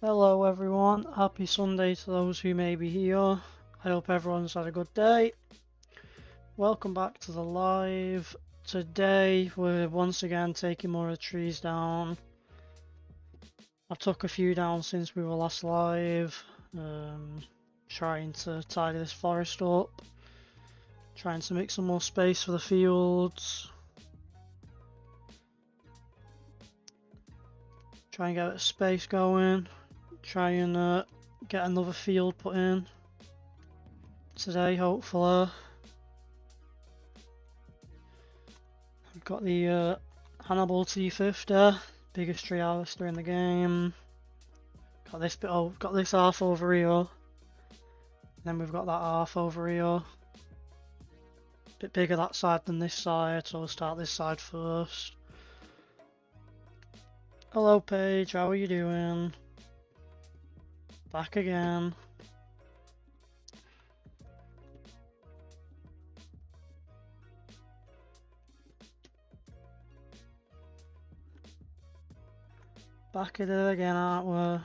Hello everyone, happy Sunday to those who may be here. I hope everyone's had a good day. Welcome back to the live. Today we're once again taking more of the trees down. I took a few down since we were last live, trying to tidy this forest up, trying to make some more space for the fields, try and get a bit of space going, try and get another field put in today hopefully. We've got the Hannibal T50, biggest tree harvester in the game. Got this bit. Oh, got this half over here. Then we've got that half over here. Bit bigger that side than this side, so we'll start this side first. Hello, Paige. How are you doing? Back again. Back at it again, aren't we?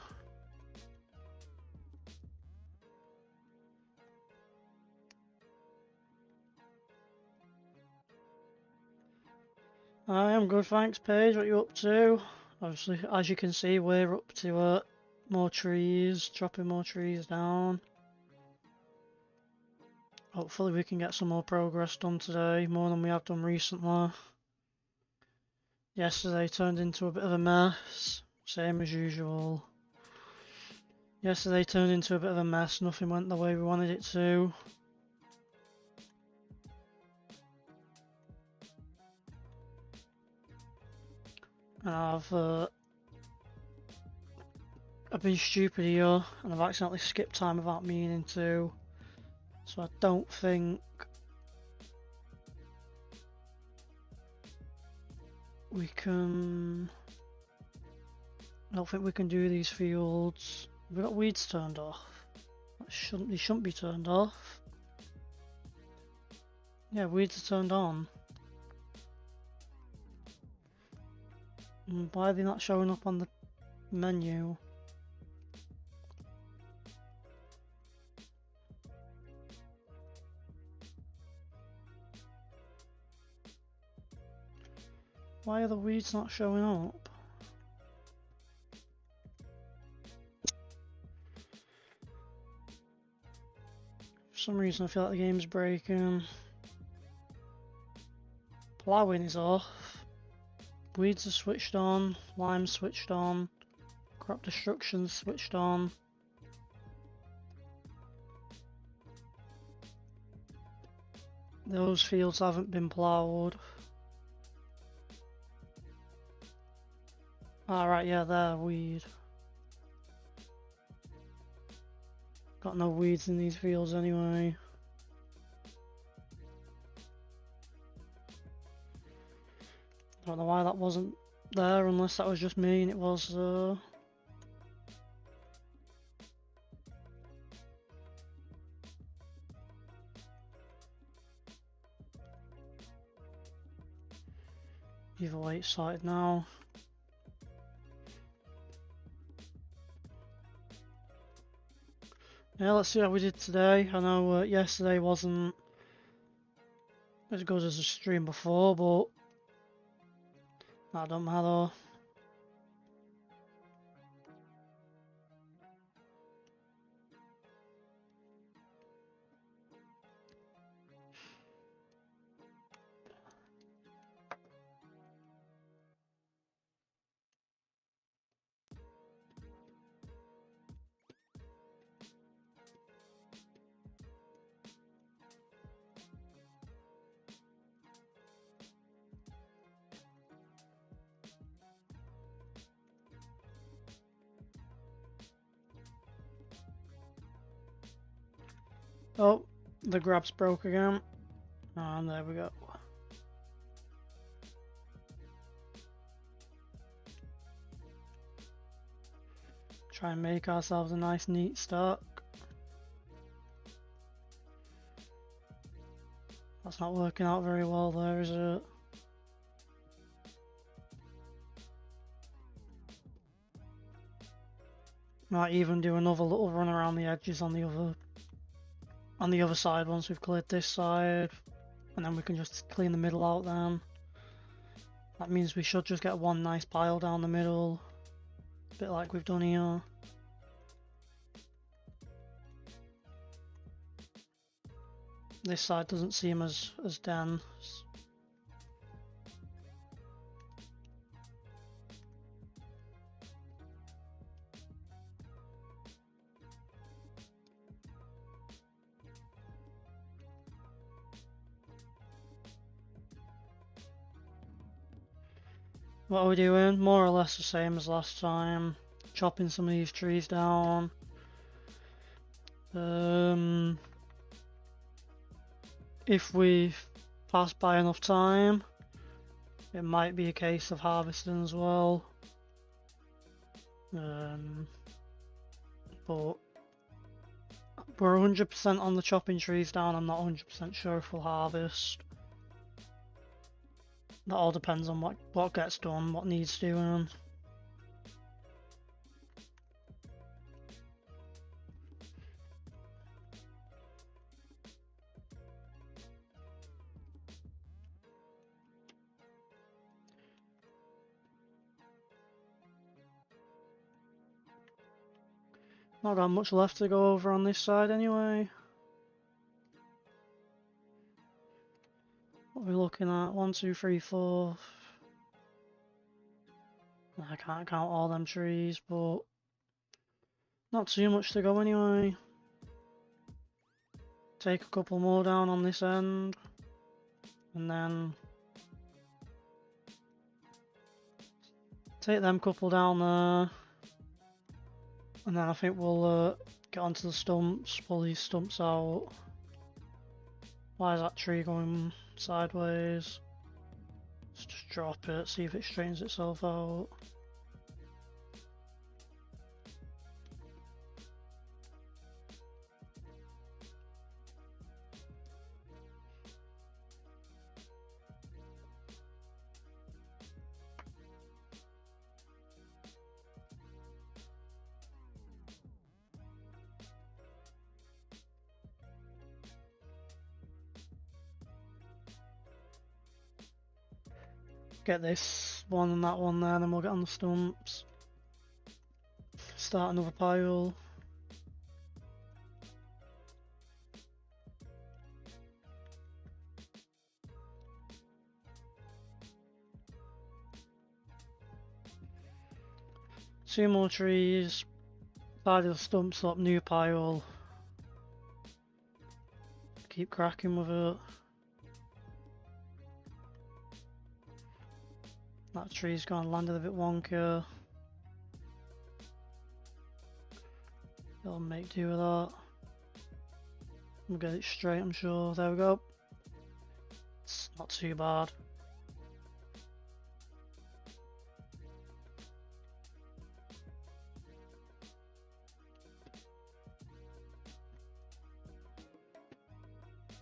I am good, thanks, Paige. What are you up to? Obviously, as you can see, we're up to more trees, chopping more trees down. Hopefully we can get some more progress done today, more than we have done recently. Yesterday turned into a bit of a mess, same as usual. Yesterday turned into a bit of a mess, nothing went the way we wanted it to. And I've been stupid here, and I've accidentally skipped time without meaning to. So I don't think we can. I don't think we can do these fields. We've got weeds turned off. They shouldn't be turned off. Yeah, weeds are turned on. Why are they not showing up on the menu? Why are the weeds not showing up? For some reason I feel like the game's breaking. Ploughing is off. Weeds are switched on. Lime switched on. Crop destruction switched on. Those fields haven't been ploughed. Alright, yeah, they're weed. Got no weeds in these fields anyway. Don't know why that wasn't there, unless that was just me and it was either way, it's sorted now. Yeah, let's see how we did today. I know yesterday wasn't as good as the stream before, but that don't matter. Oh, the grab's broke again. And there we go. Try and make ourselves a nice neat stack. That's not working out very well there, is it? Might even do another little run around the edges on the other side once we've cleared this side, and then we can just clean the middle out then. That means we should just get one nice pile down the middle, a bit like we've done here. This side doesn't seem as dense. What are we doing? More or less the same as last time. Chopping some of these trees down. If we pass by enough time, it might be a case of harvesting as well. But we're 100% on the chopping trees down. I'm not 100% sure if we'll harvest. That all depends on what gets done, what needs doing. Not got much left to go over on this side anyway. What are we looking at? 1, 2, 3, 4. I can't count all them trees, but not too much to go anyway. Take a couple more down on this end, and then take them couple down there, and then I think we'll get onto the stumps, pull these stumps out. Why is that tree going sideways? Let's just drop it, see if it straightens itself out. Get this one and that one there, then we'll get on the stumps. Start another pile. Two more trees. Side of the stumps up, new pile. Keep cracking with it. That tree's gone landed a bit wonky. It'll make do with that. We'll get it straight, I'm sure. There we go. It's not too bad.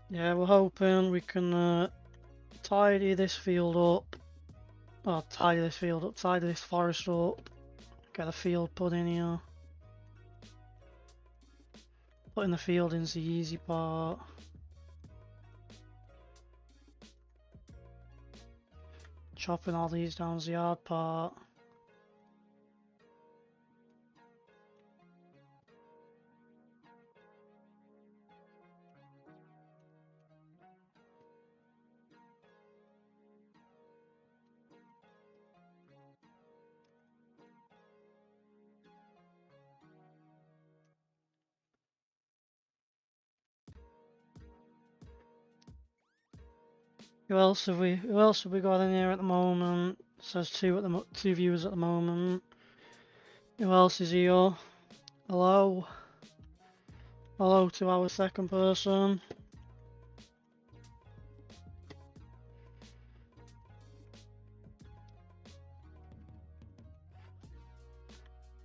Yeah, we're hoping we can tidy this field up. Well, tidy this forest up. Get a field put in here. Putting the field in's the easy part. Chopping all these down's the hard part. Who else have we got in here at the moment? It says two viewers at the moment. Who else is here? Hello. Hello to our second person.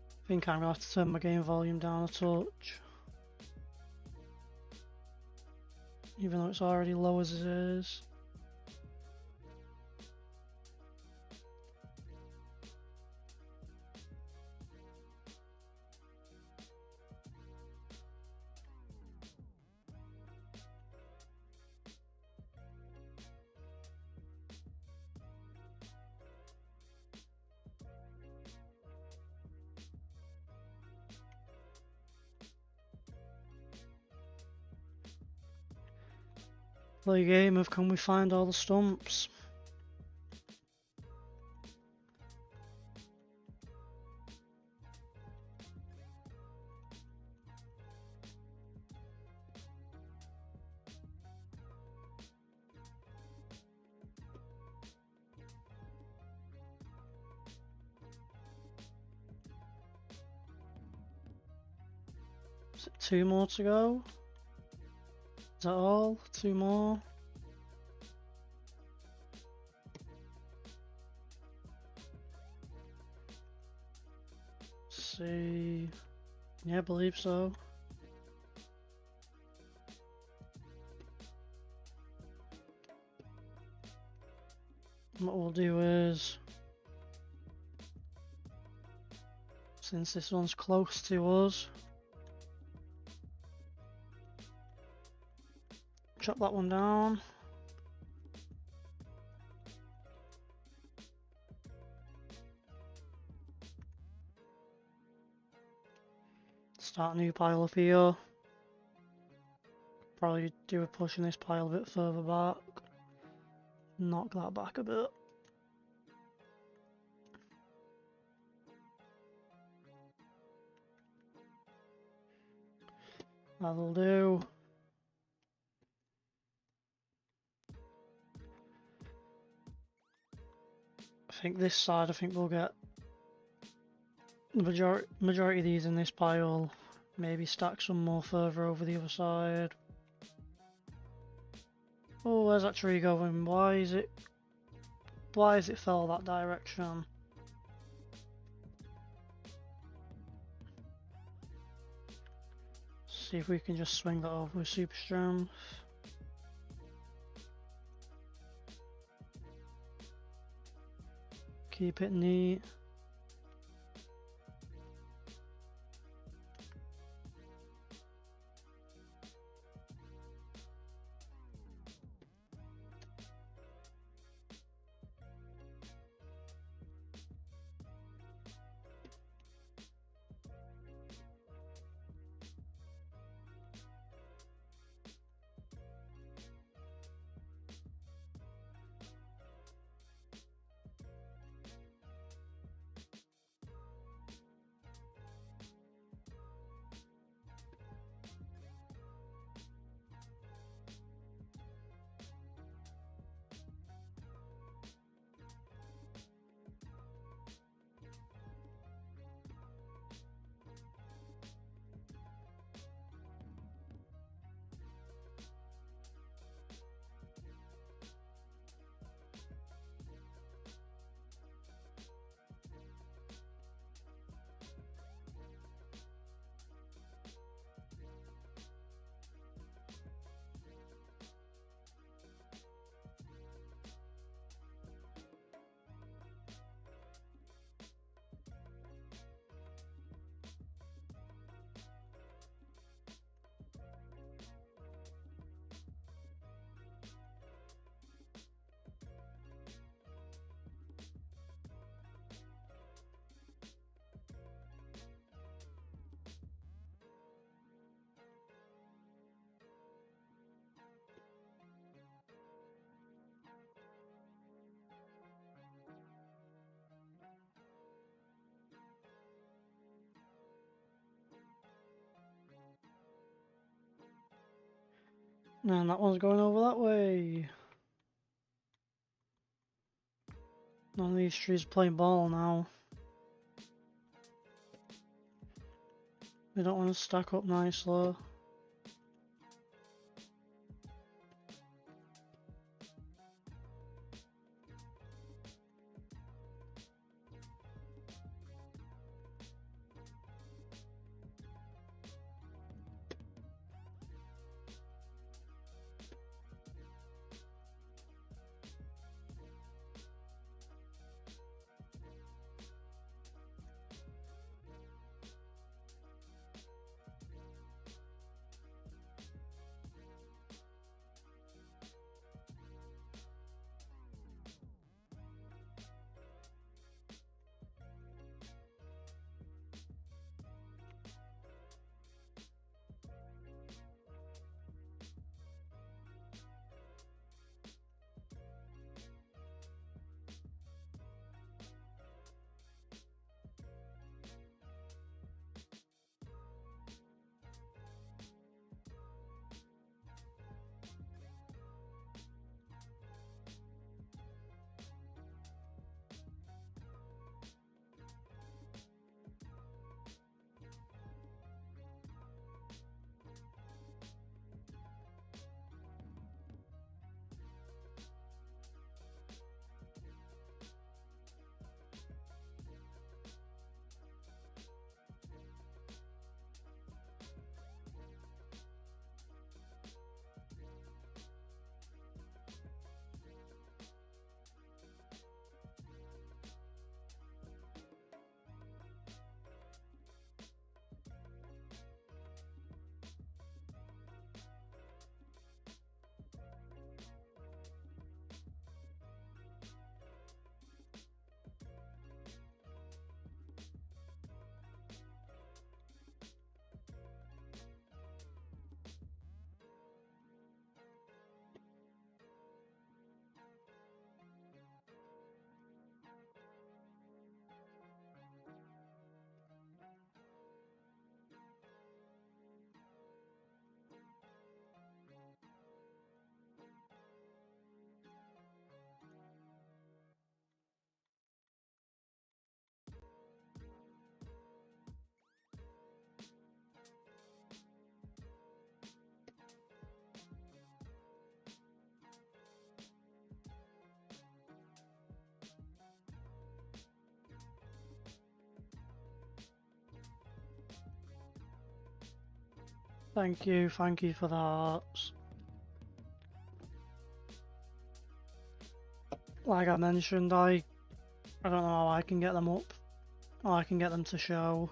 I think I'm gonna have to turn my game volume down a touch. Even though it's already low as it is. Play a game of can we find all the stumps? Is it 2 more to go? Is that all? 2 more? Let's see. Yeah, I believe so. What we'll do is, since this one's close to us, chop that one down. Start a new pile up here. Probably do a push in this pile a bit further back. Knock that back a bit. That'll do. I think this side, I think we'll get the majority of these in this pile. Maybe stack some more further over the other side. Oh, where's that tree going? Why is it fell that direction? See if we can just swing that over with super strength. Keep it neat. And that one's going over that way. None of these trees are playing ball now. They don't want to stack up nicely. Thank you for the hearts. Like I mentioned, I don't know how I can get them up. How I can get them to show.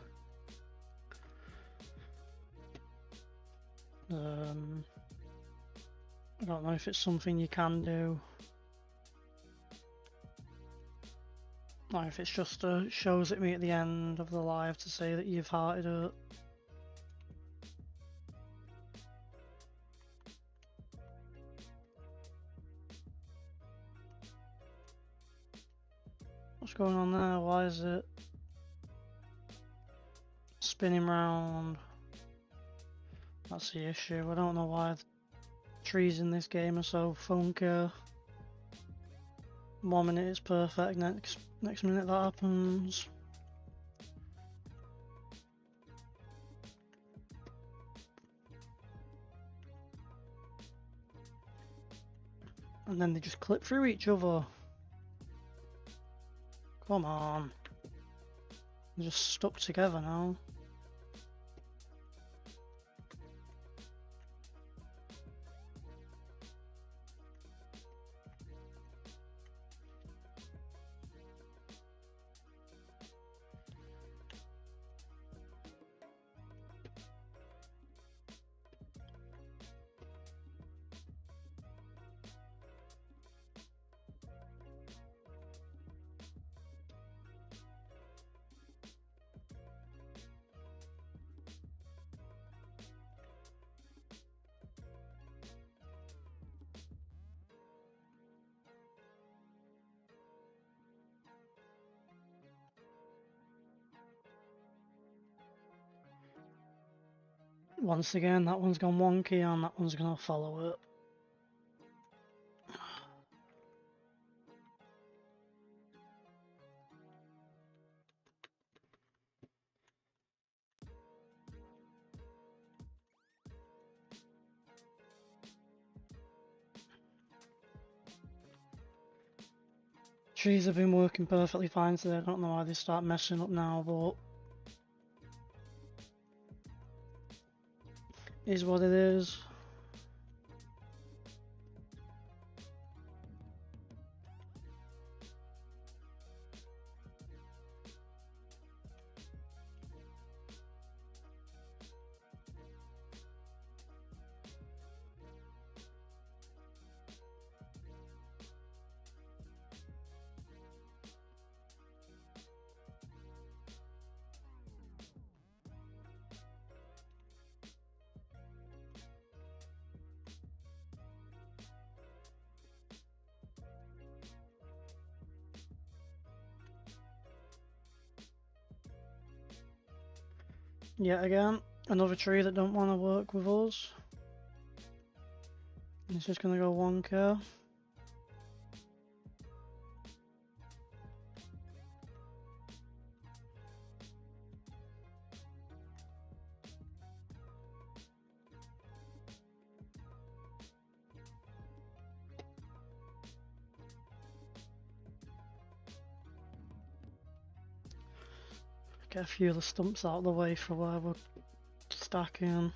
I don't know if it's something you can do. Or if it's just shows it me at the end of the live to say that you've hearted it. What's going on there? Why is it spinning round? That's the issue. I don't know why the trees in this game are so funky. 1 minute it's perfect, next minute that happens. And then they just clip through each other. Come on. They're just stuck together now. Once again, that one's gone wonky and that one's gonna follow it. Trees have been working perfectly fine today. I don't know why they start messing up now, but is what it is. Yet again, another tree that don't want to work with us. It's just gonna go wonky. Get a few of the stumps out of the way for where we're stacking.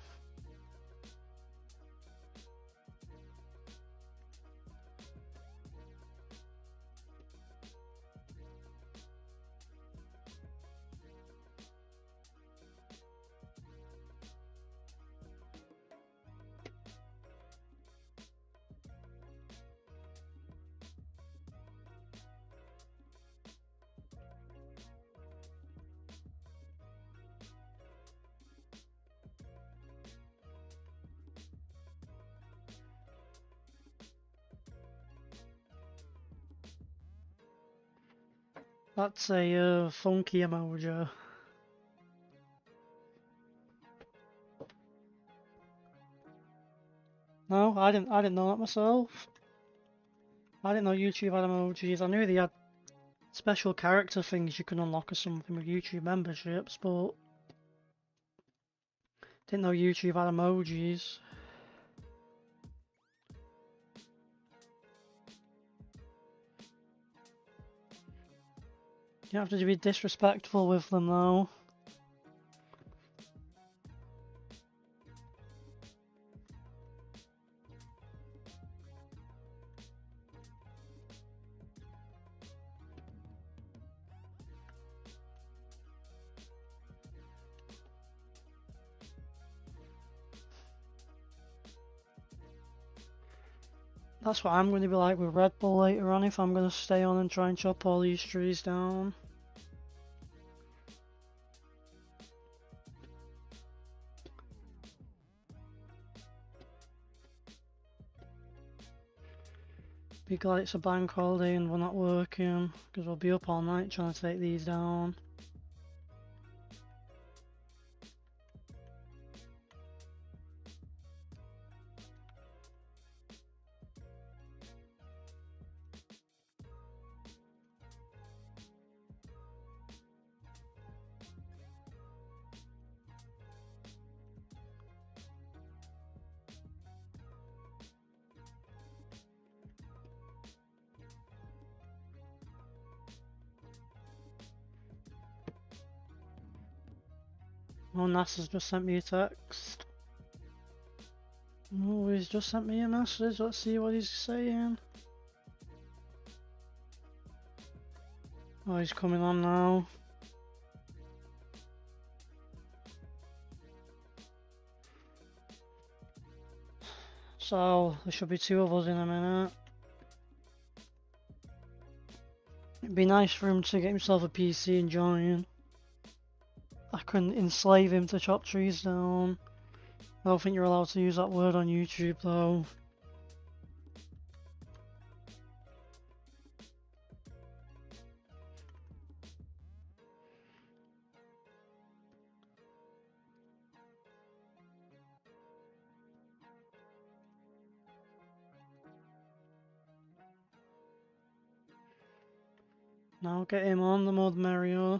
That's a funky emoji. No, I didn't know that myself. I didn't know YouTube had emojis. I knew they had special character things you can unlock or something with YouTube memberships, but didn't know YouTube had emojis. You have to be disrespectful with them though. That's what I'm going to be like with Red Bull later on if I'm going to stay on and try and chop all these trees down. Be glad it's a bank holiday and we're not working, because we'll be up all night trying to take these down. Oh, NASA's just sent me a text. Oh, he's just sent me a message. Let's see what he's saying. Oh, he's coming on now. So, there should be 2 of us in a minute. It'd be nice for him to get himself a PC and join. I couldn't enslave him to chop trees down. I don't think you're allowed to use that word on YouTube though. Now get him on, the more the merrier.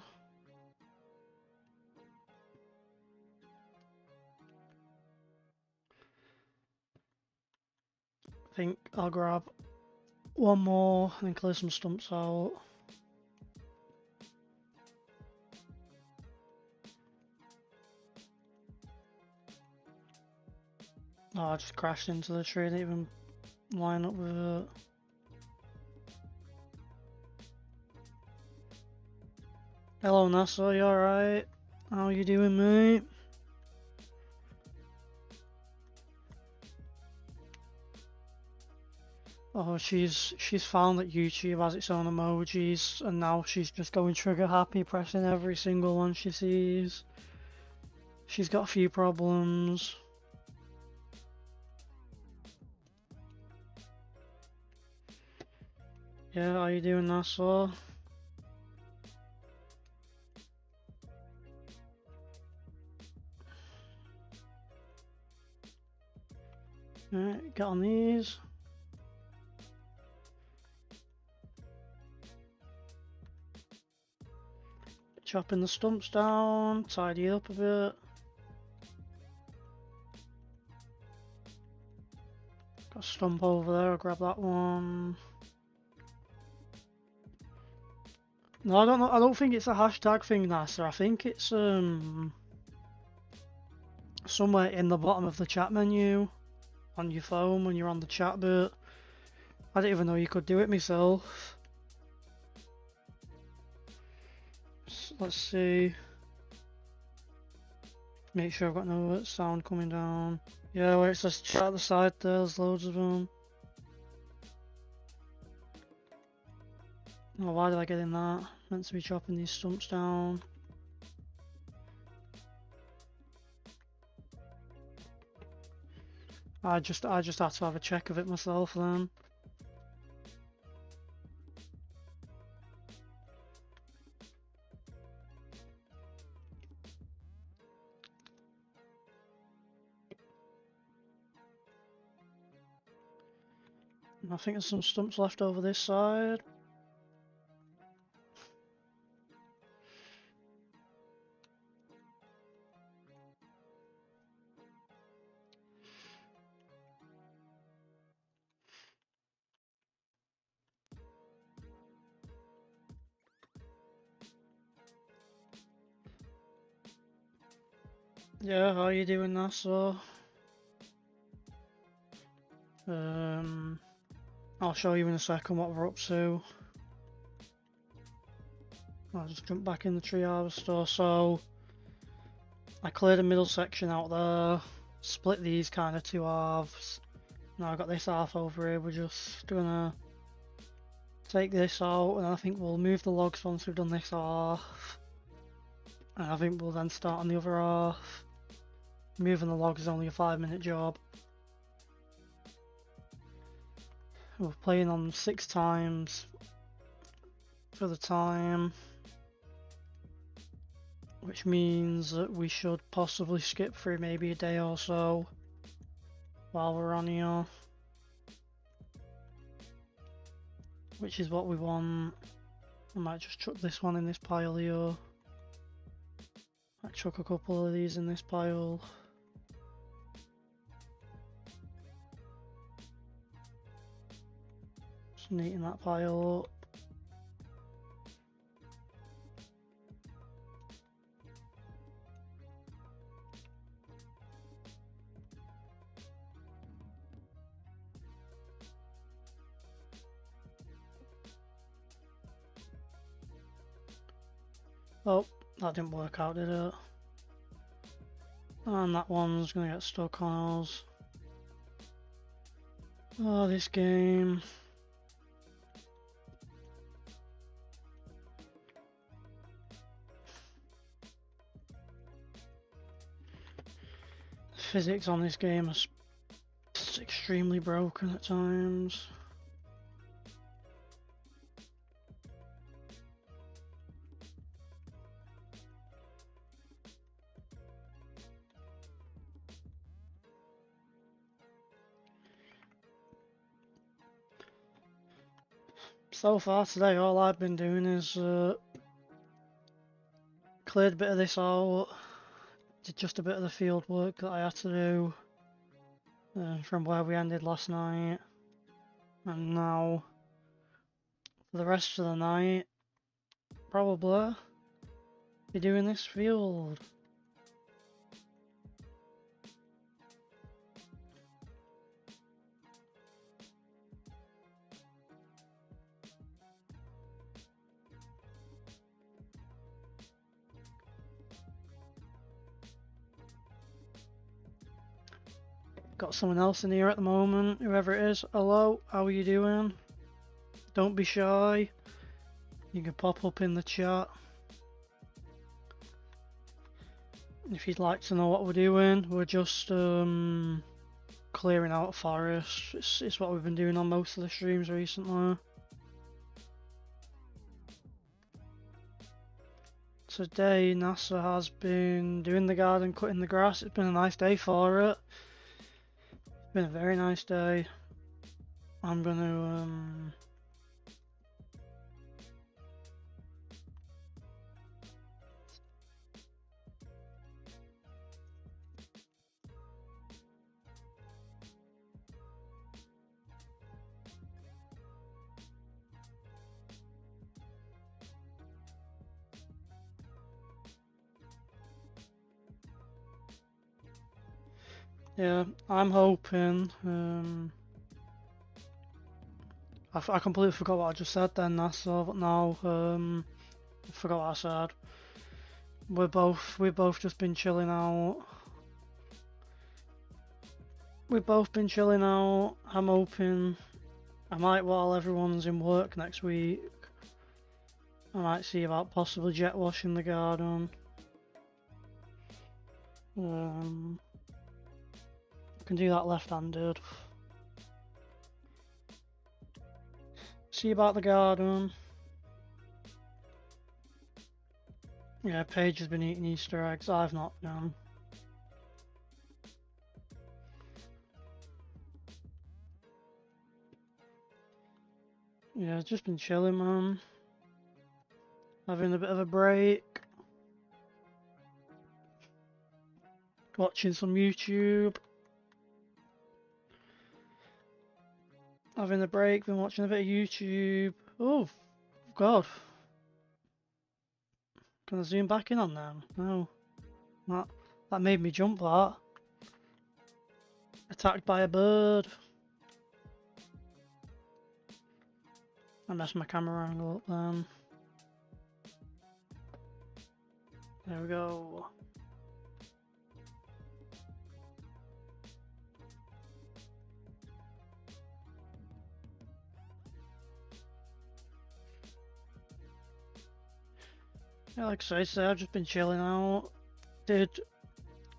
I think I'll grab 1 more and clear some stumps out. Oh, I just crashed into the tree, didn't even line up with it. Hello NASA, you alright? How you doing, mate? Oh, she's found that YouTube has its own emojis, and now she's just going trigger happy, pressing every single one she sees. She's got a few problems. Yeah, how you doing, NASA? Alright, get on these. Chopping the stumps down, tidy it up a bit. Got a stump over there, I'll grab that one. No, I don't know, I don't think it's a hashtag thing, NASA. I think it's somewhere in the bottom of the chat menu on your phone when you're on the chat bit. I didn't even know you could do it myself. Let's see. Make sure I've got no sound coming down. Yeah, where it says chat at the side there's loads of them. Oh, why did I get in that? Meant to be chopping these stumps down. I just had to have a check of it myself then. I think there's some stumps left over this side. Yeah, how are you doing, NASA? I'll show you in a second what we're up to. I'll just jump back in the tree harvester. So I cleared a middle section out there, split these kind of 2 halves, Now I've got this half over here, we're just gonna take this out, and I think we'll move the logs once we've done this half. And I think we'll then start on the other half. Moving the logs is only a 5-minute job. We're playing on 6 times for the time, which means that we should possibly skip through maybe a day or so while we're on here, which is what we want. I might just chuck this one in this pile here. Might chuck a couple of these in this pile. Just neaten that pile up. Oh, that didn't work out, did it? And that one's gonna get stuck on us. Oh, this game. The physics on this game are extremely broken at times. So far today, all I've been doing is cleared a bit of this out, did just a bit of the field work that I had to do from where we ended last night, and now for the rest of the night, probably be doing this field. Got someone else in here at the moment, whoever it is. Hello, how are you doing? Don't be shy. You can pop up in the chat. If you'd like to know what we're doing, we're just clearing out a forest. It's what we've been doing on most of the streams recently. Today NASA has been doing the garden, cutting the grass. It's been a nice day for it. It's been a very nice day. I'm gonna yeah, I'm hoping I completely forgot what I just said then, NASA, but now I forgot what I said. We've both just been chilling out. We've both been chilling out. I'm hoping I might, while everyone's in work next week, I might see about possibly jet washing the garden. Can do that left-handed. See about the garden. Yeah, Paige has been eating Easter eggs. I've not been. Yeah, just been chilling, man. Having a bit of a break. Watching some YouTube. Having a break, been watching a bit of YouTube. Oh, God. Can I zoom back in on them? No. That made me jump, that. Attacked by a bird. I messed my camera angle up then. There we go. Yeah, like I say, I've just been chilling out. I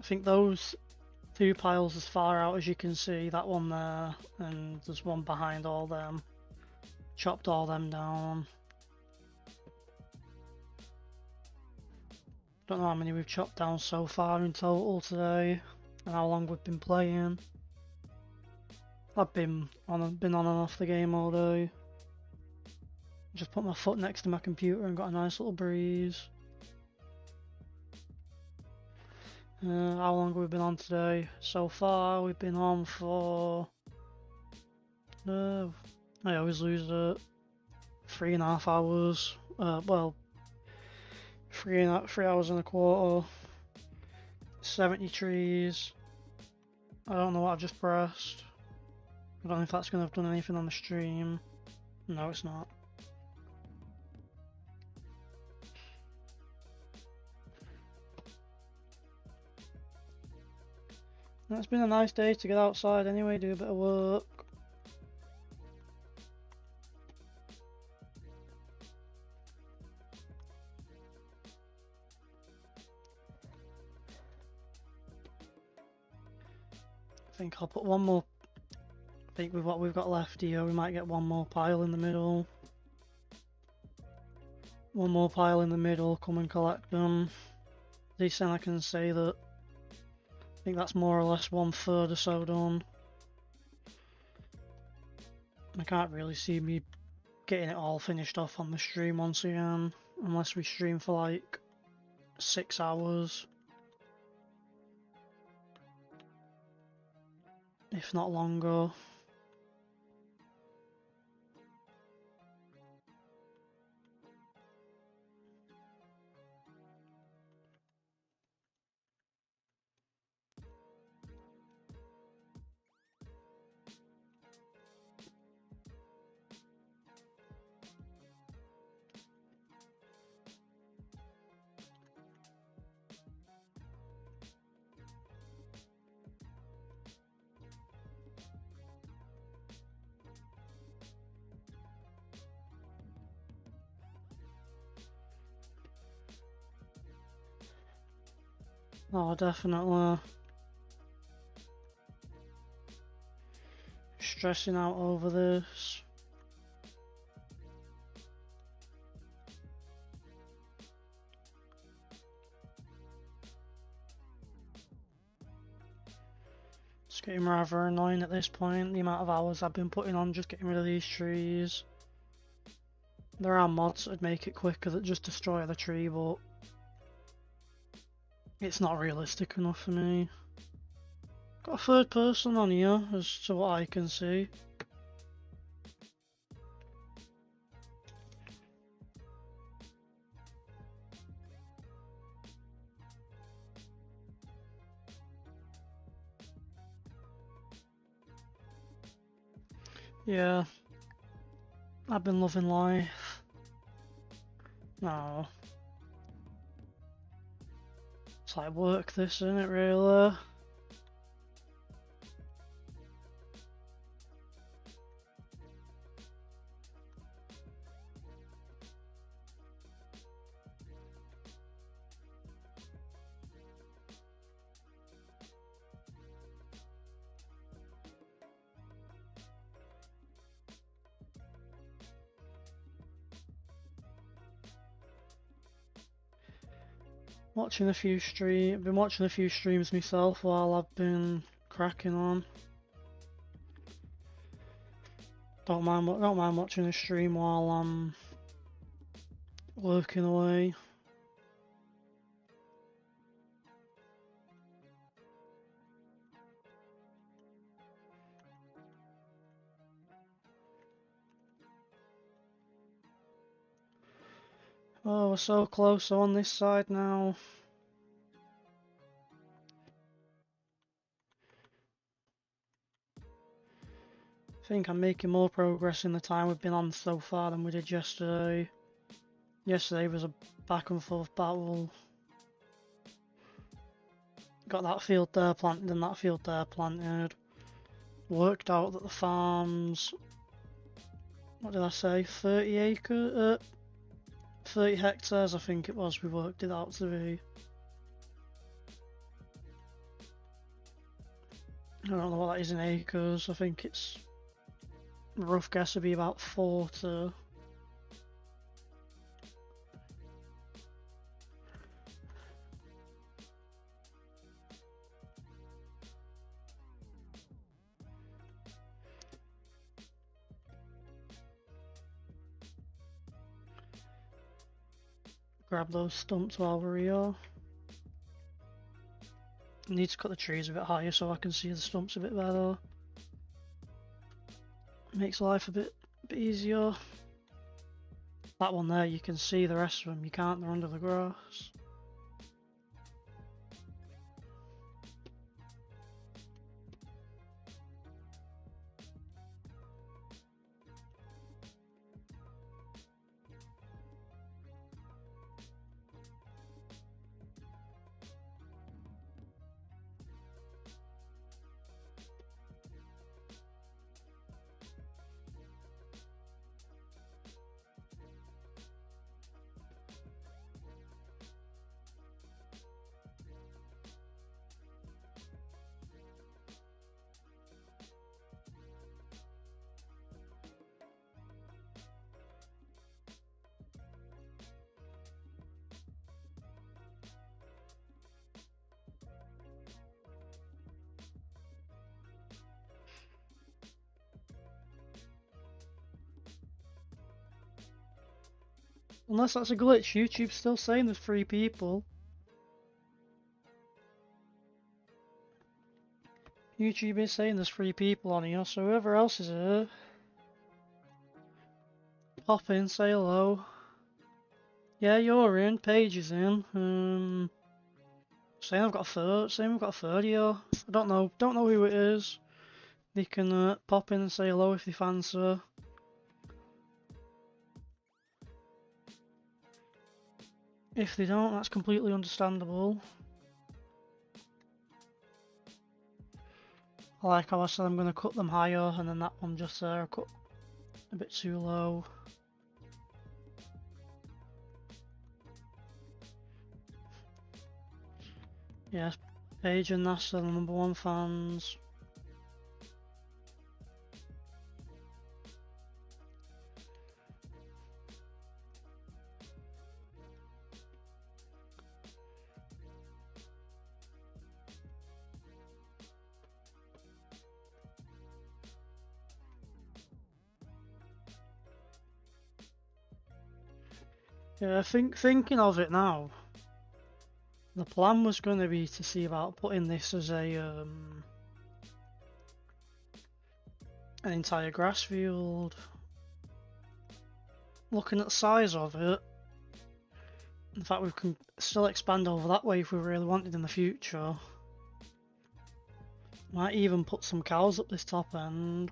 think those two piles as far out as you can see, that one there, and there's one behind all them. Chopped all them down. Don't know how many we've chopped down so far in total today, and how long we've been playing. I've been on and off the game all day. Just put my foot next to my computer and got a nice little breeze. How long have we been on today? So far, we've been on for... I always lose it. 3.5 hours. Well, 3 hours and a quarter. 70 trees. I don't know what I've just pressed. I don't know if that's going to have done anything on the stream. No, it's not. It's been a nice day to get outside anyway, do a bit of work. I think I'll put one more. I think with what we've got left here, we might get one more pile in the middle. One more pile in the middle, come and collect them. At least then I can say that I think that's more or less 1/3 or so done. I can't really see me getting it all finished off on the stream once again, unless we stream for like 6 hours. If not longer. Oh, definitely. Stressing out over this. It's getting rather annoying at this point, the amount of hours I've been putting on just getting rid of these trees. There are mods that would make it quicker that just destroy the tree, but it's not realistic enough for me. Got a third person on here, as to what I can see. Yeah, I've been loving life. No. It's like work this, isn't it, really? Been watching a few streams myself while I've been cracking on. Don't mind watching a stream while I'm working away. Oh, we're so close on this side now. I think I'm making more progress in the time we've been on so far than we did yesterday. Yesterday was a back and forth battle. Got that field there planted and that field there planted. Worked out that the farms, what did I say, 30 30 hectares, I think it was, we worked it out to be. I don't know what that is in acres. I think it's a rough guess would be about 40. Grab those stumps while we're here. I need to cut the trees a bit higher so I can see the stumps a bit better. Makes life a bit easier. That one there, you can see the rest of them. You can't, they're under the grass. Unless that's a glitch, YouTube's still saying there's 3 people. YouTube is saying there's 3 people on here, so whoever else is here, pop in, say hello. Yeah, you're in, Paige is in. Saying we've got a third here. I don't know who it is. They can pop in and say hello if they fancy. If they don't, that's completely understandable. I like how I said I'm going to cut them higher, and then that one just there I cut a bit too low. Yes, Paige and NASA, the #1 fans. Yeah, thinking of it now, the plan was going to be to see about putting this as a an entire grass field. Looking at the size of it, in fact we can still expand over that way if we really wanted in the future. Might even put some cows up this top end.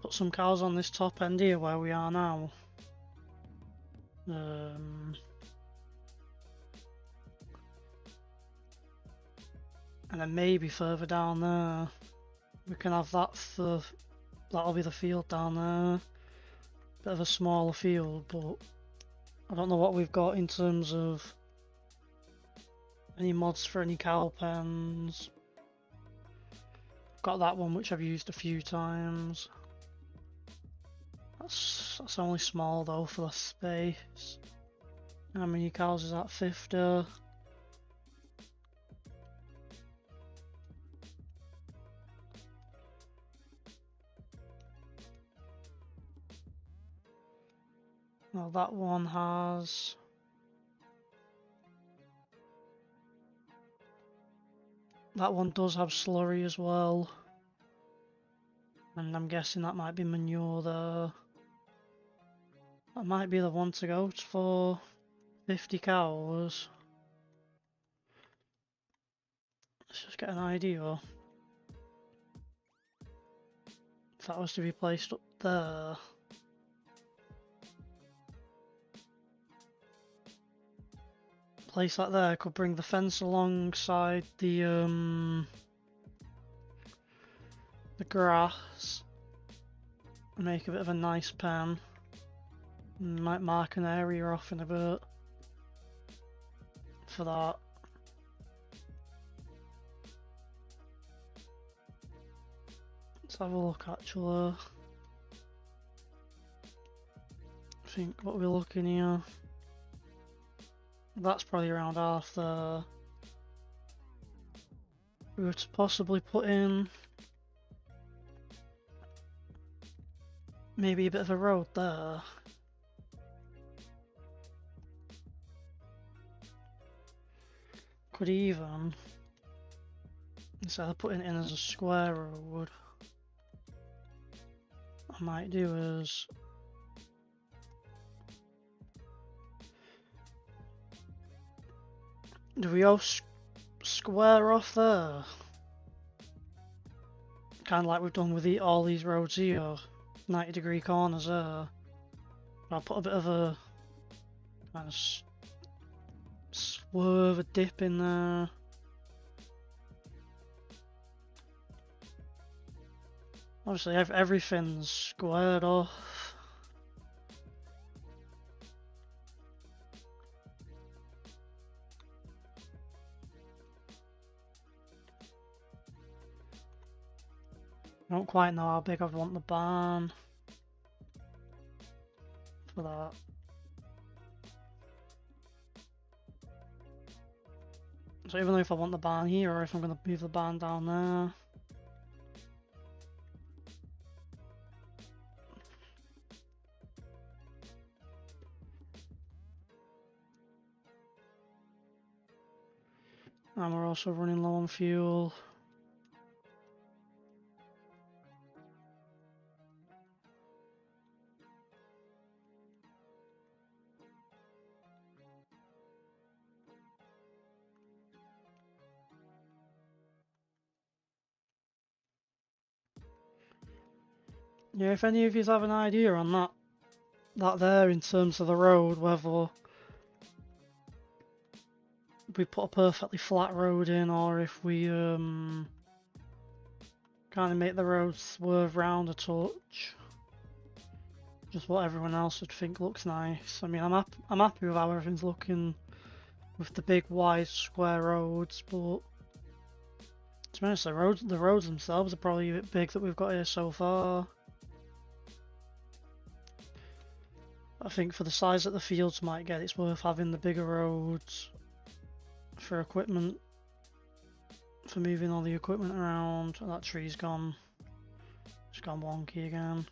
Put some cows on this top end here where we are now. And then maybe further down there we can have that for, that'll be the field down there. Bit of a smaller field, but I don't know what we've got in terms of any mods for any cow pens. Got that one which I've used a few times. That's only small though for the space. How many cows is that? 50. Well, that one has... That one does have slurry as well. And I'm guessing that might be manure there. That might be the one to go for 50 cows. Let's just get an idea. If that was to be placed up there. Place that there could bring the fence alongside the grass. Make a bit of a nice pen. Might mark an area off in a bit for that. Let's have a look actually. I think what we're looking here. That's probably around half there. We were to possibly put in maybe a bit of a road there. Could even, instead of putting it in as a square road, what I might do is do we all square off there? Kind of like we've done with all these roads here, 90-degree corners there. I'll put a bit of a kind of swerve, a dip in there. Obviously everything's squared off. I don't quite know how big I want the barn for that. So even though if I want the barn here or if I'm going to move the barn down there. And we're also running low on fuel. Yeah, if any of you have an idea on that there in terms of the road, whether we put a perfectly flat road in or if we kind of make the road swerve round a touch. Just what everyone else would think looks nice. I mean, I'm happy with how everything's looking with the big wide square roads, but to be honest, the roads themselves are probably a bit big that we've got here so far. I think for the size that the fields might get, it's worth having the bigger roads for equipment, for moving all the equipment around. That tree's gone. It's gone wonky again.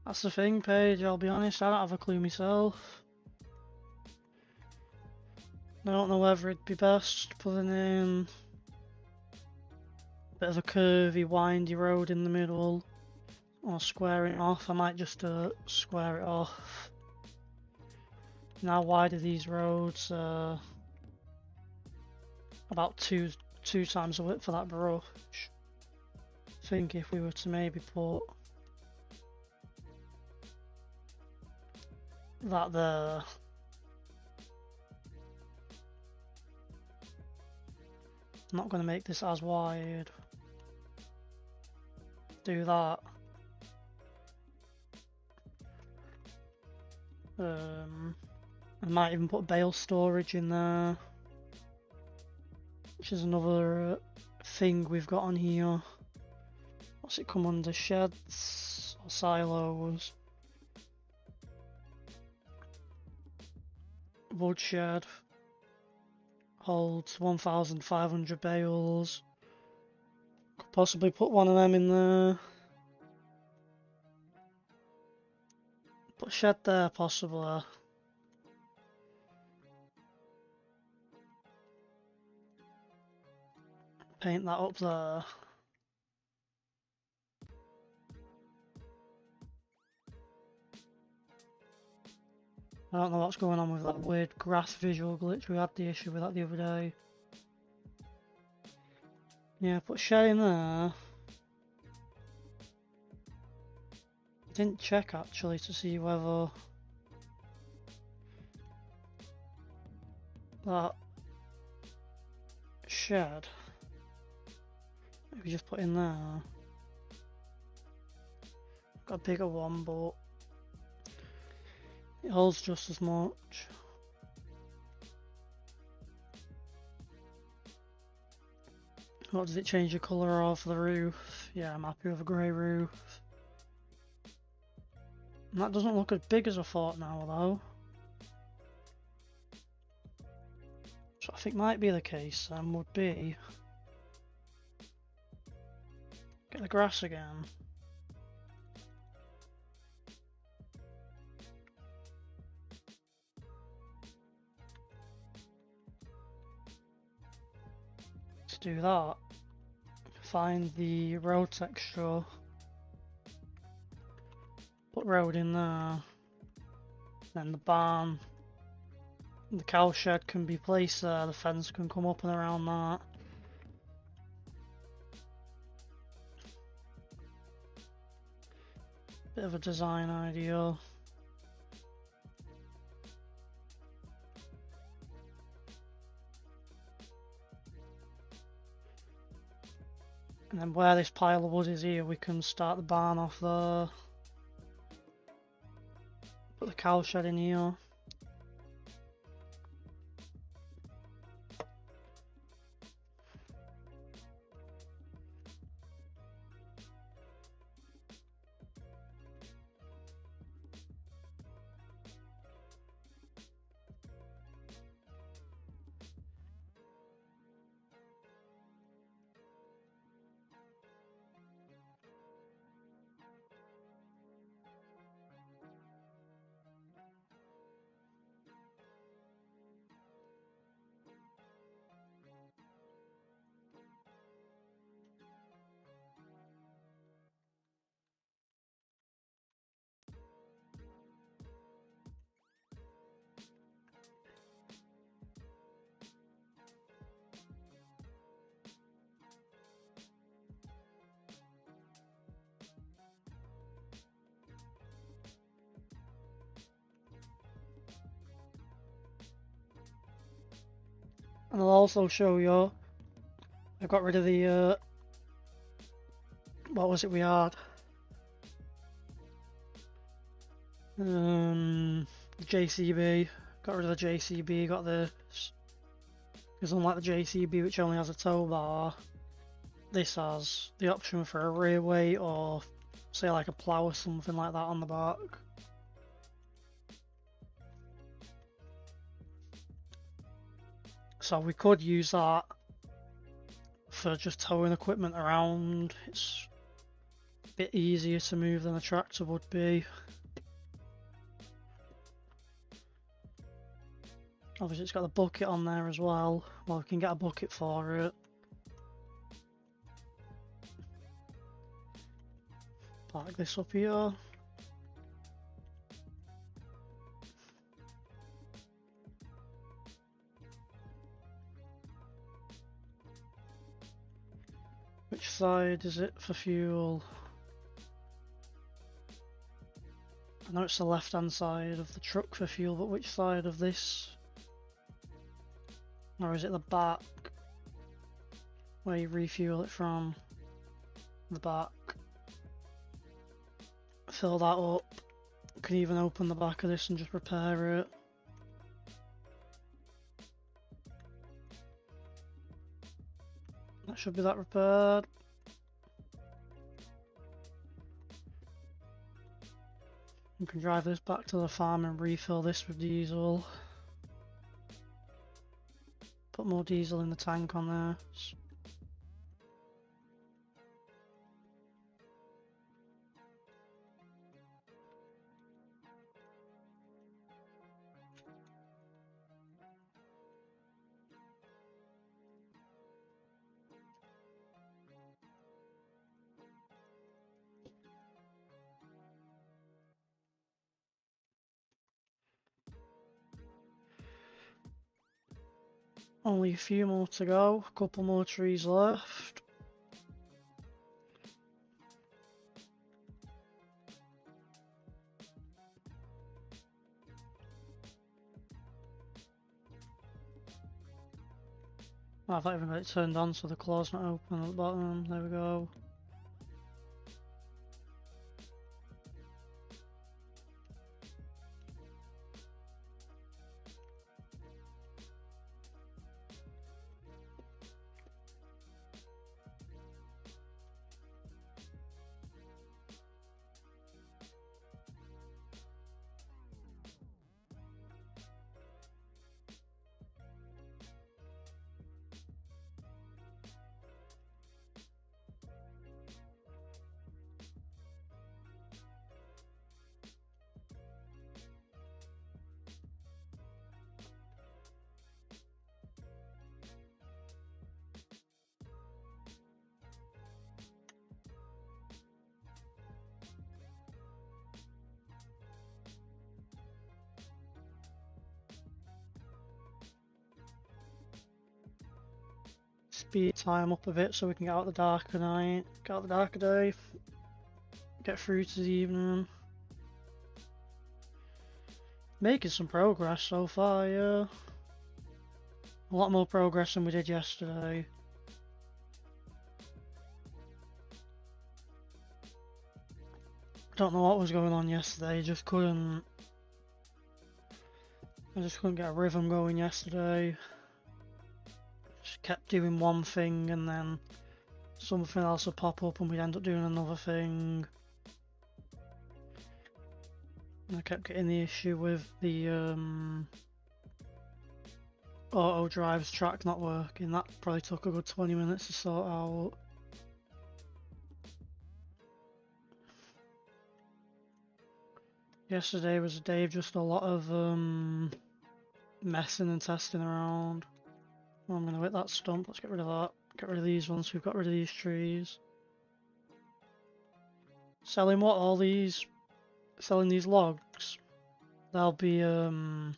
That's the thing, Paige, I'll be honest, I don't have a clue myself. I don't know whether it'd be best putting in a bit of a curvy, windy road in the middle or squaring it off. I might just square it off. Now, wide are these roads? About two times the width for that brush. I think if we were to maybe put that there. I'm not going to make this as wide. Do that. I might even put bale storage in there, which is another thing we've got on here. What's it come under? Sheds or silos? Woodshed holds 1,500 bales. Could possibly put one of them in there. Put a shed there, possibly. Paint that up there. I don't know what's going on with that weird grass visual glitch. We had the issue with that the other day. Yeah, put shed in there. I didn't check actually to see whether that shed, maybe just put in there. Got a bigger one, but it holds just as much. What does it change the colour of the roof? Yeah, I'm happy with a grey roof. And that doesn't look as big as I thought now though. So I think might be the case then would be get the grass again. Let's do that. Find the road texture. Put road in there. Then the barn. The cow shed can be placed there, the fence can come up and around that. Bit of a design idea. And then where this pile of wood is here, we can start the barn off there. Put the cow shed in here. And I'll also show you, I got rid of the, what was it we had? The JCB. Got rid of the JCB, got this. Because unlike the JCB, which only has a tow bar, this has the option for a rear weight or say like a plough or something like that on the back. So we could use that for just towing equipment around. It's a bit easier to move than a tractor would be. Obviously it's got the bucket on there as well. Well, we can get a bucket for it. Park this up here. Which side is it for fuel? I know it's the left hand side of the truck for fuel, but which side of this? Or is it the back? Where you refuel it from? The back. Fill that up. You can even open the back of this and just repair it. That should be that repaired. You can drive this back to the farm and refill this with diesel. Put more diesel in the tank on this. Only a few more to go, a couple more trees left. I've not even got it turned on, so the claw's not open at the bottom. There we go. Speed time up a bit so we can get out the darker night, get out the darker day, get through to the evening. Making some progress so far, yeah. A lot more progress than we did yesterday. Don't know what was going on yesterday, I just couldn't get a rhythm going yesterday. Just kept doing one thing and then something else would pop up and we'd end up doing another thing. And I kept getting the issue with the auto drives track not working. That probably took a good 20 minutes to sort out. Yesterday was a day of just a lot of messing and testing around. Well, I'm gonna hit that stump, let's get rid of that. Get rid of these ones, we've got rid of these trees. Selling what? All these? Selling these logs? There'll be I've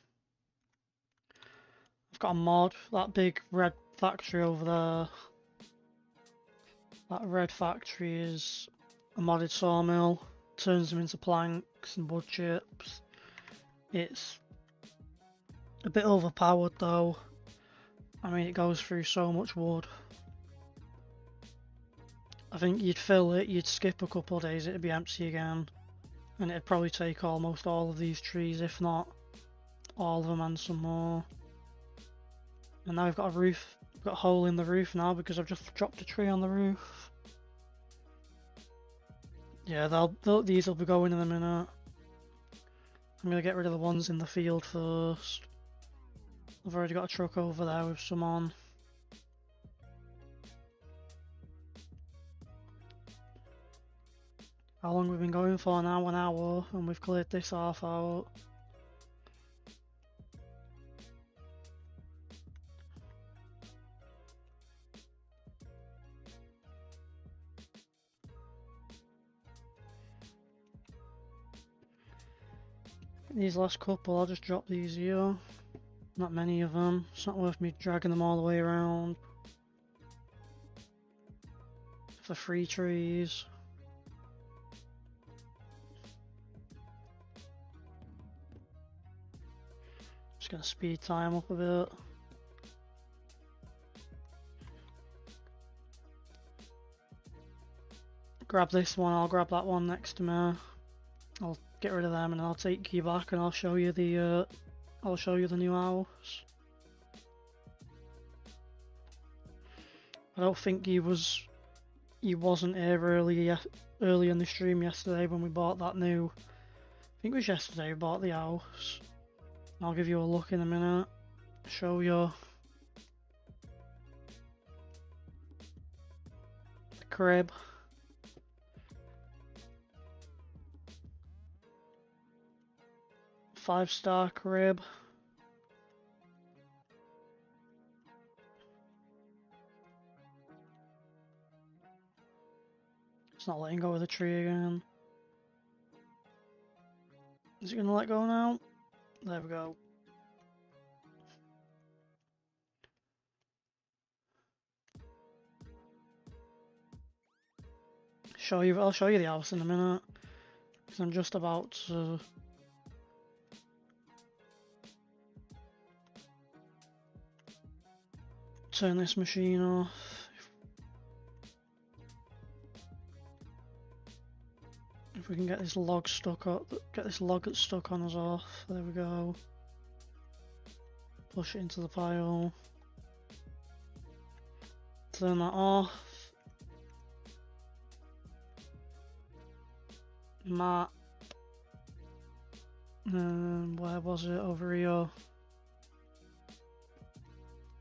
got a mod, that big red factory over there. That red factory is a modded sawmill. Turns them into planks and wood chips. It's a bit overpowered though. I mean, it goes through so much wood. I think you'd fill it, you'd skip a couple of days, it'd be empty again. And it'd probably take almost all of these trees, if not all of them and some more. And now we've got a roof, we've got a hole in the roof now because I've just dropped a tree on the roof. Yeah, these will be going in a minute. I'm gonna get rid of the ones in the field first. I've already got a truck over there with some on. How long have we been going for now? 1 hour, and we've cleared this half out. These last couple, I'll just drop these here. Not many of them, it's not worth me dragging them all the way around. For 3 trees. Just gonna speed time up a bit. Grab this one, I'll grab that one next to me. I'll get rid of them and I'll take you back and I'll show you the new house. I don't think he wasn't here early in the stream yesterday when we bought that new. I think it was yesterday we bought the house. I'll give you a look in a minute. Show you the crib. Five-star crib. It's not letting go of the tree again. Is it gonna let go now? There we go. I'll show you the house in a minute. Because I'm just about to turn this machine off. If we can get this log stuck up, get this log that's stuck on us off. There we go. Push it into the pile. Turn that off. Map. Where was it? Over here.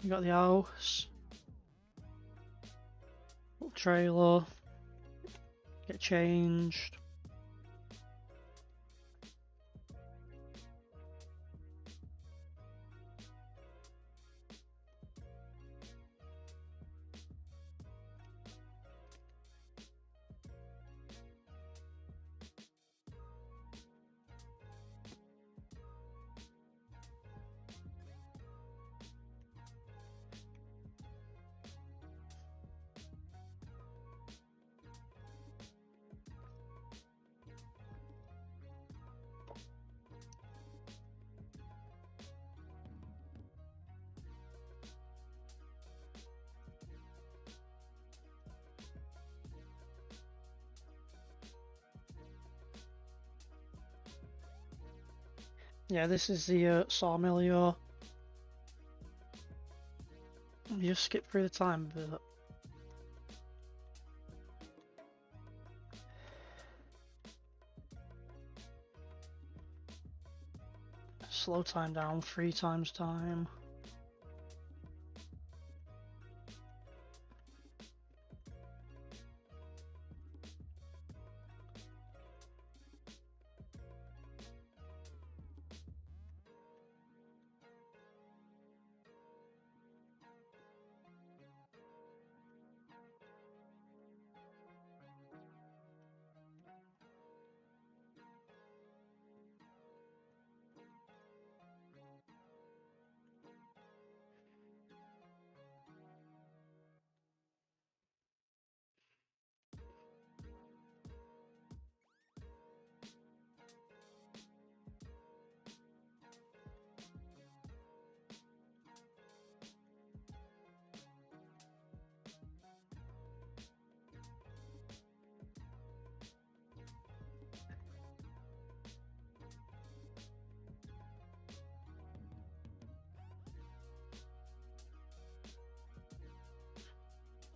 You got the house. Little trailer. Get changed. Yeah, this is the sawmill here. You just skip through the time a bit. Slow time down 3 times time.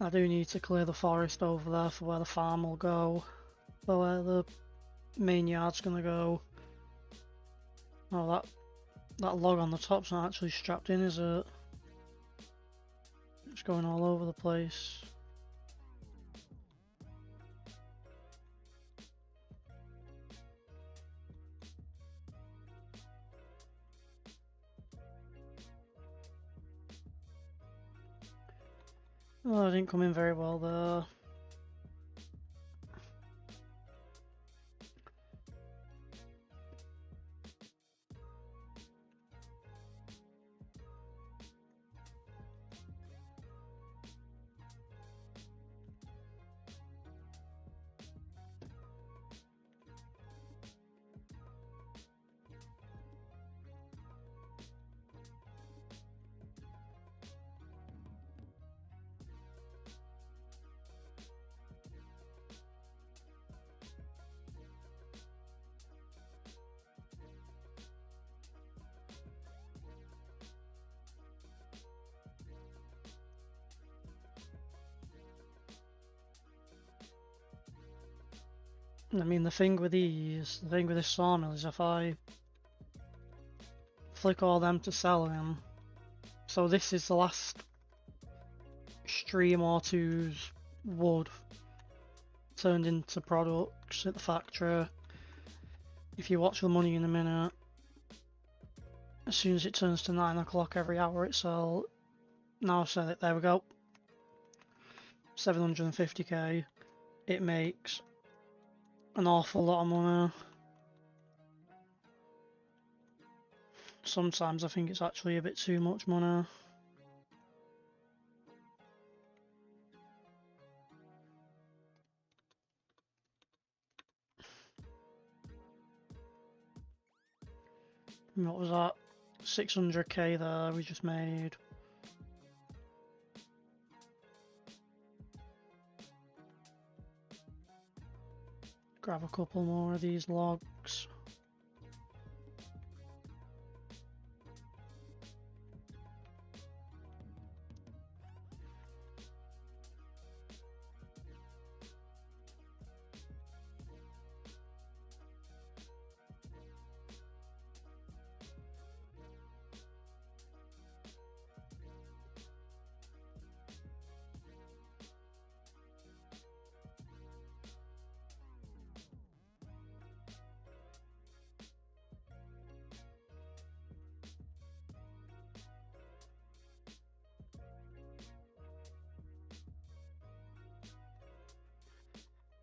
I do need to clear the forest over there for where the farm will go, for where the main yard's gonna go. Oh, that log on the top's not actually strapped in, is it? It's going all over the place. Oh, I didn't come in very well there. I mean, the thing with this sawmill is if I flick all them to sell them, so this is the last stream or two's wood turned into products at the factory. If you watch the money in a minute, as soon as it turns to 9 o'clock every hour it sells. Now sell it, there we go. 750k. It makes an awful lot of money. Sometimes I think it's actually a bit too much money. What was that? 600k there we just made. Grab a couple more of these logs.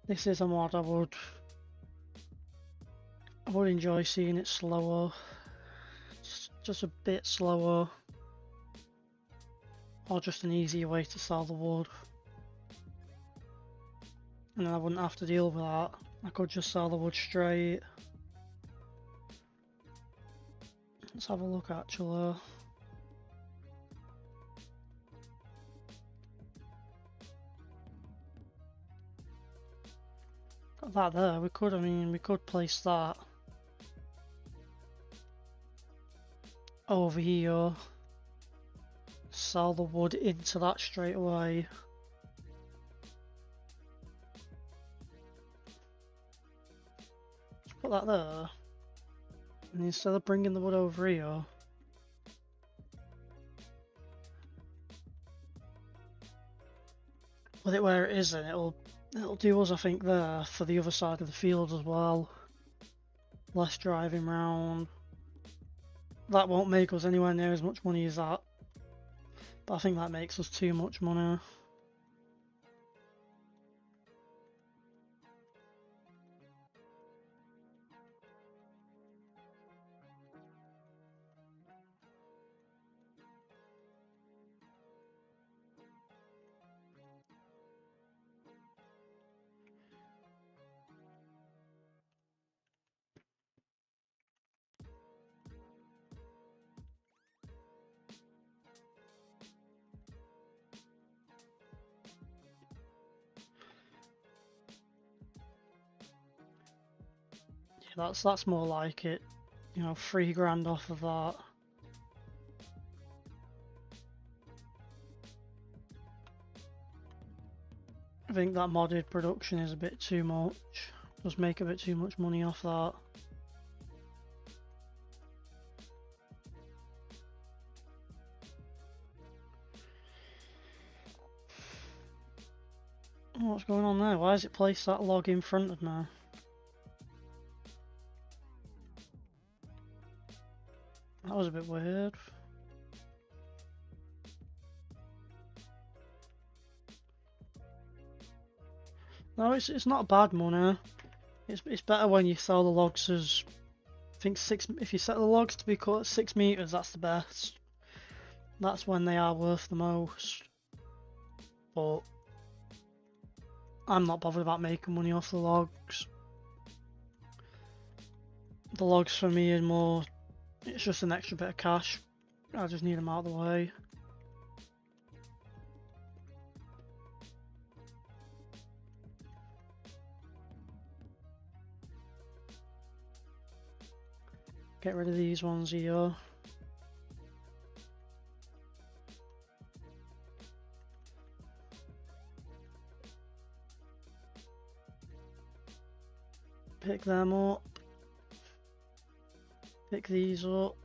This is a mod I would enjoy seeing it slower, just a bit slower, or just an easier way to sell the wood. And then I wouldn't have to deal with that. I could just sell the wood straight. Let's have a look actually. Got that there, we could place that over here. Sell the wood into that straight away. Just put that there. And instead of bringing the wood over here, put it where it is, and it'll do us, I think, there for the other side of the field as well. Less driving round. That won't make us anywhere near as much money as that, but I think that makes us too much money. Yeah, that's more like it. You know, £3 off of that. I think that modded production is a bit too much. Just make a bit too much money off that. What's going on there? Why has it placed that log in front of me? That was a bit weird. No, it's not bad money. It's better when you sell the logs as, I think if you set the logs to be cut at 6 meters, that's the best. That's when they are worth the most. But I'm not bothered about making money off the logs. The logs for me are more, it's just an extra bit of cash. I just need them out of the way. Get rid of these ones here. Pick them up. Pick these up.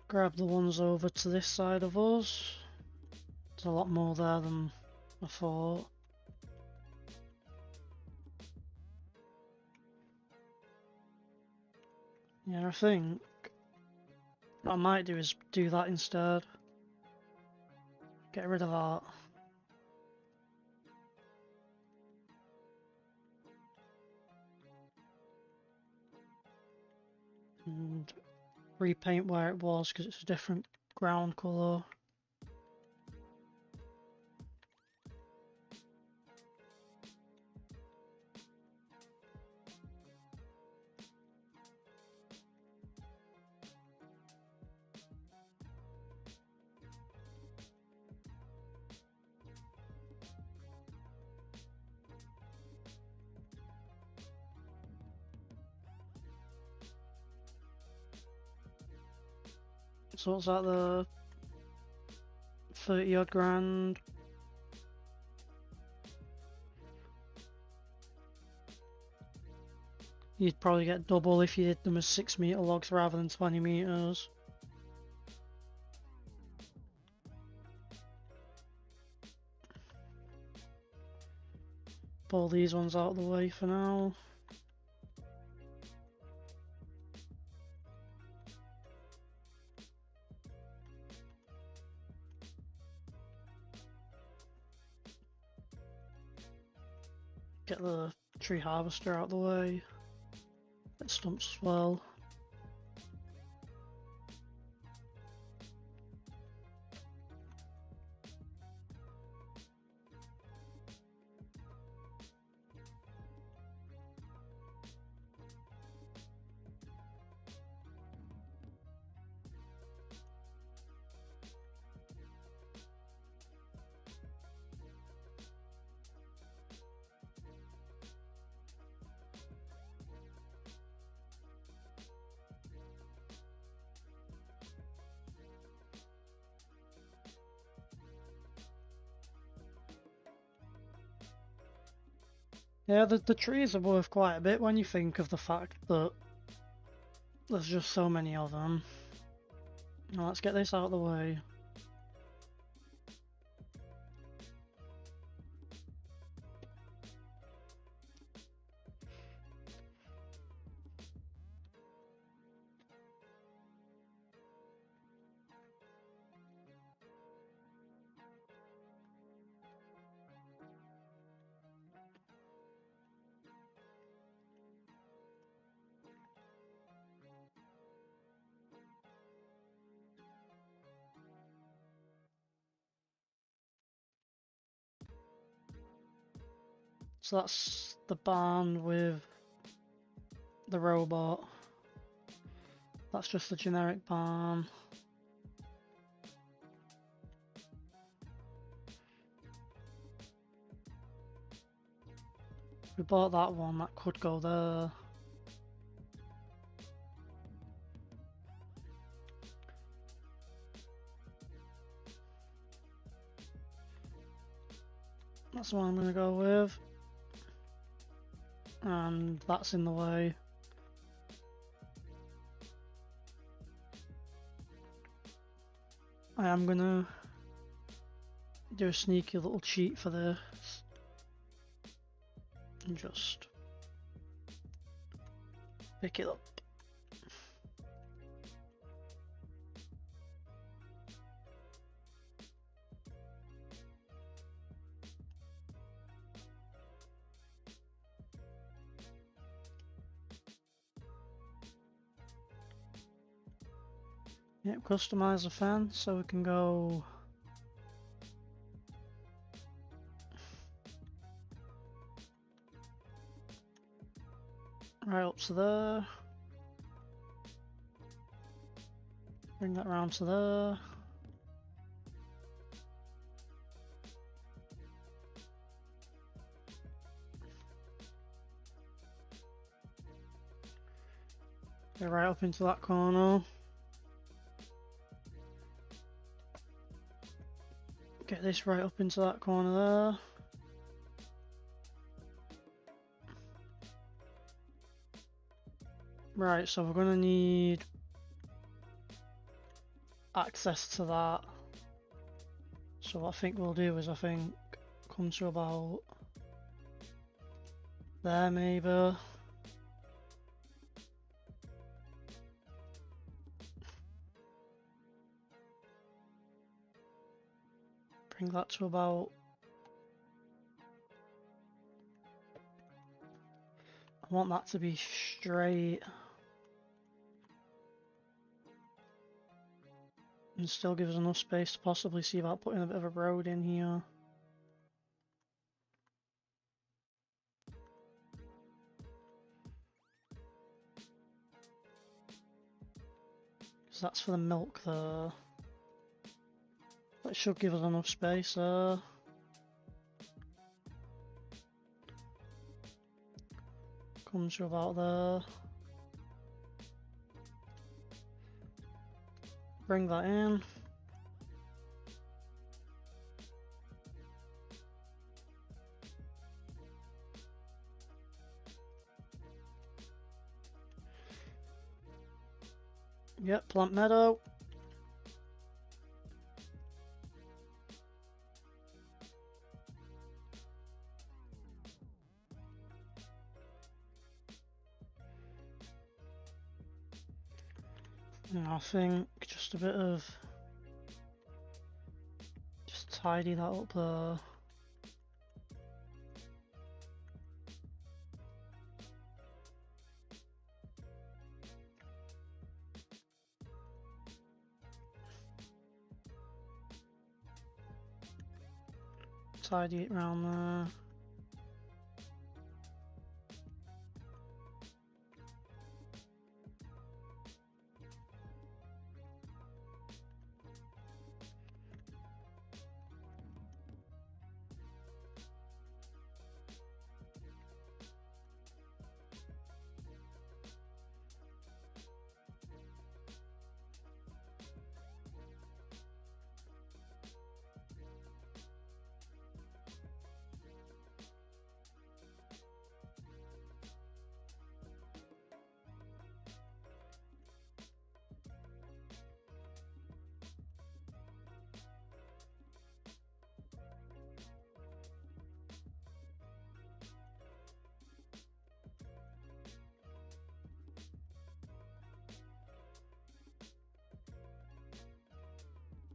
Grab the ones over to this side of us. There's a lot more there than I thought. Yeah, I think what I might do is do that instead. Get rid of that. And repaint where it was because it's a different ground colour. So what's that, the 30 odd grand? You'd probably get double if you did them as 6 meter logs rather than 20 meters. Pull these ones out of the way for now. Get the tree harvester out of the way. Get stumps as well. Yeah, the trees are worth quite a bit when you think of the fact that there's just so many of them. Now let's get this out of the way. So that's the barn with the robot. That's just the generic barn. We bought that one, that could go there. That's the one I'm going to go with. And that's in the way. I am going to do a sneaky little cheat for this. And just pick it up. Yep, customize the fan so we can go right up to there. Bring that round to there. Go right up into that corner. Get this right up into that corner there. Right, so we're gonna need access to that. So what I think we'll do is come to about there maybe. Bring that to about, I want that to be straight and still give us enough space to possibly see about putting a bit of a road in here. Because that's for the milk there. That should give us enough space there. Comes to about there. Bring that in. Yep, plant meadow. And I think just a bit of, just tidy that up there. Tidy it around there.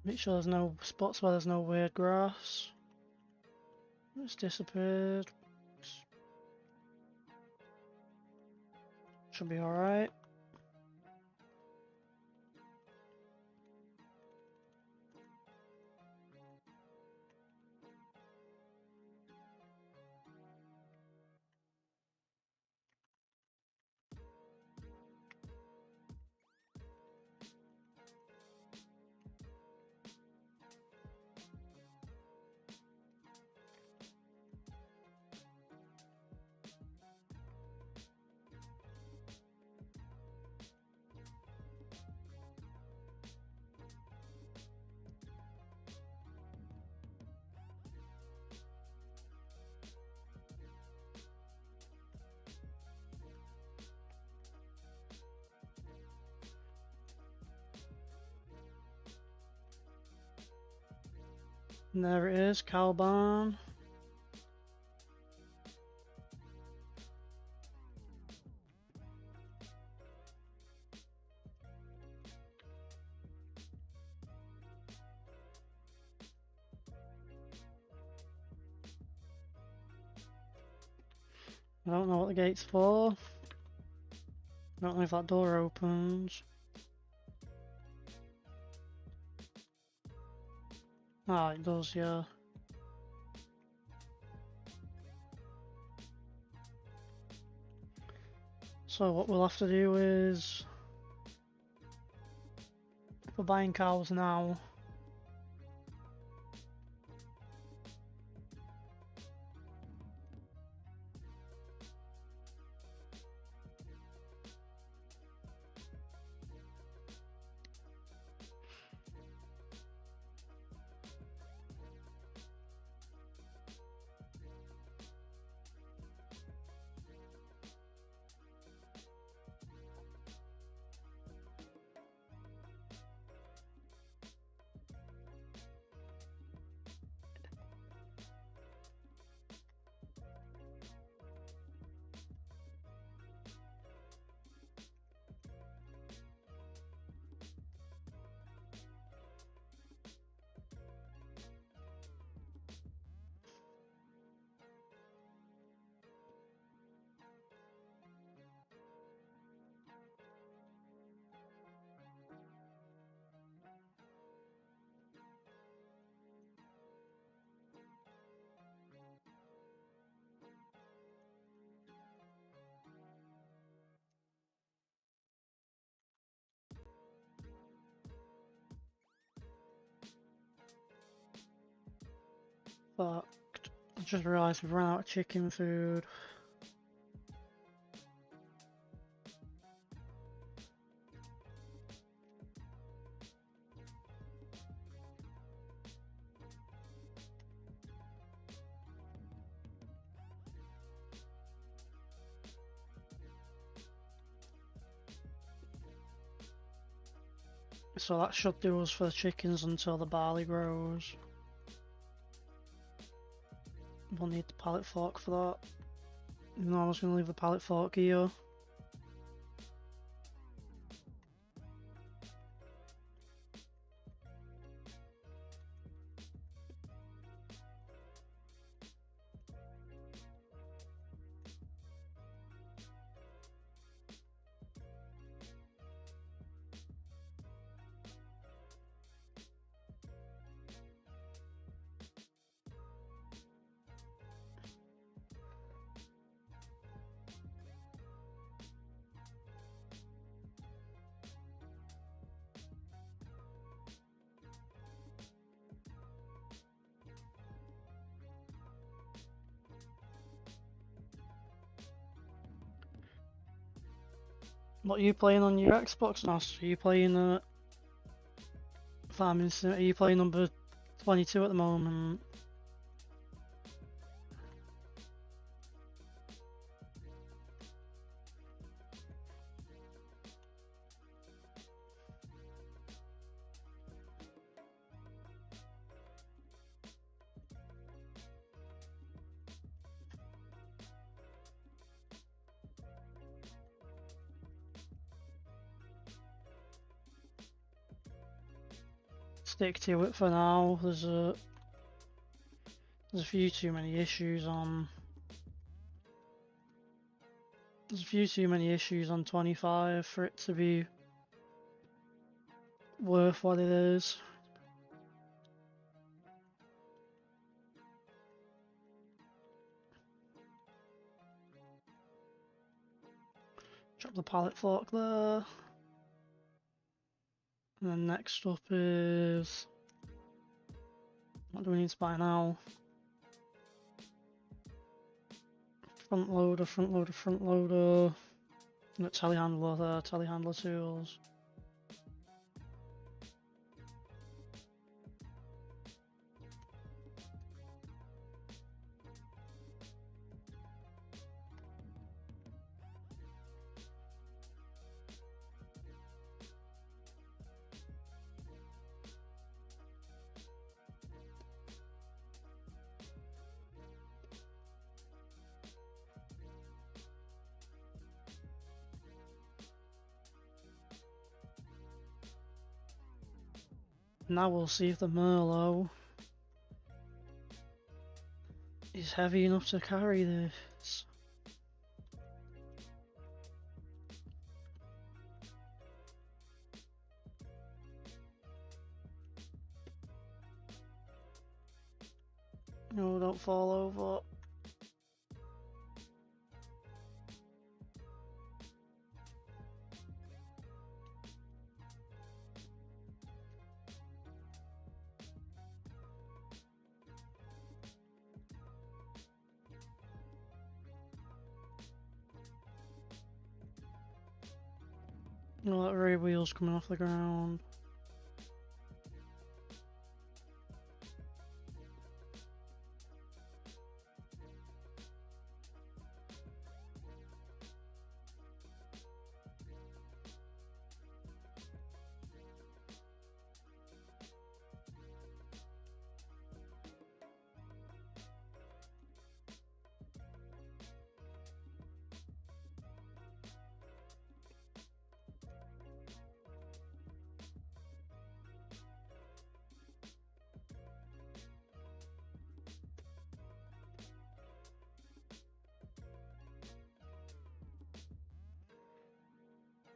Make sure there's no spots where there's no weird grass. It's disappeared. Should be alright. And there it is, cow barn. I don't know what the gate's for. I don't know if that door opens. Ah, it does, yeah. So what we'll have to do is, if we're buying cows now, fucked. I just realised we've run out of chicken food. So that should do us for the chickens until the barley grows. We'll need the pallet fork for that. No, I was going to leave the pallet fork here. What are you playing on your Xbox, Nas? Are you playing Farming Sim? Are you playing number 22 at the moment? Stick to it for now. There's a few too many issues on. There's a few too many issues on 25 for it to be worth what it is. Drop the pallet fork there. And then next up is... what do we need to buy now? Front loader, front loader, front loader. And telehandler there, telehandler tools. Now we'll see if the Merlot is heavy enough to carry this. No, don't fall over. No, that rear wheel's coming off the ground.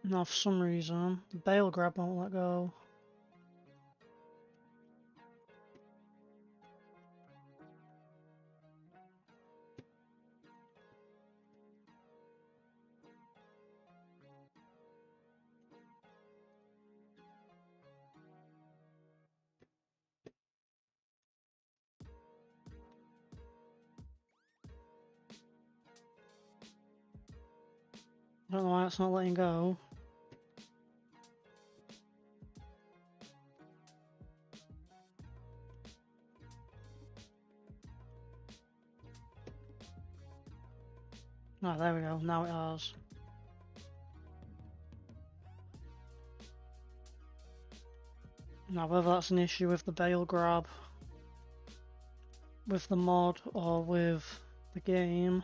Now, for some reason, the bale grab won't let go. I don't know why it's not letting go. Oh, there we go. Now it has. Now whether that's an issue with the bale grab, with the mod, or with the game,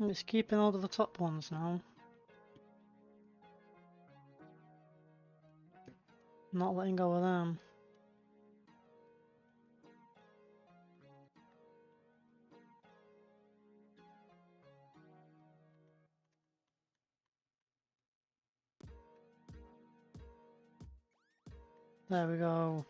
I'm just keeping all of the top ones now. Not letting go of them. There we go.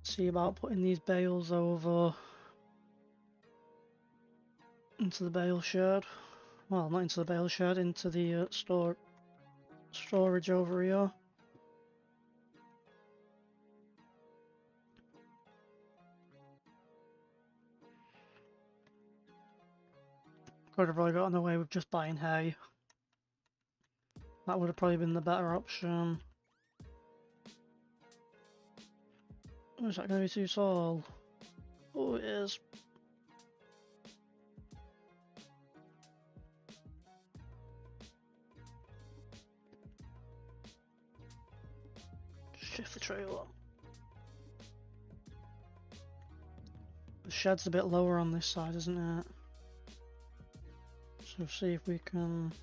See about putting these bales over into the bale shed. Well, not into the bale shed, into the storage over here. Could have probably gotten away with just buying hay. That would have probably been the better option. Is that going to be too tall? Oh, it is. Shift the trailer. shed's a bit lower on this side, isn't it? So see if we can...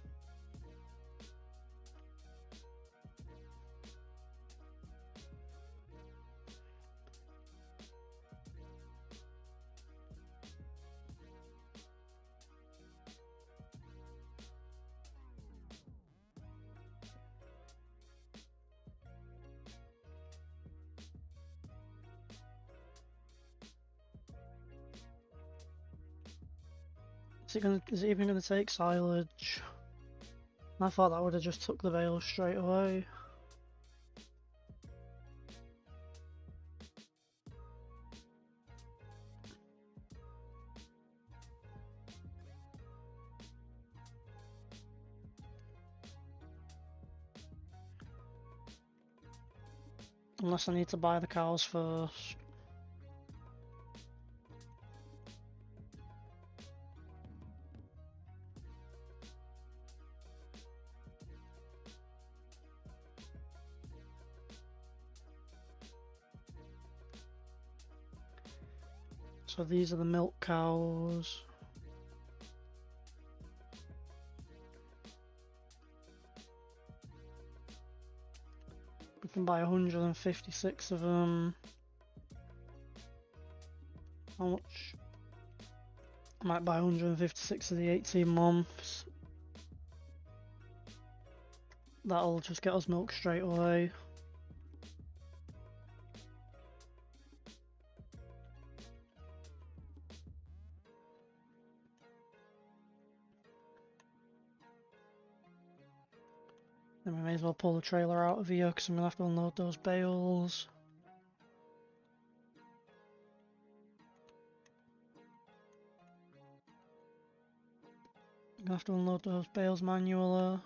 Is it even gonna take silage? I thought that would have just took the bale straight away. Unless I need to buy the cows first. So these are the milk cows. We can buy 156 of them. How much? I might buy 156 of the 18 months. That'll just get us milk straight away. Then we may as well pull the trailer out of here because I'm going to have to unload those bales. I'm going to have to unload those bales manually.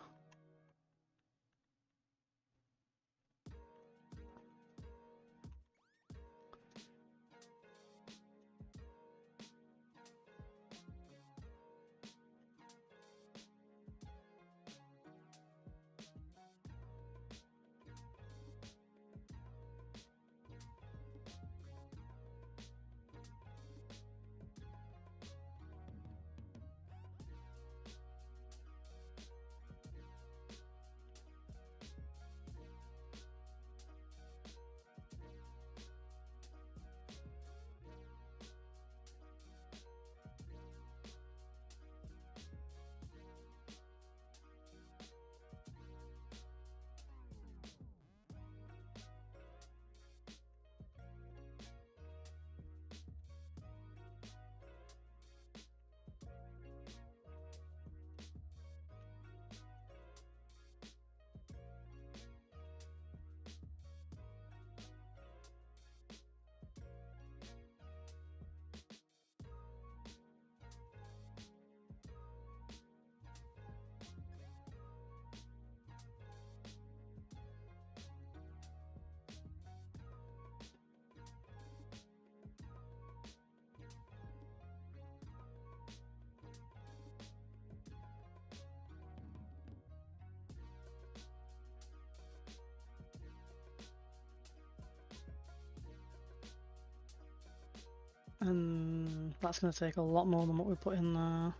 And that's going to take a lot more than what we put in there.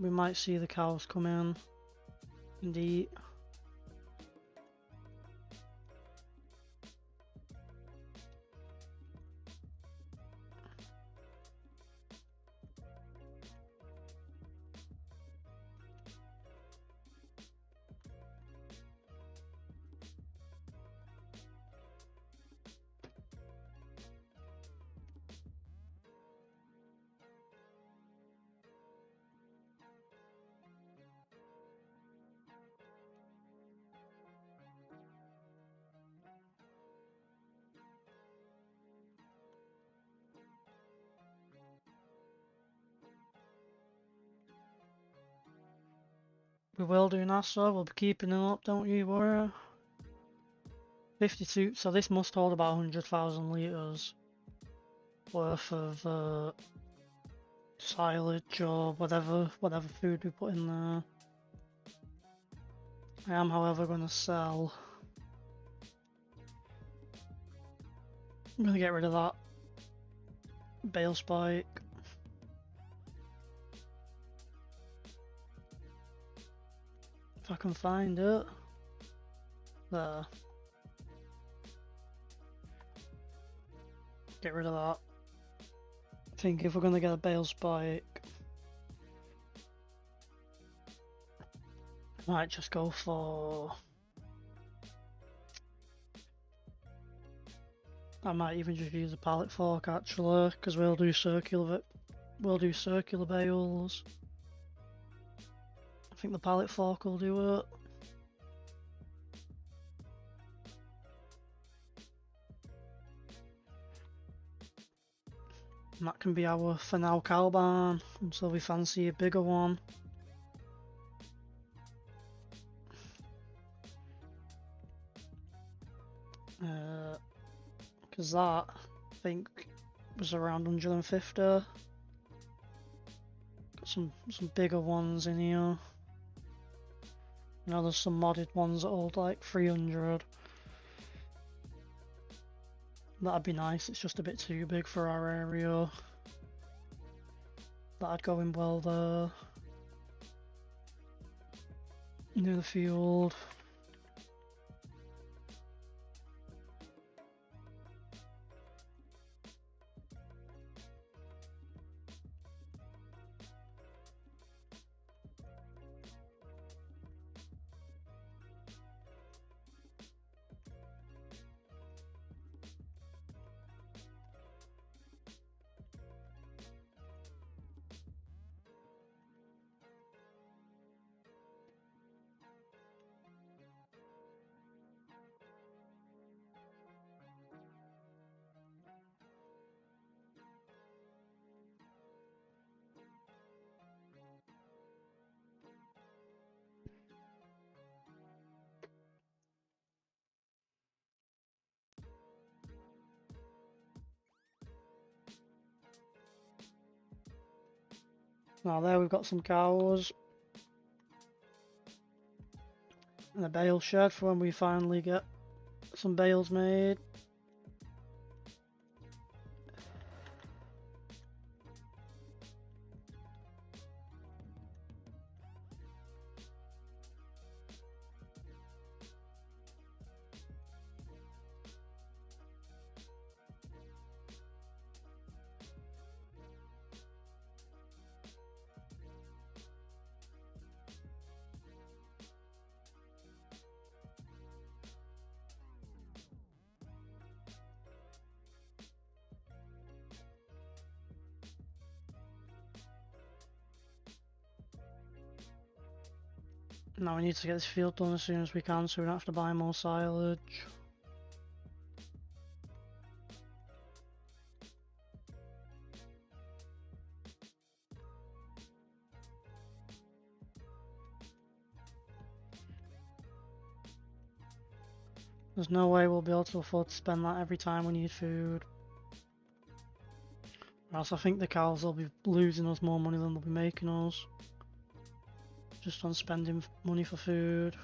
We might see the cows come in and eat. We will do NASA, we'll be keeping them up, don't you worry. 52, so this must hold about 100,000 litres worth of silage or whatever food we put in there. I am, however, going to sell I'm gonna get rid of that bale spike. If I can find it. There. Get rid of that. I think if we're gonna get a bale spike, I might just go for... I might even just use a pallet fork actually, because we'll do circular bales. I think the pallet fork will do it. And that can be our for now cow barn until we fancy a bigger one. Because that, I think, was around 150. Got some bigger ones in here. Now there's some modded ones that hold like 300. That'd be nice, it's just a bit too big for our area. That'd go in well there. Near the field. Now there we've got some cows. And a bale shed for when we finally get some bales made. Now we need to get this field done as soon as we can so we don't have to buy more silage. There's no way we'll be able to afford to spend that every time we need food. Or else I think the cows will be losing us more money than they'll be making us. Just on spending money for food.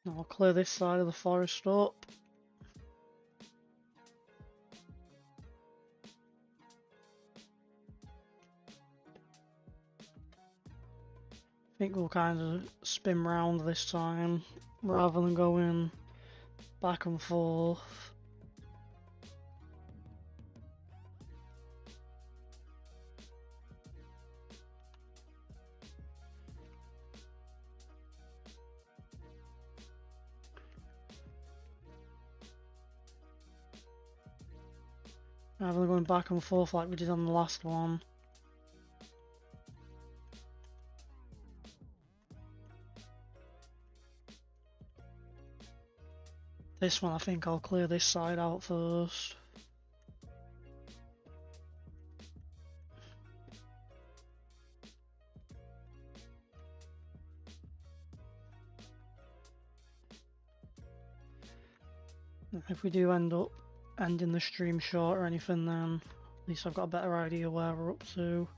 Now I'll clear this side of the forest up. think we'll kind of spin round this time rather than going back and forth. Rather than going back and forth like we did on the last one. This one I think I'll clear this side out first. If we do end up ending the stream short or anything, then at least I've got a better idea where we're up to.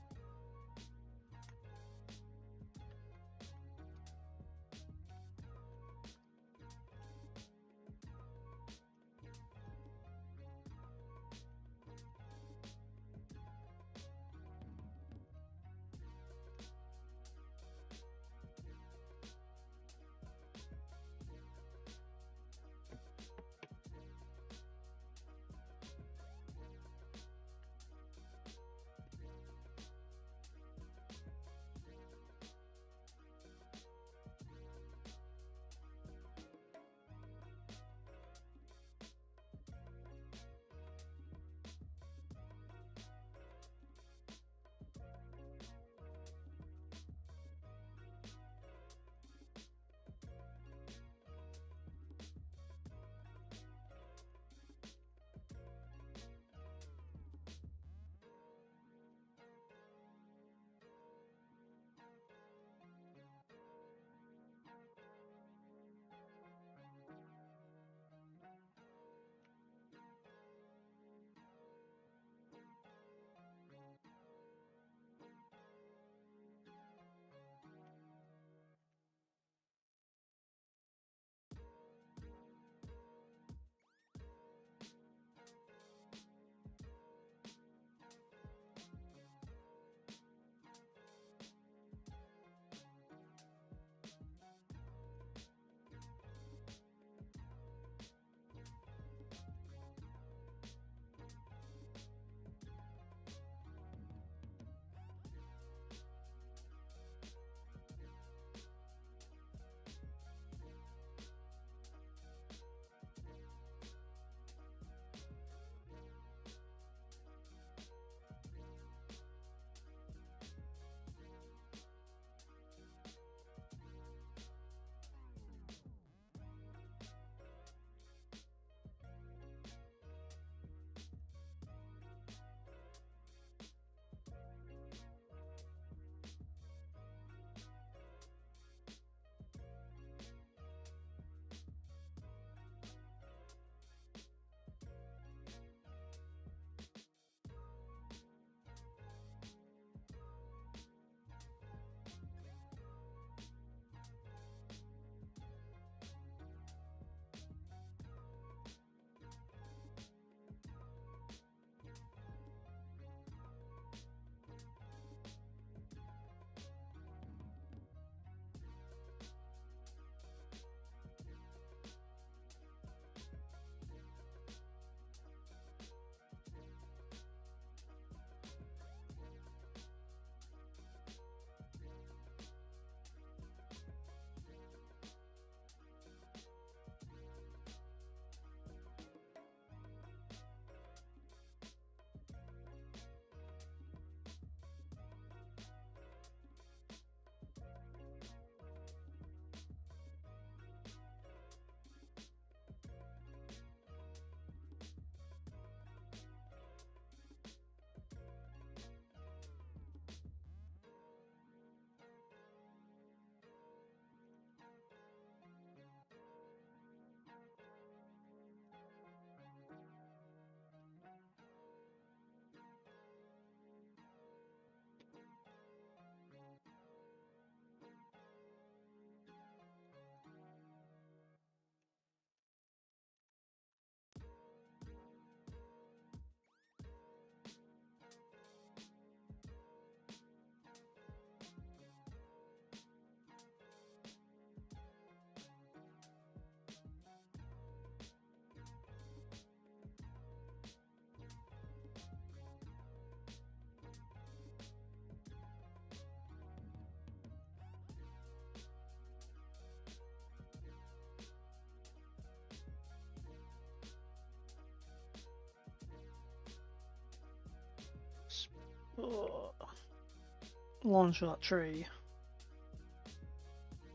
Launch that tree.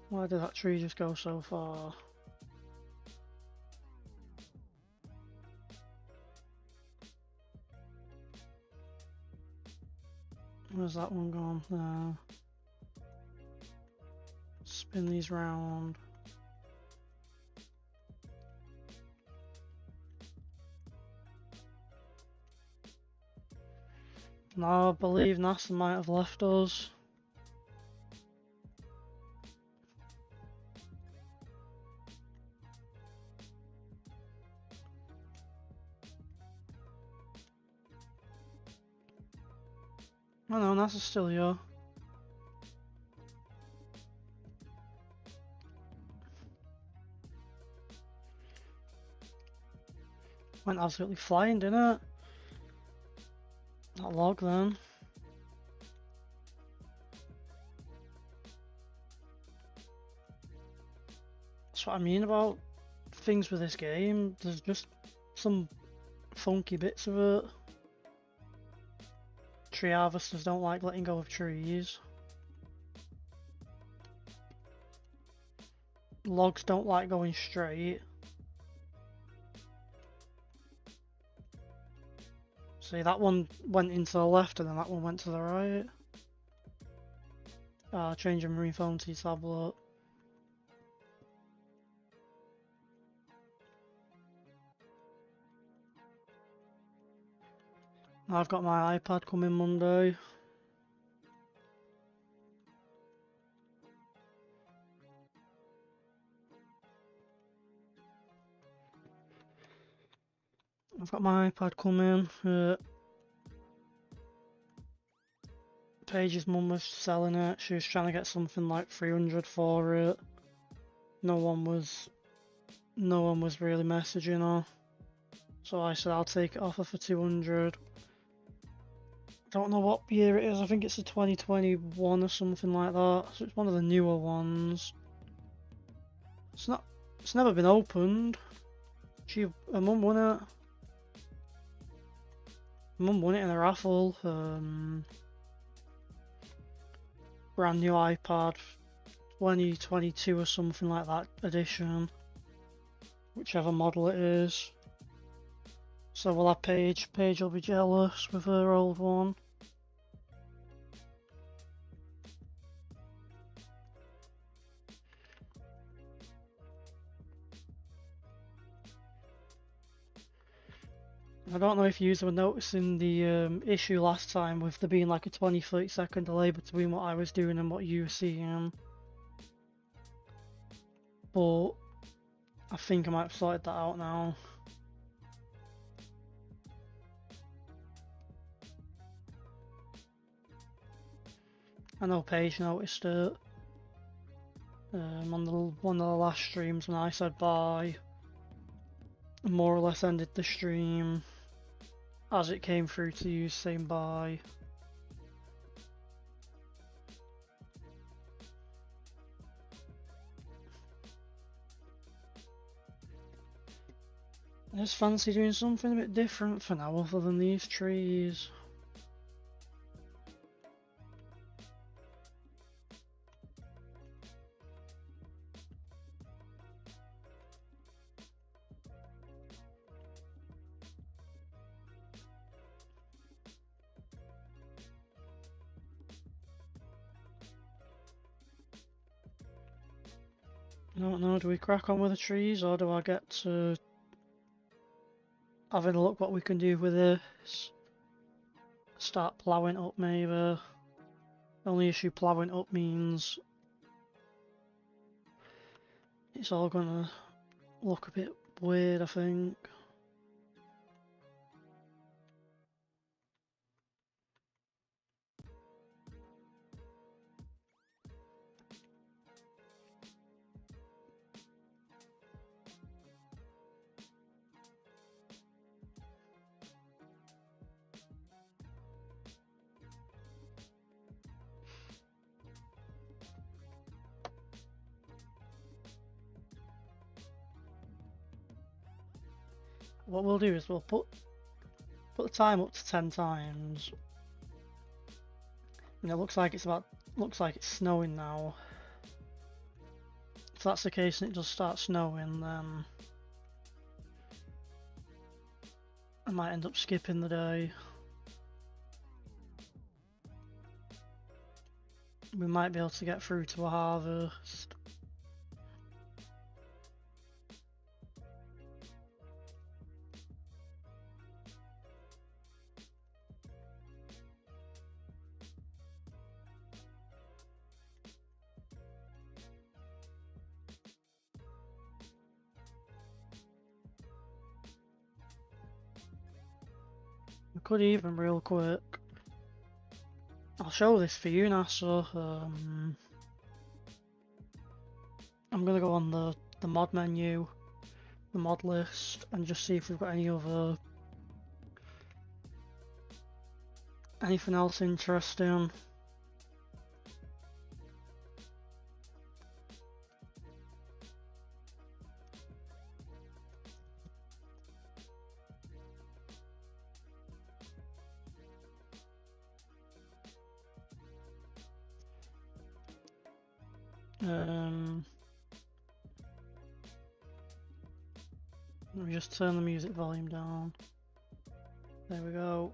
Why did that tree just go so far? Where's that one gone? There. Spin these round. No, I believe NASA might have left us. Oh no, NASA's still here. Went absolutely flying, didn't it? That log then. That's what I mean about things with this game. There's just some funky bits of it. Tree harvesters don't like letting go of trees. Logs don't like going straight. See, that one went into the left and then that one went to the right. Change your marine phone to your tablet. I've got my iPad coming Monday. I've got my iPad coming. Paige's mum was selling it. She was trying to get something like 300 for it. No one was really messaging her. So I said I'll take it off her for 200. Don't know what year it is. I think it's a 2021 or something like that. So it's one of the newer ones. It's never been opened. Her mum won it. Mum won it in a raffle. Brand new iPad, 2022 or something like that edition, whichever model it is. So we'll have Paige. Paige will be jealous with her old one. I don't know if you were noticing the issue last time with there being like a 20-30 second delay between what I was doing and what you were seeing. But I think I might have sorted that out now. I know Paige noticed it. On one of the last streams when I said bye, more or less ended the stream as it came through to you saying bye. I just fancy doing something a bit different for now other than these trees. I don't know, do we crack on with the trees or do I get to having a look what we can do with this? Start ploughing up maybe. The only issue ploughing up means it's all gonna look a bit weird, I think. What we'll do is we'll put the time up to 10 times And it looks like it's snowing now. If that's the case and it does start snowing, then I might end up skipping the day. We might be able to get through to a harvest. We could even real quick. I'll show this for you, NASA. I'm gonna go on the mod menu, the mod list, and just see if we've got anything else interesting. Let me just turn the music volume down. There we go.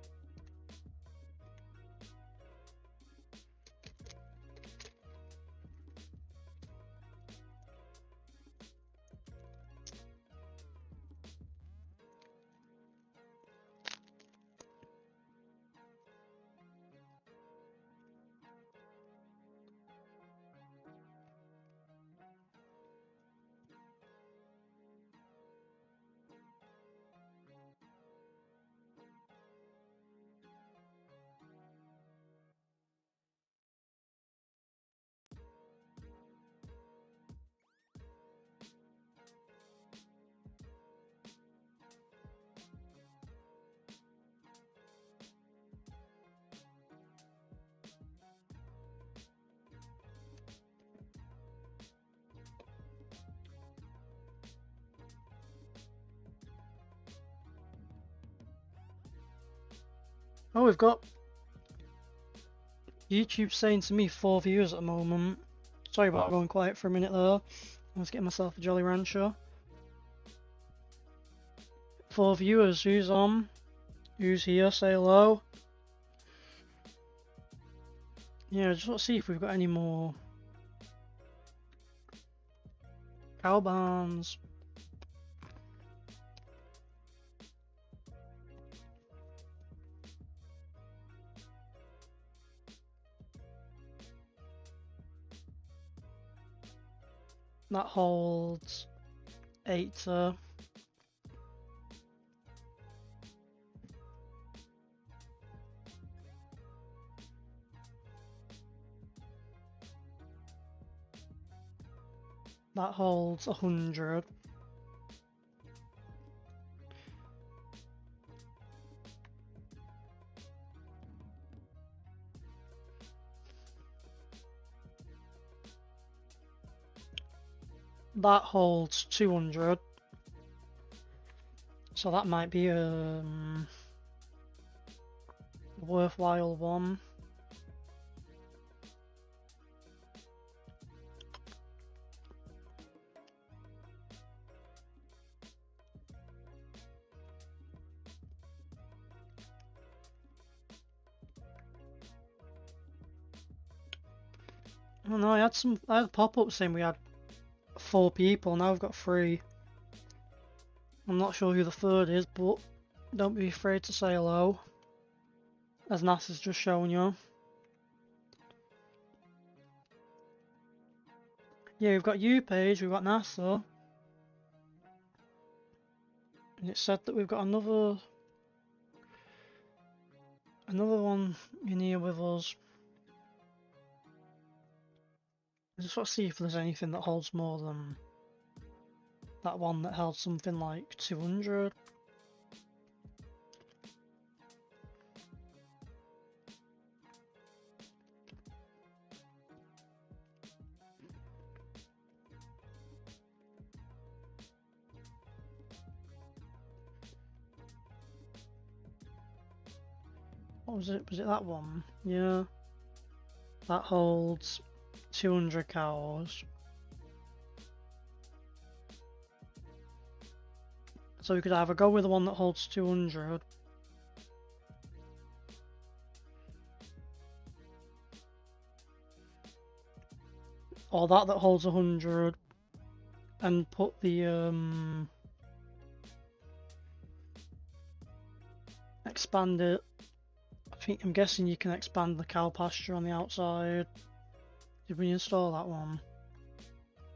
Oh, we've got YouTube saying to me 4 viewers at the moment. Sorry about going quiet for a minute there. I was getting myself a Jolly Rancher. 4 viewers, who's on? Who's here? Say hello. Yeah, just want to see if we've got any more cow barns. That holds 8. That holds 100. That holds 200. So that might be a worthwhile one. Oh no, I had a pop-up saying we had 4 people, now we've got 3. I'm not sure who the third is, but don't be afraid to say hello, as NASA's just shown you. Yeah, we've got you, Paige, we've got NASA. And it said that we've got another one in here with us. I just want to see if there's anything that holds more than that one that held something like 200. What was it? Was it that one? Yeah. that holds 200 cows. So we could either go with the one that holds 200, or that holds 100, and put the expand it. I'm guessing you can expand the cow pasture on the outside. Did we install that one?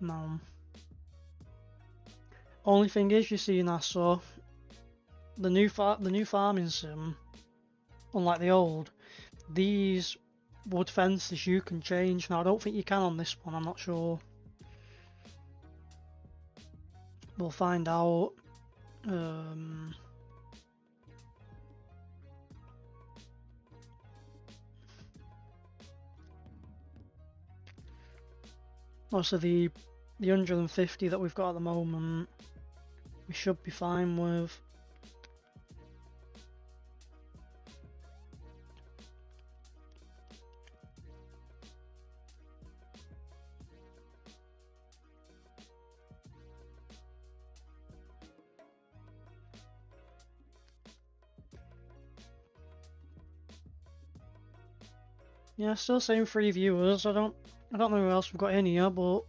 No. Only thing is, you see, Nassau, the new farming sim, unlike the old, these wood fences you can change. Now I don't think you can on this one. I'm not sure. We'll find out. Also the 150 that we've got at the moment, we should be fine with. Yeah, still saying 3 viewers. I don't know who else we've got in here, but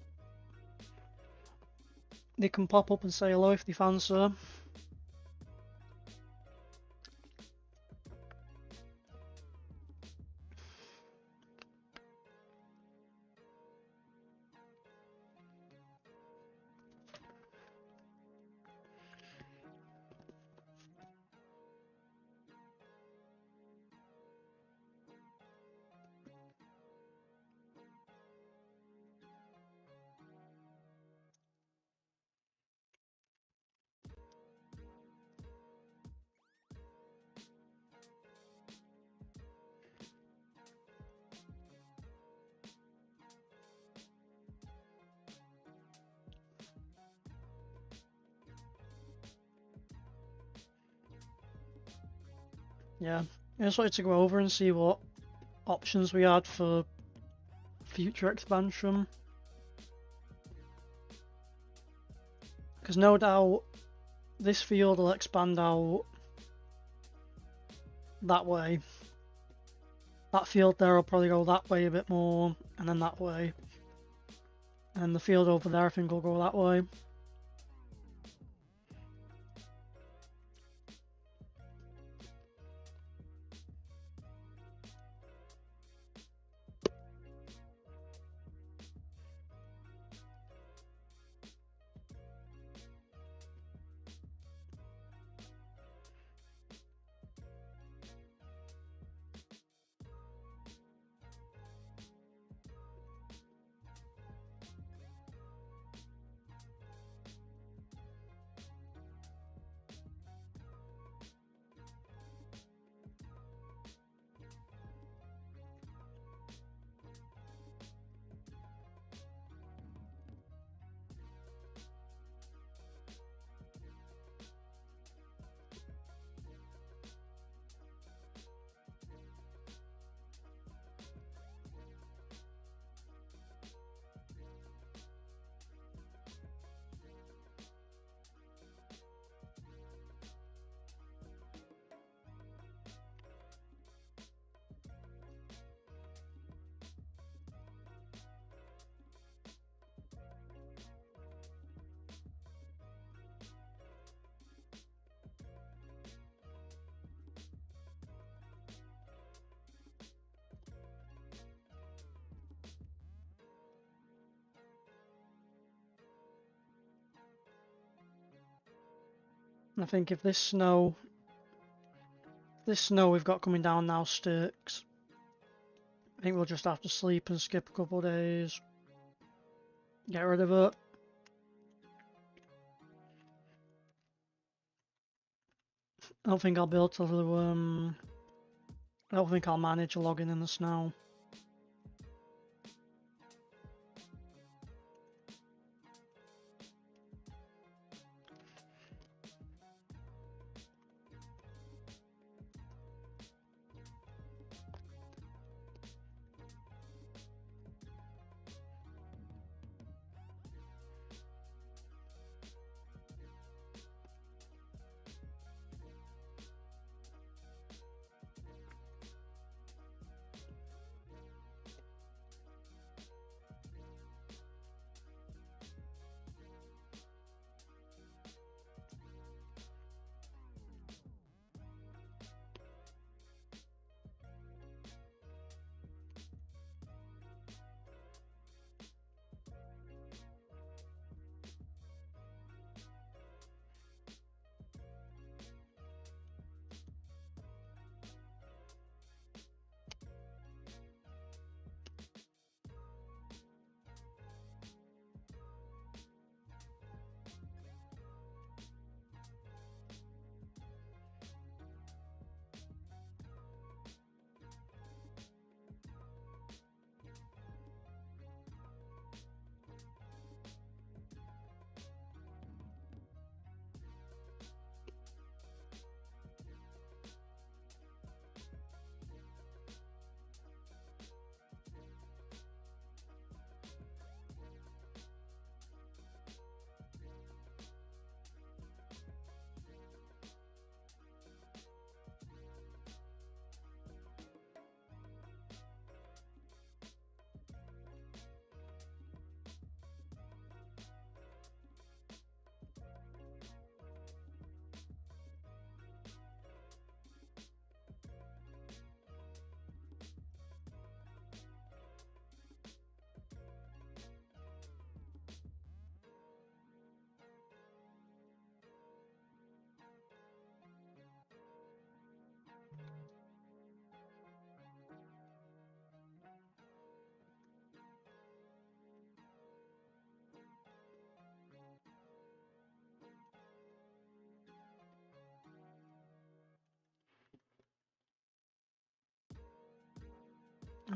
they can pop up and say hello if they fancy. Yeah, I just wanted to go over and see what options we had for future expansion. Because no doubt this field will expand out that way. That field there will probably go that way a bit more, and then that way. And the field over there I think will go that way. I think if this snow we've got coming down now sticks, I think we'll just have to sleep and skip a couple of days. Get rid of it. I don't think I'll be able to I don't think I'll manage logging in the snow.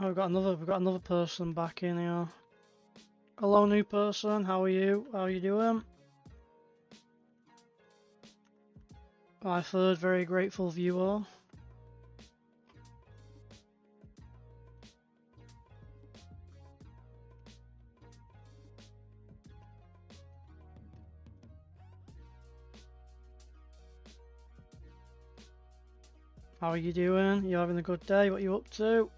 Oh, we've got another person back in here. Hello, new person. How are you? How are you doing? My third very grateful viewer. How are you doing? You having a good day? What are you up to?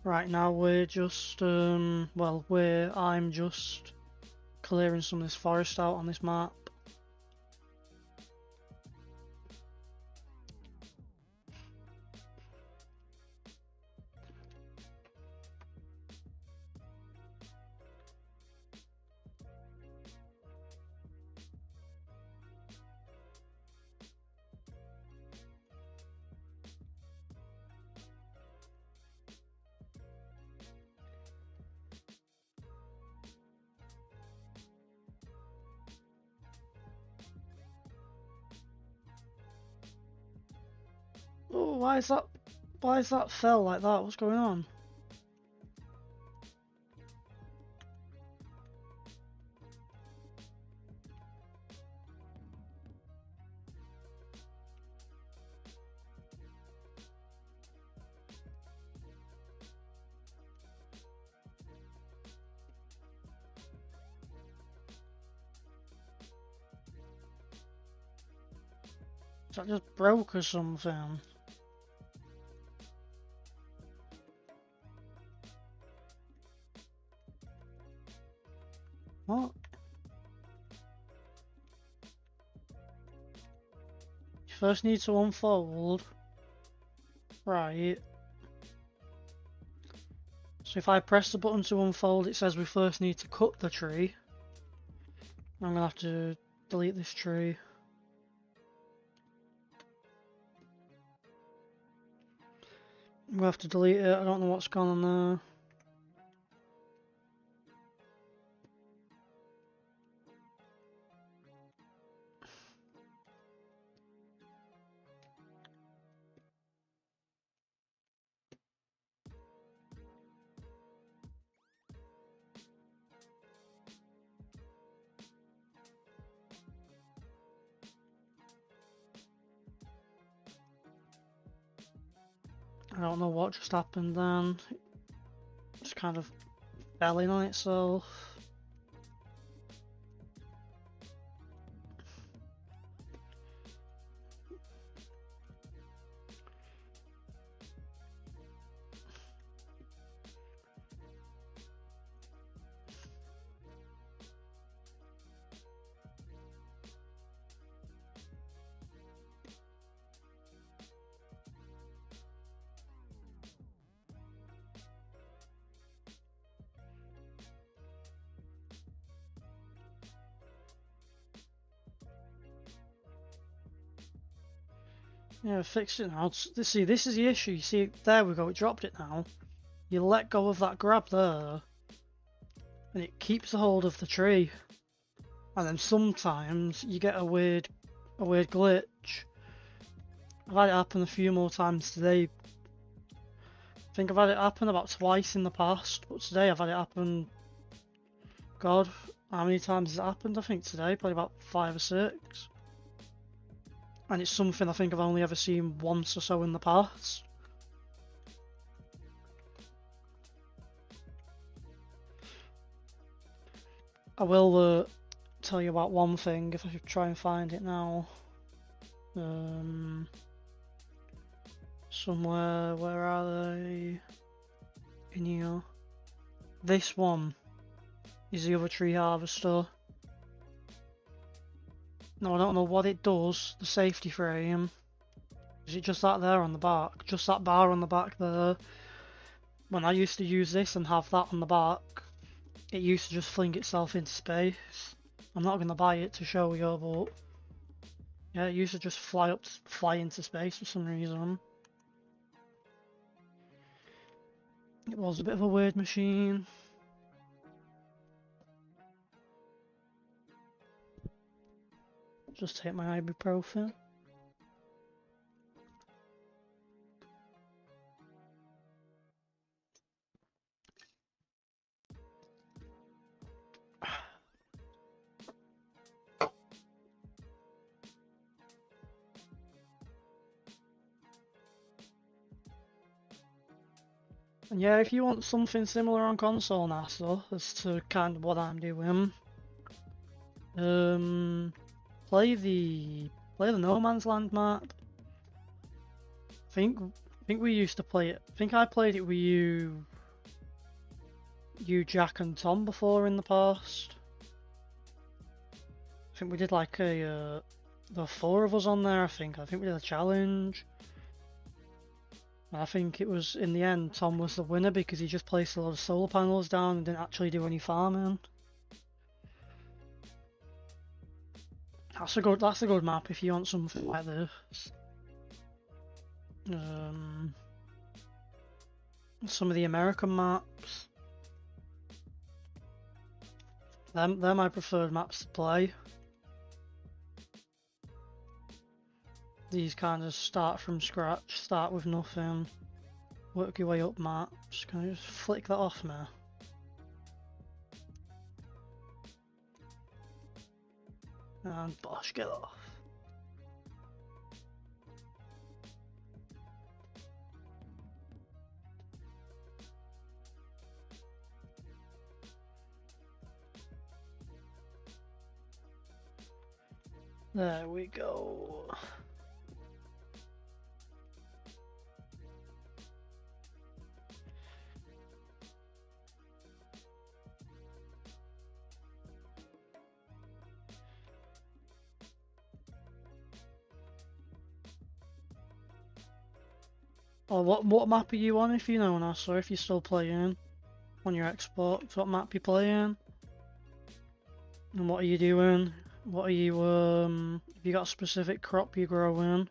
Right now we're just, I'm just clearing some of this forest out on this map. Oh, why is that fell like that? What's going on? Is that just broke or something? What? You first need to unfold. Right. So if I press the button to unfold, it says we first need to cut the tree. I'm gonna have to delete this tree. I'm gonna have to delete it. I don't know what's gone on there. I don't know what just happened then. It's kind of fell in on itself. Yeah, I fixed it now. See, this is the issue. You see, there we go. It dropped it now. You let go of that grab there, and it keeps the hold of the tree. And then sometimes you get a weird glitch. I've had it happen a few more times today. I think I've had it happen about twice in the past, but today I've had it happen. God, how many times has it happened? I think today, probably about 5 or 6. And it's something I think I've only ever seen once or so in the past. I will tell you about one thing if I should try and find it now. Somewhere, where are they? In here. This one is the other tree harvester. No, I don't know what it does, the safety frame. Is it just that there on the back? Just that bar on the back there? When I used to use this and have that on the back, it used to just fling itself into space. I'm not going to buy it to show you, but yeah, it used to just fly into space for some reason. It was a bit of a weird machine. Just take my ibuprofen. And yeah, if you want something similar on console, NASA, as to kind of what I'm doing, play the No Man's Land map. I think we used to play it. I think I played it with you, Jack, and Tom before in the past. I think we did like there were 4 of us on there. I think we did a challenge. And I think it was in the end Tom was the winner because he just placed a lot of solar panels down and didn't actually do any farming. That's a good map if you want something like this. Some of the American maps. They're my preferred maps to play. These kind of start from scratch, start with nothing, work your way up maps. Can I just flick that off now? And bosh, get off. There we go. Oh, what map are you on if you know, NASA, if you're still playing on your Xbox? What map you playing? And what are you doing? What are you, have you got a specific crop you're growing?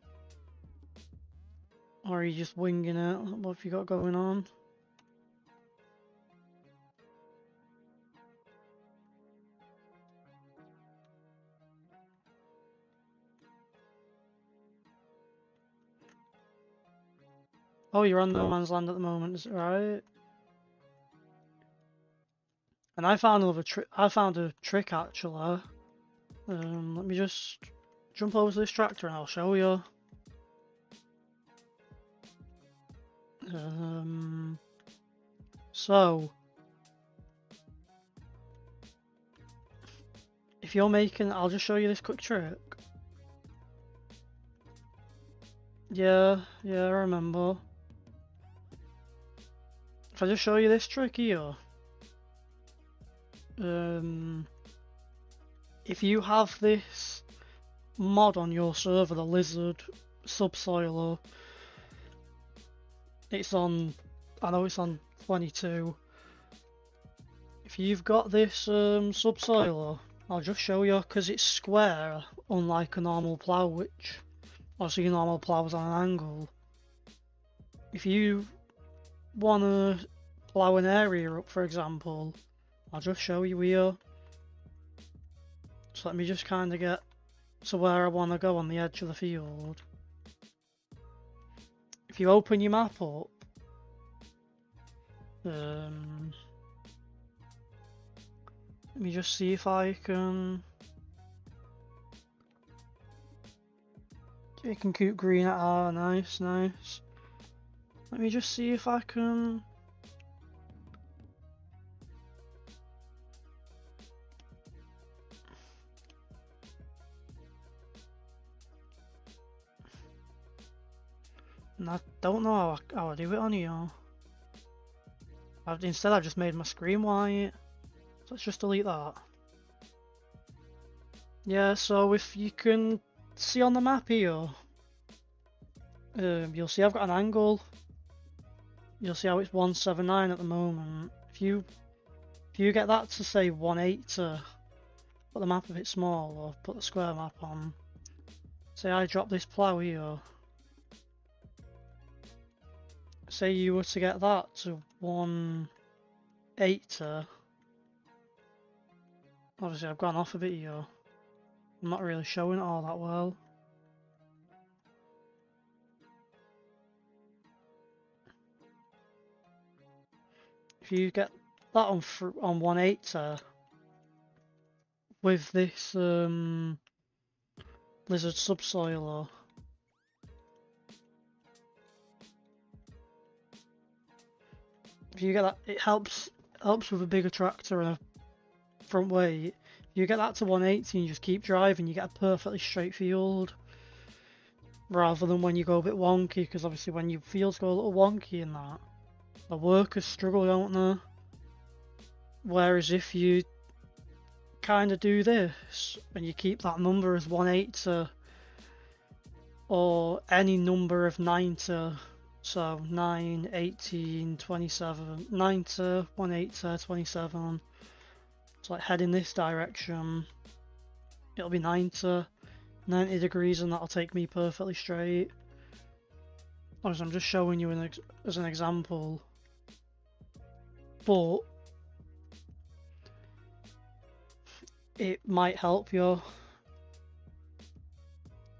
Or are you just winging it? What have you got going on? Oh, you're on No Man's Land at the moment, is it right? And I found another trick. I found a trick actually. Let me just jump over to this tractor and I'll show you. So if you're making, I'll just show you this quick trick. Yeah, I remember. If I just show you this trick here, if you have this mod on your server, the Lizard Subsoiler, it's on, I know it's on 22. If you've got this Subsoiler, I'll just show you, because it's square, unlike a normal plough, which obviously a normal plough is on an angle. If you want to plough an area up, for example, I'll just show you here. So let me just kind of get to where I want to go on the edge of the field. If you open your map up, let me just see if I can. You can keep green at nice. Let me just see if I can. And I don't know how I do it on here. Instead I've just made my screen white. So let's just delete that. Yeah, so if you can see on the map here, you'll see I've got an angle. You'll see how it's 179 at the moment. If you get that to say 180, put the map a bit small, or put the square map on. Say I drop this plough here. Say you were to get that to 180. Obviously I've gone off a bit here. I'm not really showing it all that well. If you get that on 180 with this Lizard Subsoiler, If you get that, it helps with a bigger tractor and a front weight. If you get that to 180 and just keep driving, you get a perfectly straight field. Rather than when you go a bit wonky, because obviously when your fields go a little wonky in that, the workers struggle, don't they? Whereas if you kind of do this and you keep that number as 180 or any number of 90, so 9, 18, 27, 90, 180, 27, so like head in this direction, it'll be 90 degrees, and that'll take me perfectly straight. Obviously I'm just showing you as an example, but it might help you.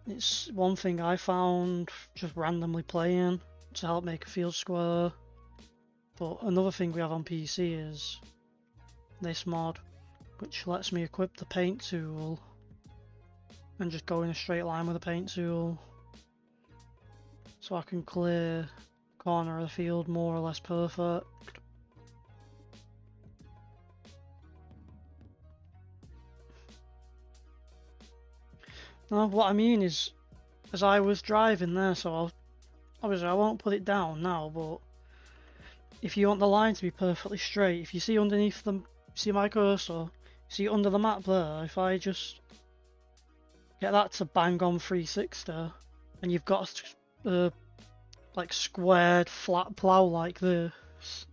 It's one thing I found just randomly playing to help make a field square. But another thing we have on PC is this mod, which lets me equip the paint tool and just go in a straight line with the paint tool, so I can clear the corner of the field more or less perfect. No, what I mean is, as I was driving there, so obviously I won't put it down now, but if you want the line to be perfectly straight, if you see underneath them, see my cursor, see under the map there, if I just get that to bang on 360, and you've got a like squared flat plough like this,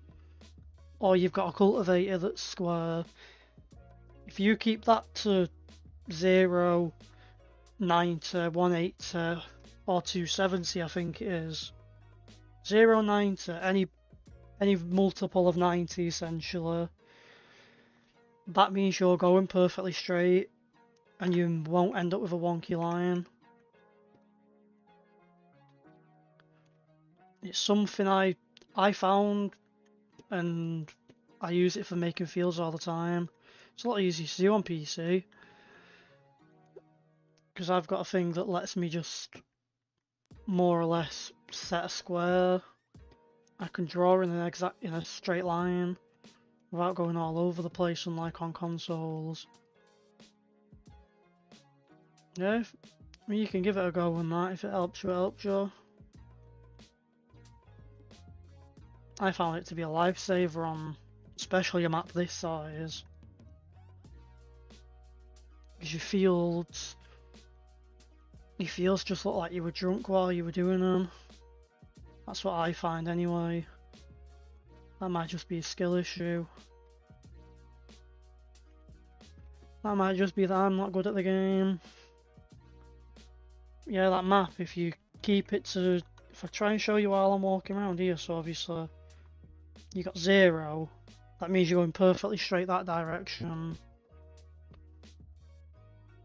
or you've got a cultivator that's square, if you keep that to 0, 90, 180 or 270, I think it is. 0, 90, any multiple of 90 essentially. That means you're going perfectly straight and you won't end up with a wonky line. It's something I found, and I use it for making fields all the time. It's a lot easier to do on PC, because I've got a thing that lets me just more or less set a square. I can draw in a straight line without going all over the place, unlike on consoles. Yeah, I mean, you can give it a go on that. If it helps you, it helps you. I found it to be a lifesaver on especially a map this size, because your fields just look like you were drunk while you were doing them. That's what I find anyway. That might just be a skill issue. That might just be that I'm not good at the game. Yeah, that map, if you keep it to... If I try and show you while I'm walking around here, so obviously you got 0, that means you're going perfectly straight that direction.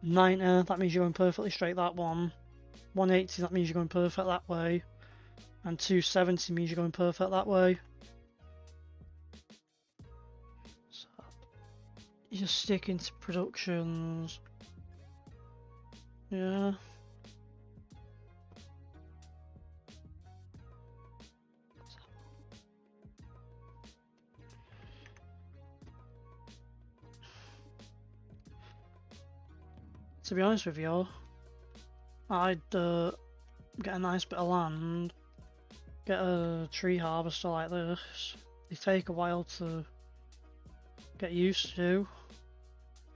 90, that means you're going perfectly straight that one. 180, that means you're going perfect that way. And 270 means you're going perfect that way. So, you just stick into productions. Yeah. To be honest with you, I'd get a nice bit of land, get a tree harvester like this. They take a while to get used to.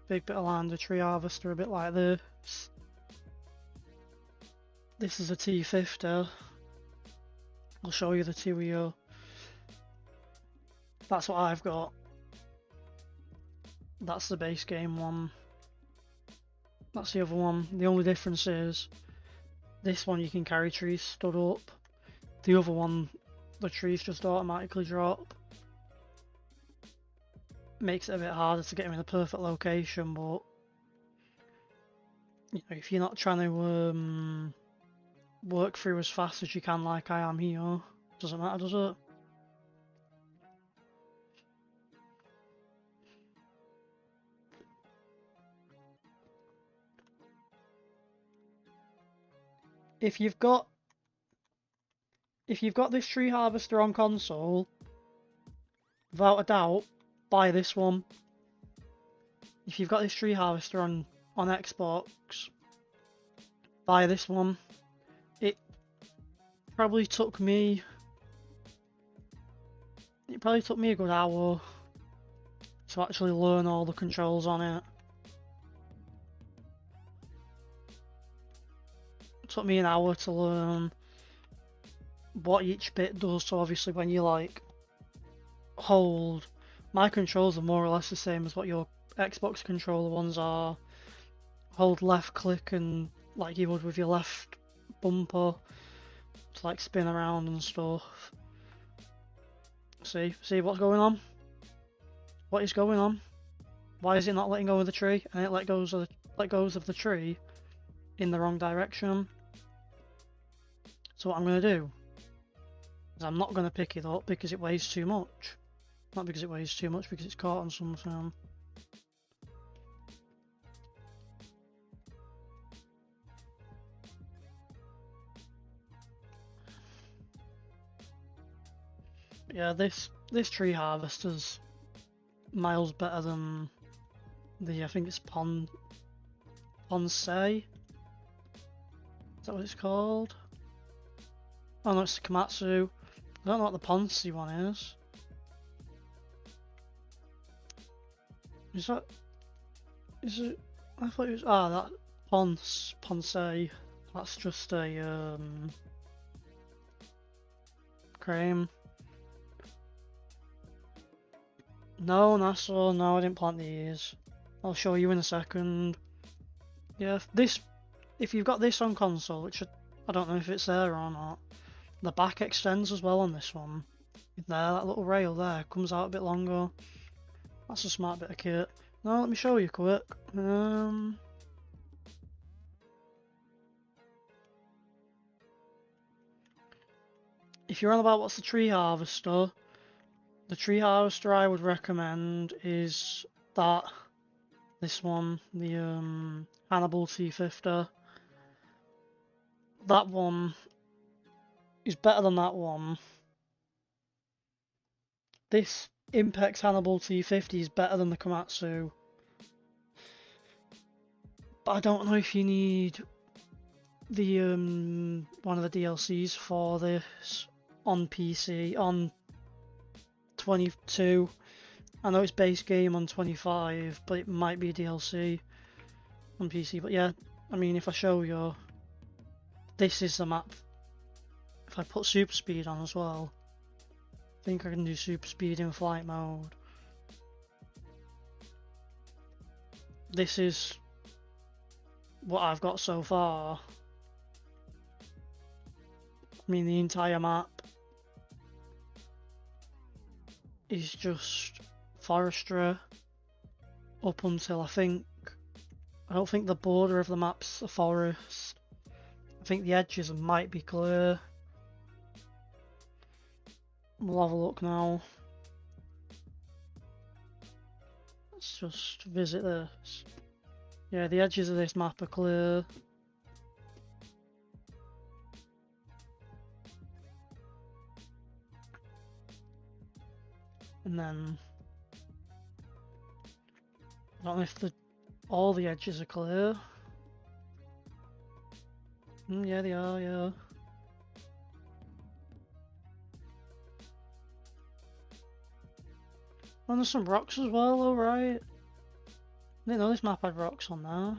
Big bit of land, a tree harvester a bit like this. This is a T50. I'll show you the two here. That's what I've got. That's the base game one. That's the other one. The only difference is this one you can carry trees stood up. The other one, the trees just automatically drop. Makes it a bit harder to get them in the perfect location, but you know, if you're not trying to work through as fast as you can like I am here, doesn't matter, does it? If you've got this tree harvester on console, without a doubt, buy this one. If you've got this tree harvester on Xbox, buy this one. It probably took me a good hour to actually learn all the controls on it. It took me an hour to learn what each bit does. So obviously when you like hold, my controls are more or less the same as what your Xbox controller ones are. Hold left click and like you would with your left bumper to like spin around and stuff. See what's going on? What is going on? Why is it not letting go of the tree? And it let goes of the tree in the wrong direction. So what I'm gonna do is I'm not gonna pick it up because it weighs too much. Not because it weighs too much, because it's caught on something. Yeah, this tree harvester's miles better than the, I think it's Ponsei. Is that what it's called? Oh no, it's the Komatsu. I don't know what the Ponsei one is. Is it? I thought it was, that Ponsei. That's just a cream. No, Nassau, no, I didn't plant these. I'll show you in a second. Yeah, if you've got this on console, which I don't know if it's there or not, the back extends as well on this one. There, that little rail there comes out a bit longer. That's a smart bit of kit. Now let me show you quick. If you're on about what's the tree harvester I would recommend is this one, the Hannibal T50. That one is better than that one. This Impex Hannibal T50 is better than the Komatsu. But I don't know if you need the one of the DLCs for this on PC on 22. I know it's base game on 25, but it might be a DLC on PC. But yeah, I mean, if I show you, this is the map. If I put super speed on as well, I think I can do super speed in flight mode. This is what I've got so far. I mean, the entire map is just forestry up until I don't think the border of the map's a forest. I think the edges might be clear. We'll have a look now. Let's just visit this. Yeah, the edges of this map are clear. And then I don't know if all the edges are clear. Yeah, they are, yeah. And there's some rocks as well, alright. I didn't know this map had rocks on there.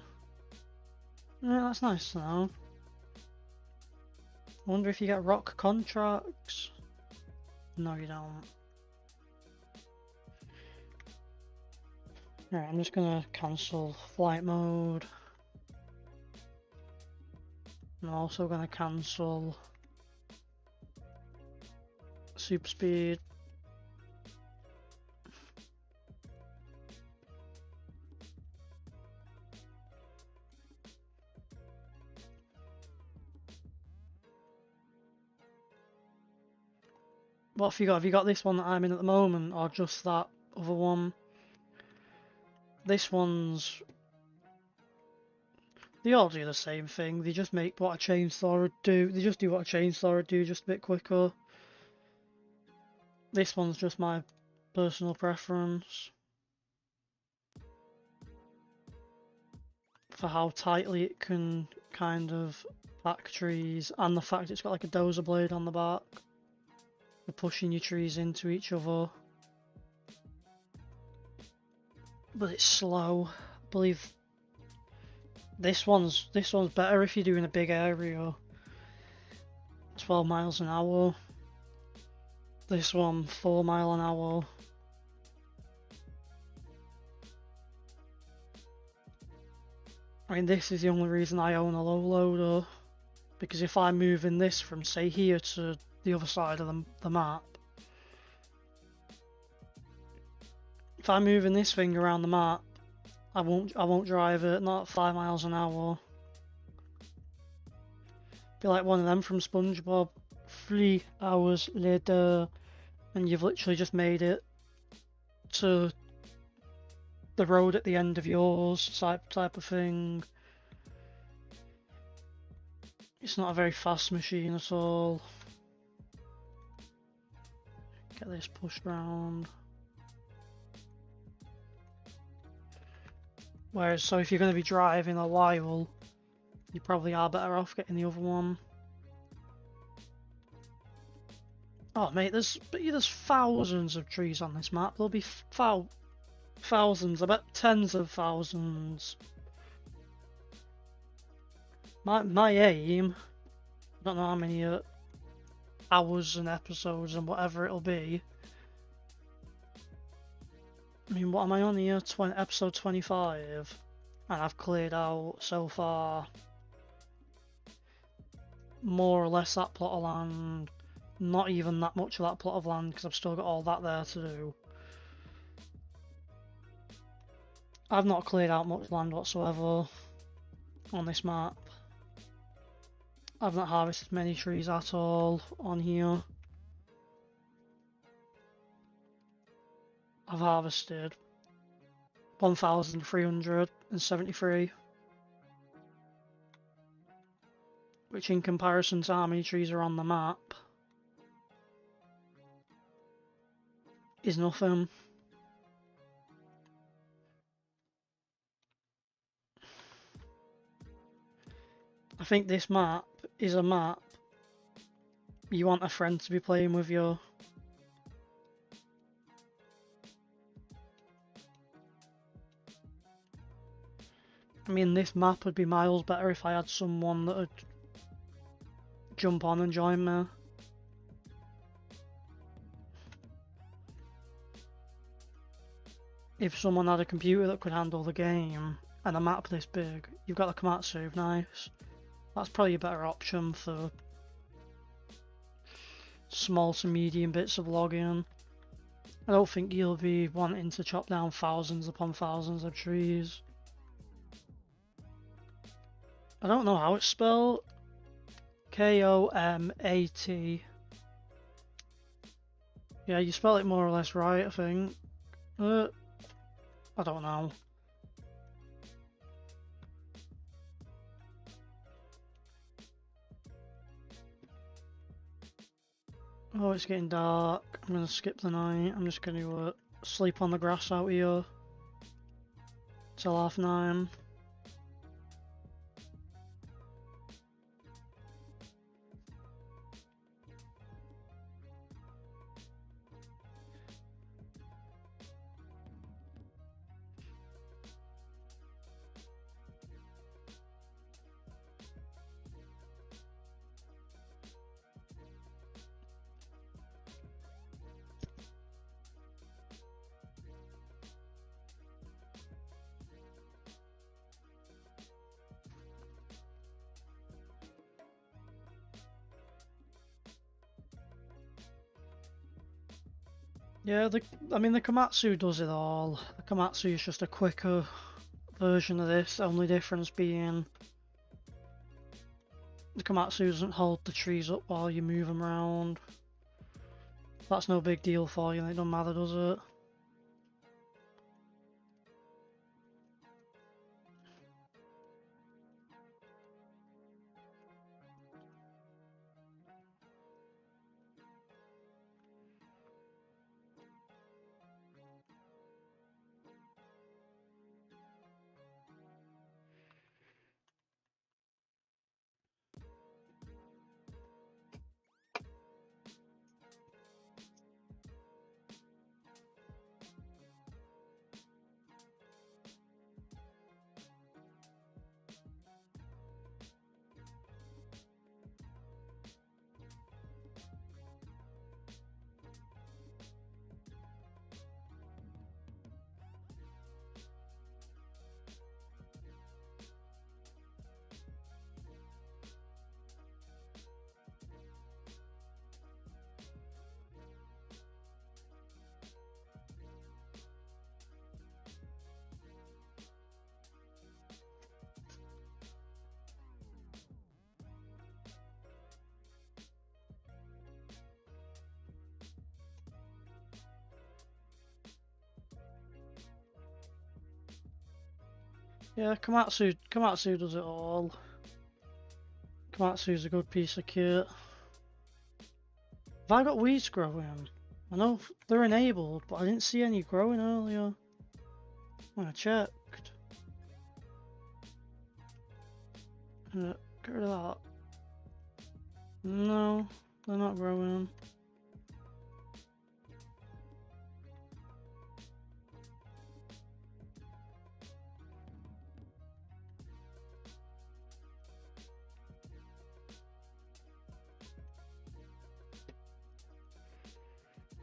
Yeah, that's nice to know. I wonder if you get rock contracts. No, you don't. Alright, I'm just gonna cancel flight mode. I'm also gonna cancel super speed. What have you got? Have you got this one that I'm in at the moment, or just that other one? This one's... They all do the same thing, they just make what a chainsaw would do. They just do what a chainsaw would do, just a bit quicker. This one's just my personal preference for how tightly it can kind of pack trees, and the fact it's got like a dozer blade on the back for pushing your trees into each other. But it's slow. I believe this one's better if you're doing a big area. 12 miles an hour. This one 4 mile an hour. I mean, this is the only reason I own a low loader, because if I'm moving this from say here to the other side of the map, if I'm moving this thing around the map, I won't drive it, not at 5 miles an hour. Be like one of them from SpongeBob. 3 hours later, and you've literally just made it to the road at the end of yours, type of thing. It's not a very fast machine at all. Get this pushed round. Whereas, so if you're going to be driving a while, you probably are better off getting the other one. Oh mate, there's thousands of trees on this map. There'll be thousands, I bet tens of thousands. My aim, I don't know how many hours and episodes and whatever it'll be. I mean, what am I on here? Episode 25, and I've cleared out so far more or less that plot of land. Not even that much of that plot of land, because I've still got all that there to do. I've not cleared out much land whatsoever on this map. I've not harvested many trees at all on here. I've harvested 1,373, which in comparison to how many trees are on the map is nothing. I think this map is a map you want a friend to be playing with you. I mean, this map would be miles better if I had someone that would jump on and join me. If someone had a computer that could handle the game and a map this big, you've got the Komatsu, nice. That's probably a better option for small to medium bits of logging. I don't think you'll be wanting to chop down thousands upon thousands of trees. I don't know how it's spelled. K-O-M-A-T. Yeah, you spell it more or less right, I think. I don't know. Oh, it's getting dark. I'm gonna skip the night. I'm just gonna sleep on the grass out here till 9:30. Yeah, I mean the Komatsu does it all. The Komatsu is just a quicker version of this, the only difference being the Komatsu doesn't hold the trees up while you move them around. That's no big deal for you, and it doesn't matter, does it? Yeah, Komatsu does it all. Komatsu's a good piece of kit. Have I got weeds growing? I know they're enabled, but I didn't see any growing earlier. When I checked. Get rid of that. No, they're not growing.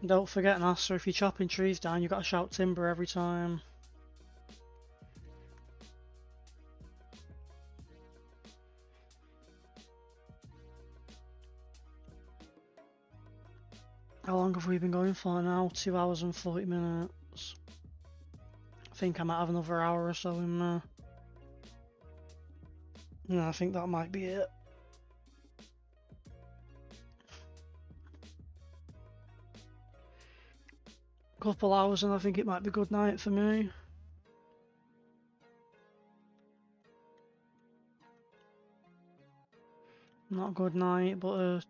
Don't forget, Nasser, if you're chopping trees down, you gotta shout timber every time. How long have we been going for now? 2 hours and 40 minutes. I think I might have another hour or so in there. No, I think that might be it. Couple hours and I think it might be good night for me. Not good night, but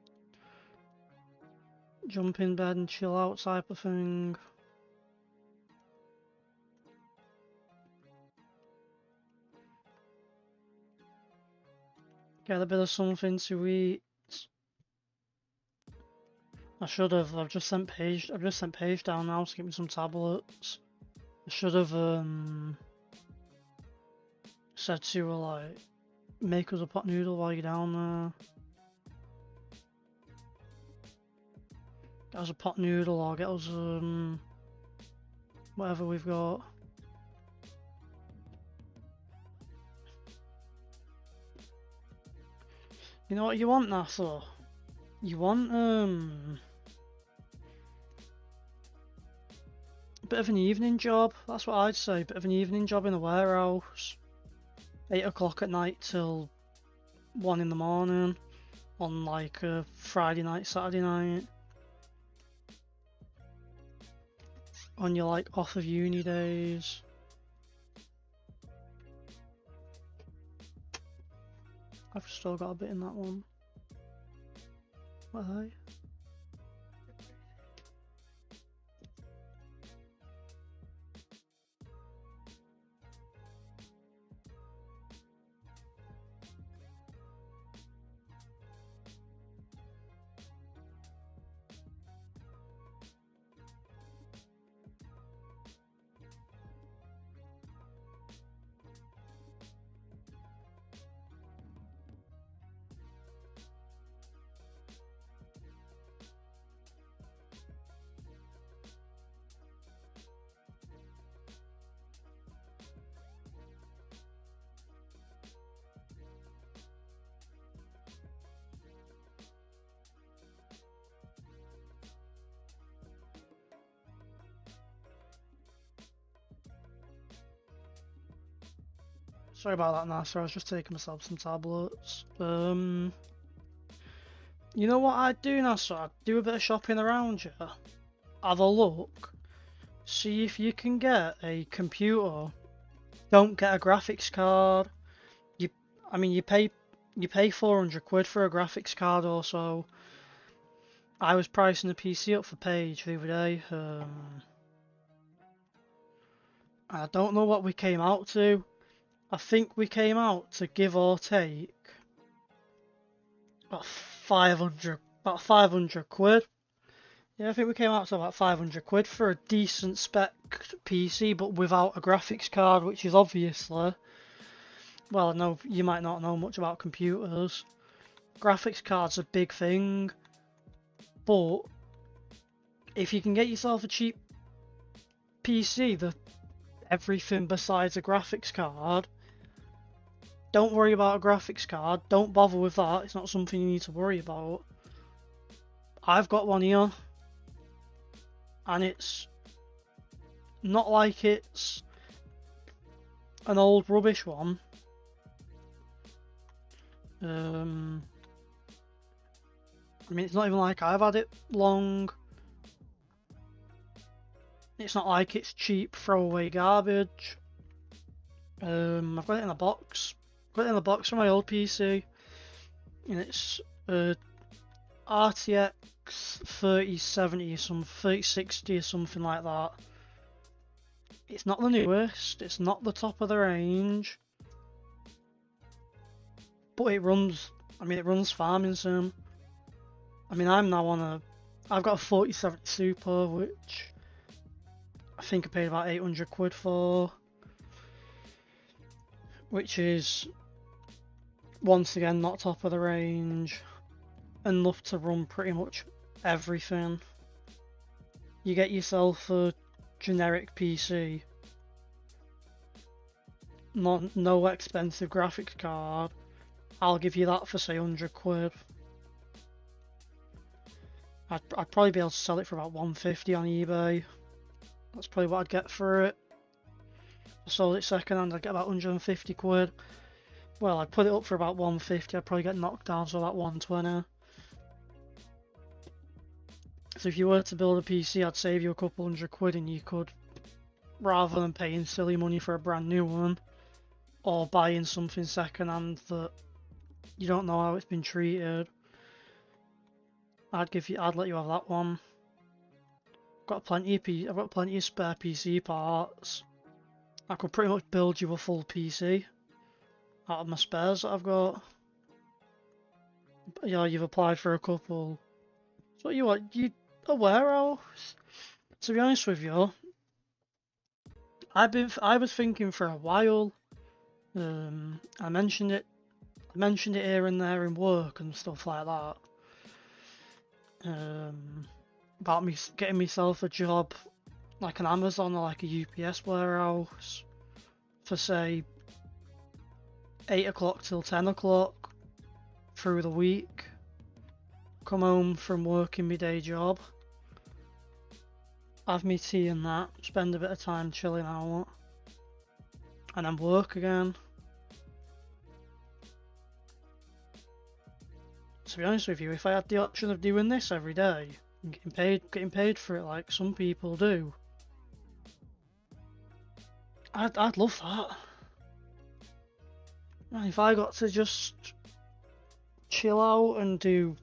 jump in bed and chill out type of thing. Get a bit of something to eat. I should have. I've just sent Paige down now to get me some tablets. I should have said to her like, make us a pot noodle while you're down there. Get us a pot noodle or get us whatever we've got. You know what you want, Nathan? You want a bit of an evening job. That's what I'd say. Bit of an evening job in a warehouse. 8 o'clock at night till 1 in the morning on like a Friday night, Saturday night. On your like off of uni days. I've still got a bit in that one. What are they? Sorry about that, Nasser. I was just taking myself some tablets. You know what I'd do, Nasser? I'd do a bit of shopping around you. Have a look. See if you can get a computer. Don't get a graphics card. You pay 400 quid for a graphics card or so. I was pricing the PC up for Paige the other day. I don't know what we came out to. I think we came out to give or take about 500 quid. Yeah, I think we came out to about 500 quid for a decent spec PC, but without a graphics card, which is obviously, well, I know you might not know much about computers. Graphics card's a big thing, but if you can get yourself a cheap PC, everything besides a graphics card, don't worry about a graphics card. Don't bother with that. It's not something you need to worry about. I've got one here, and it's not like it's an old rubbish one. I mean, it's not even like I've had it long. It's not like it's cheap throwaway garbage. I've got it in a box. Got it in a box from my old PC, and it's RTX 3070 or some 3060 or something like that. It's not the newest, it's not the top of the range, but it runs. I mean, it runs Farming Sim. I mean, I'm now on I've got a 4070 Super, which I think I paid about 800 quid for, which is once again not top of the range, enough to run pretty much everything. You get yourself a generic PC, no expensive graphics card, I'll give you that for say 100 quid. I'd probably be able to sell it for about 150 on eBay. That's probably what I'd get for it. If I sold it second hand, I'd get about 150 quid. Well, I'd put it up for about 150, I'd probably get knocked down to about 120. So if you were to build a PC, I'd save you a couple hundred quid, and you could, rather than paying silly money for a brand new one, or buying something second hand that you don't know how it's been treated, I'd let you have that one. I've got plenty of spare PC parts. I could pretty much build you a full PC out of my spares that I've got. Yeah, you've applied for a couple. So you what? You a warehouse? To be honest with you, I was thinking for a while. I mentioned it here and there in work and stuff like that. About me getting myself a job like an Amazon or like a UPS warehouse for say 8 o'clock till 10 o'clock through the week. Come home from work in my day job, have me tea and that, spend a bit of time chilling out, and then work again. To be honest with you, if I had the option of doing this every day and getting paid for it like some people do, I'd love that. And if I got to just chill out and you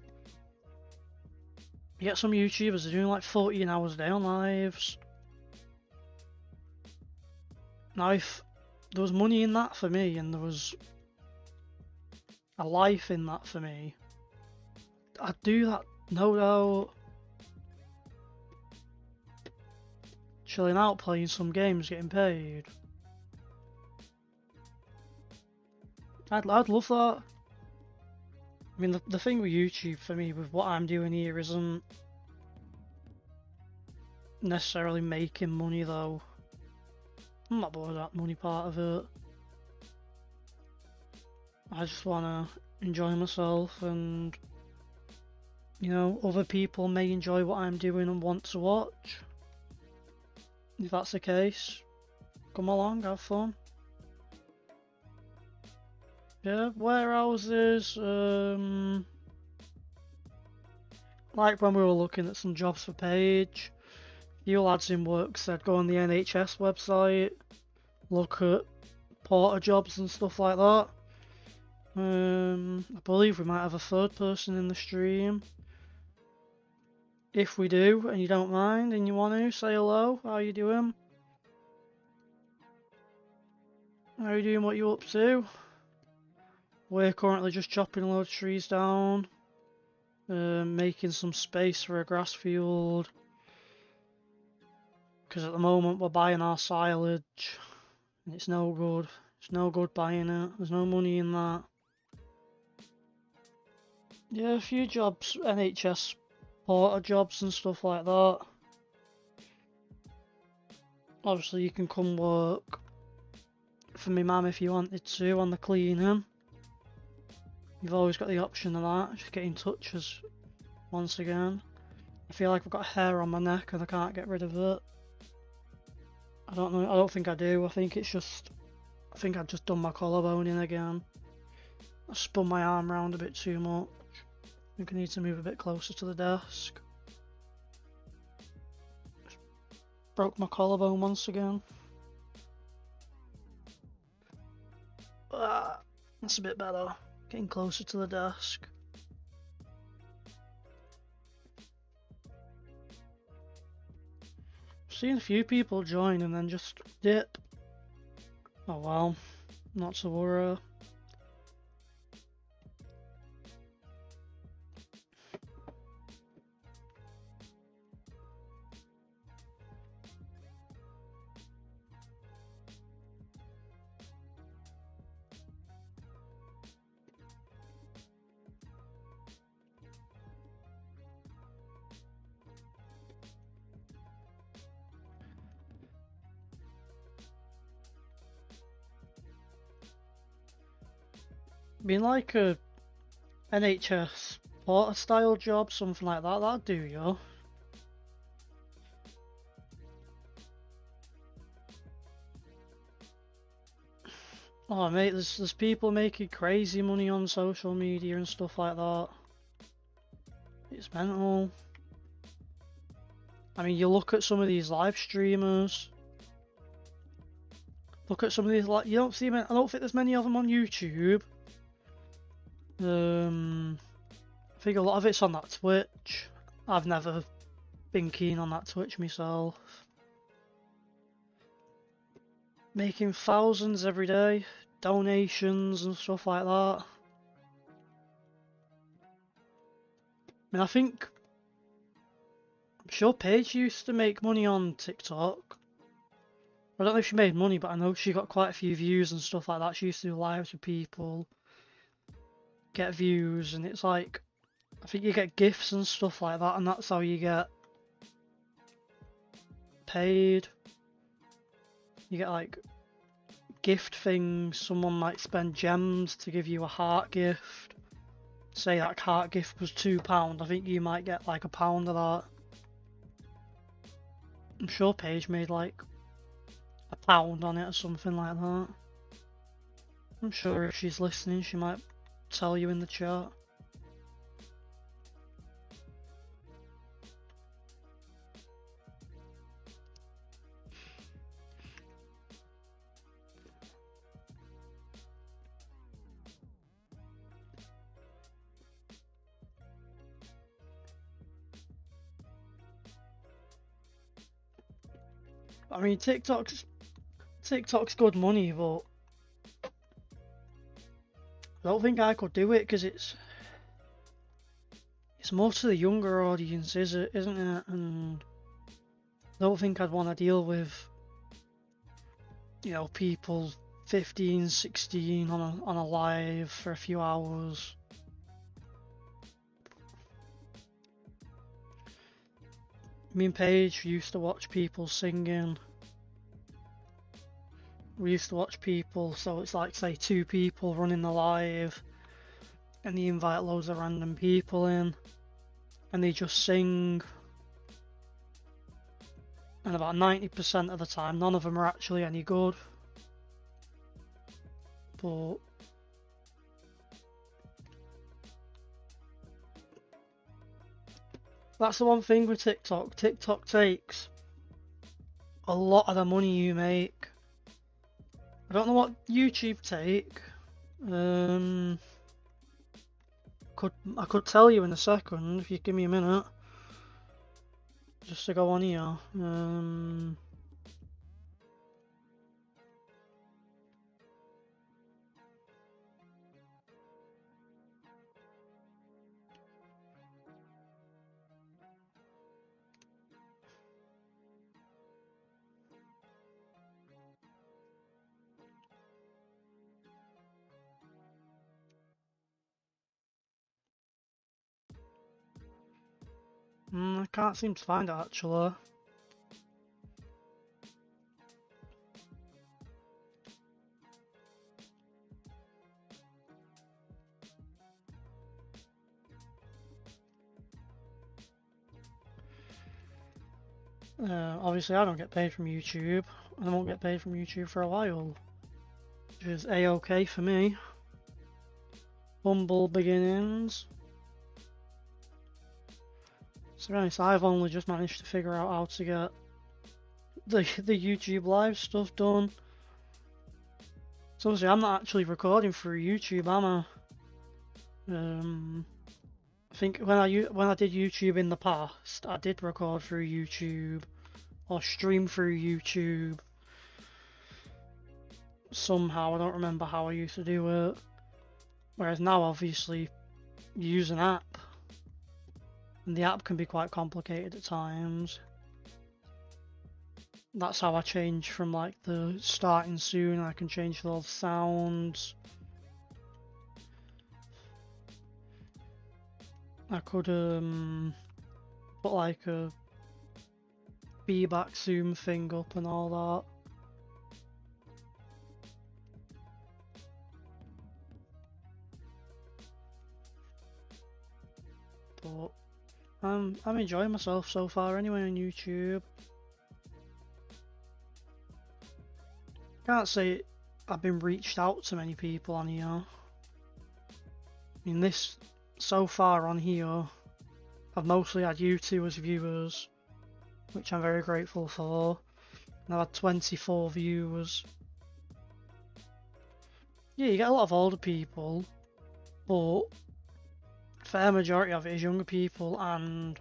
get some YouTubers doing like 14 hours a day on lives. Now if there was money in that for me and there was a life in that for me, I'd do that, no doubt. Chilling out, playing some games, getting paid. I'd love that. I mean, the thing with YouTube for me, with what I'm doing here, isn't necessarily making money though. I'm not bored of that money part of it. I just want to enjoy myself, and you know, other people may enjoy what I'm doing and want to watch. If that's the case, come along, have fun. Yeah, warehouses, like when we were looking at some jobs for Paige, you lads in work said go on the NHS website, look at porter jobs and stuff like that. I believe we might have a third person in the stream. If we do, and you don't mind, and you want to, say hello, how you doing? How you doing, what you up to? We're currently just chopping a load of trees down, making some space for a grass field, because at the moment we're buying our silage, and it's no good. It's no good buying it, there's no money in that. Yeah, a few jobs, NHS porter jobs and stuff like that. Obviously you can come work for me mum if you wanted to on the cleaning. You've always got the option of that, just get in touch as once again. I feel like I've got hair on my neck and I can't get rid of it. I don't know, I don't think I do, I think I've just done my collarbone in again. I spun my arm around a bit too much. I think I need to move a bit closer to the desk. Broke my collarbone once again. That's a bit better. Getting closer to the desk. Seen a few people join and then just dip. Oh well, not to worry. Being like a NHS porter style job, something like that, that'd do you. Oh mate, there's people making crazy money on social media and stuff like that. It's mental. I mean, you look at some of these live streamers. Look at some of these, like, you don't see I don't think there's many of them on YouTube. I think a lot of it's on that Twitch. I've never been keen on that Twitch myself. Making thousands every day, donations and stuff like that. I mean, I'm sure Paige used to make money on TikTok. I don't know if she made money, but I know she got quite a few views and stuff like that. She used to do lives with people, get views, and it's like, I think you get gifts and stuff like that, and that's how you get paid. You get like gift things. Someone might spend gems to give you a heart gift. Say that heart gift was £2, I think you might get like £1 of that. I'm sure Paige made like £1 on it or something like that. I'm sure if she's listening she might tell you in the chat. I mean, TikTok's good money, but I don't think I could do it because it's more to the younger audience, isn't it? And I don't think I'd want to deal with, you know, people 15, 16 on a live for a few hours. Me and Paige used to watch people singing. We used to watch people, so it's like, say, 2 people running the live, and they invite loads of random people in, and they just sing. And about 90% of the time, none of them are actually any good. But that's the one thing with TikTok. TikTok takes a lot of the money you make. I don't know what YouTube take. I could tell you in a second if you give me a minute. Just to go on here. I can't seem to find it actually. Obviously I don't get paid from YouTube, and I won't get paid from YouTube for a while, which is a-okay for me. Humble beginnings. To be honest, I've only just managed to figure out how to get the YouTube live stuff done. So obviously I'm not actually recording through YouTube, am I? I think when I did YouTube in the past, I did record through YouTube or stream through YouTube somehow. I don't remember how I used to do it. Whereas now, obviously, you use an app, and the app can be quite complicated at times. That's how I change from like the starting soon. I can change all the sounds. I could put like a feedback zoom thing up and all that. But I'm enjoying myself so far anyway on YouTube. Can't say I've been reached out to many people on here. I mean, this so far on here, I've mostly had you two as viewers, which I'm very grateful for. And I've had 24 viewers. Yeah, you get a lot of older people, but fair majority of it is younger people, and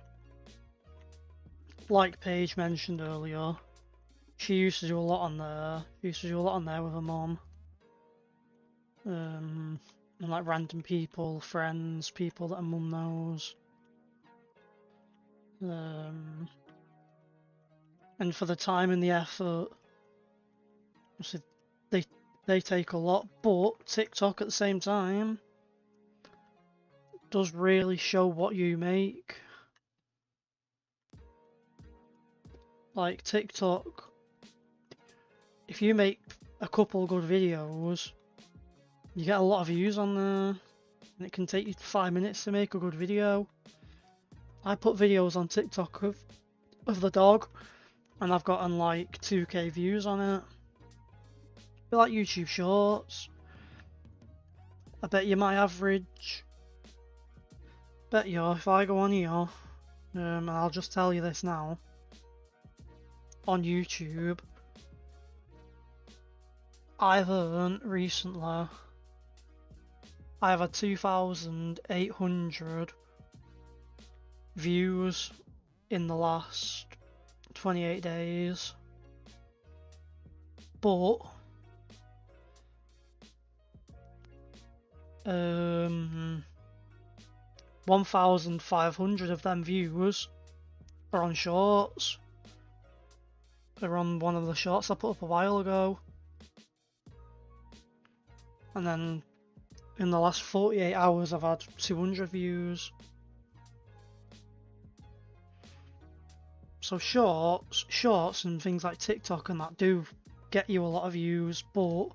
like Paige mentioned earlier, she used to do a lot on there. She used to do a lot on there with her mom. And like random people, friends, people that her mum knows. And for the time and the effort, they take a lot, but TikTok at the same time does really show what you make. Like TikTok, if you make a couple good videos, you get a lot of views on there, and it can take you 5 minutes to make a good video. I put videos on TikTok of the dog, and I've gotten like 2k views on it. A bit like YouTube Shorts. I bet you my average. Bet you if I go on here, and I'll just tell you this now. On YouTube, I've earned recently. I have had 2,800 views in the last 28 days, but 1,500 of them views are on shorts. They're on one of the shorts I put up a while ago, and then in the last 48 hours I've had 200 views. So shorts and things like TikTok and that do get you a lot of views, but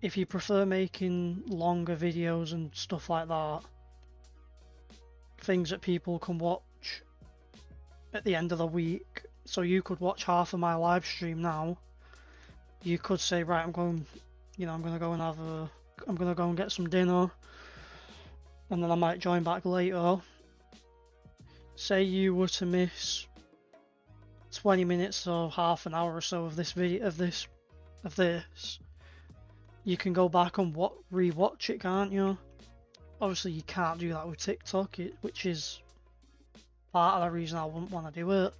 if you prefer making longer videos and stuff like that, things that people can watch at the end of the week, so you could watch half of my live stream now, you could say, right, I'm gonna go and get some dinner, and then I might join back later. Say you were to miss 20 minutes or half an hour or so of this video, of this, you can go back and re-watch it, can't you? Obviously you can't do that with TikTok, which is part of the reason I wouldn't want to do it.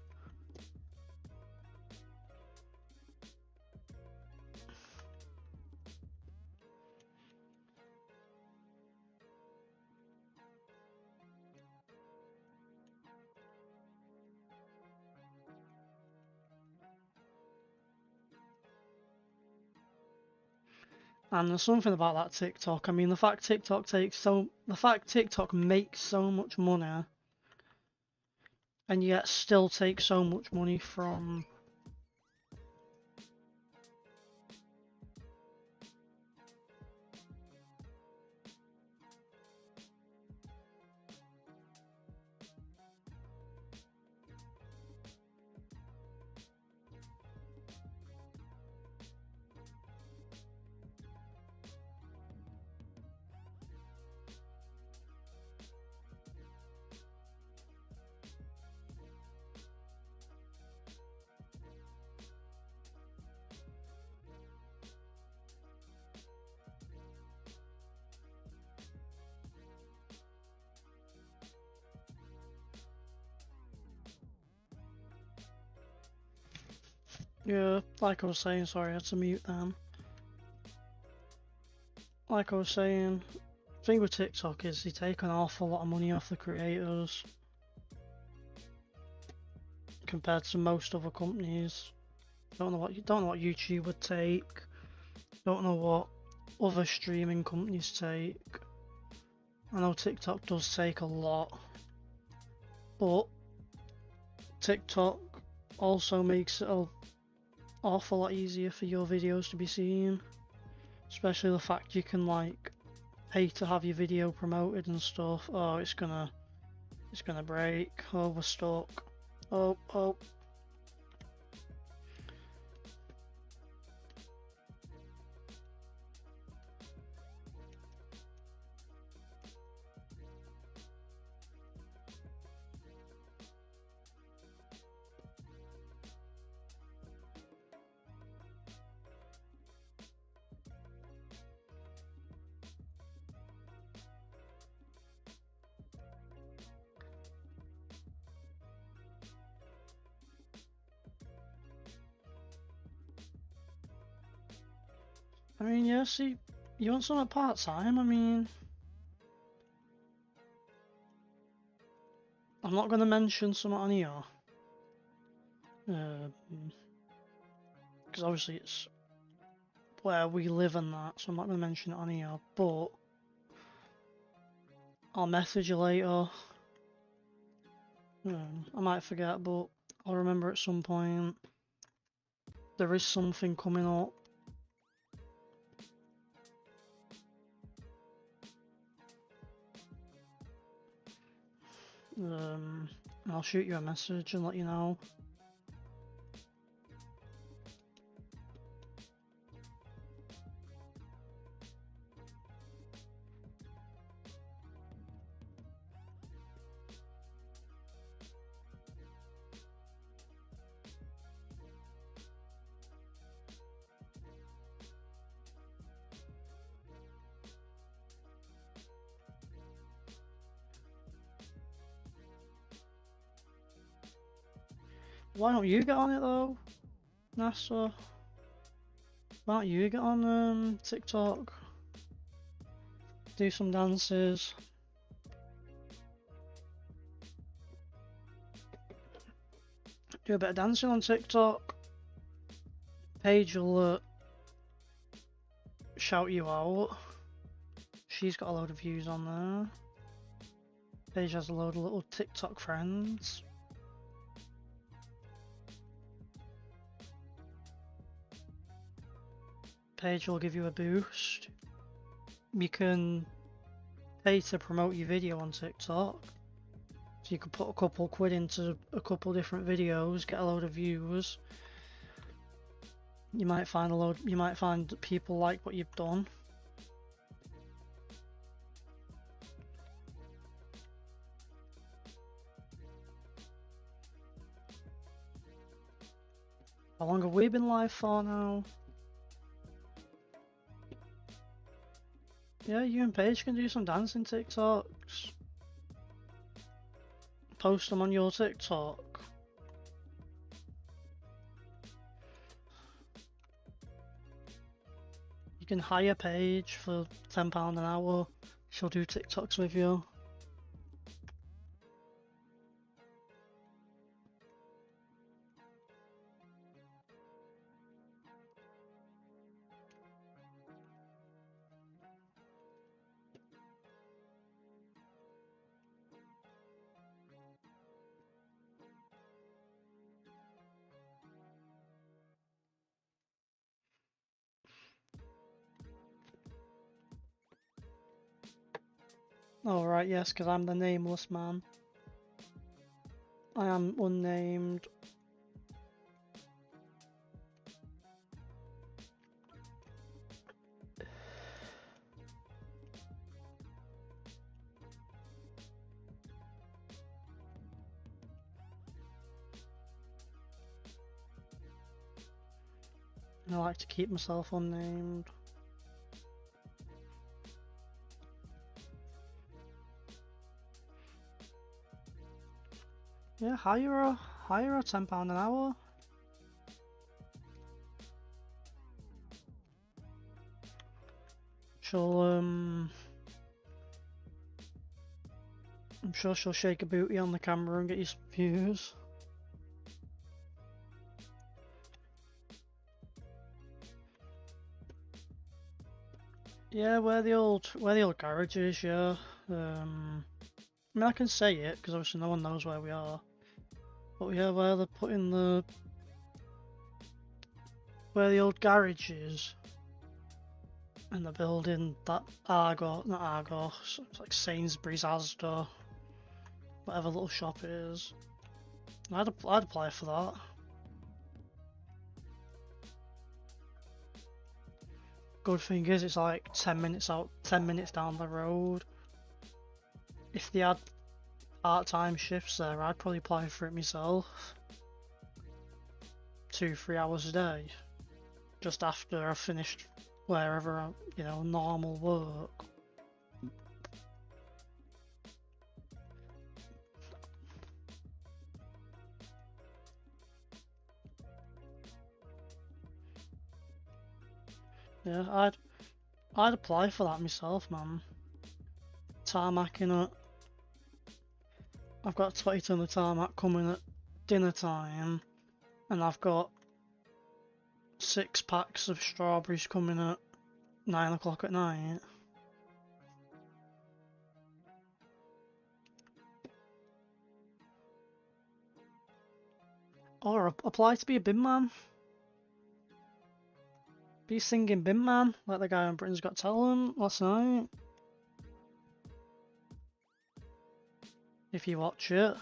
And there's something about that TikTok. I mean, the fact TikTok makes so much money, and yet still takes so much money from Yeah, like I was saying, sorry, I had to mute them. Like I was saying, the thing with TikTok is they take an awful lot of money off the creators compared to most other companies. Don't know what YouTube would take. Don't know what other streaming companies take. I know TikTok does take a lot, but TikTok also makes it an awful lot easier for your videos to be seen. Especially the fact you can like pay to have your video promoted and stuff. Oh, it's gonna break. Oh, we're stuck. Oh. I mean, yeah, see, you want something part-time? I mean, I'm not gonna mention something on here. Because obviously it's where we live and that, so I'm not gonna mention it on here, but I'll message you later. I might forget, but I'll remember at some point. There is something coming up. I'll shoot you a message and let you know. Why don't you get on it though, NASA? Why don't you get on TikTok? Do some dances. Do a bit of dancing on TikTok. Paige will shout you out. She's got a load of views on there. Paige has a load of little TikTok friends. Paige will give you a boost. You can pay to promote your video on TikTok. So you could put a couple quid into a couple different videos, get a load of views. You might find that people like what you've done. How long have we been live for now? Yeah, you and Paige can do some dancing TikToks. Post them on your TikTok. You can hire Paige for £10 an hour. She'll do TikToks with you. Alright, yes, because I'm the nameless man. I am unnamed. I like to keep myself unnamed. Yeah, hire her £10 an hour. I'm sure she'll shake a booty on the camera and get you some views. Yeah, where the old garage is, yeah. I mean, I can say it because obviously no one knows where we are. But yeah, where they're putting where the old garage is, and they're building that Argos, not Argos, it's like Sainsbury's, Asda, whatever little shop it is. I'd apply for that. Good thing is it's like 10 minutes down the road. If they had part-time shifts there, I'd probably apply for it myself. 2-3 hours a day, just after I've finished wherever I, normal work. Yeah, I'd apply for that myself, man. Tarmacking it. I've got 20 ton of tarmac coming at dinner time, and I've got 6 packs of strawberries coming at 9 o'clock at night. Or apply to be a bin man. Be singing bin man, like the guy on Britain's Got Talent last night. If you watch it.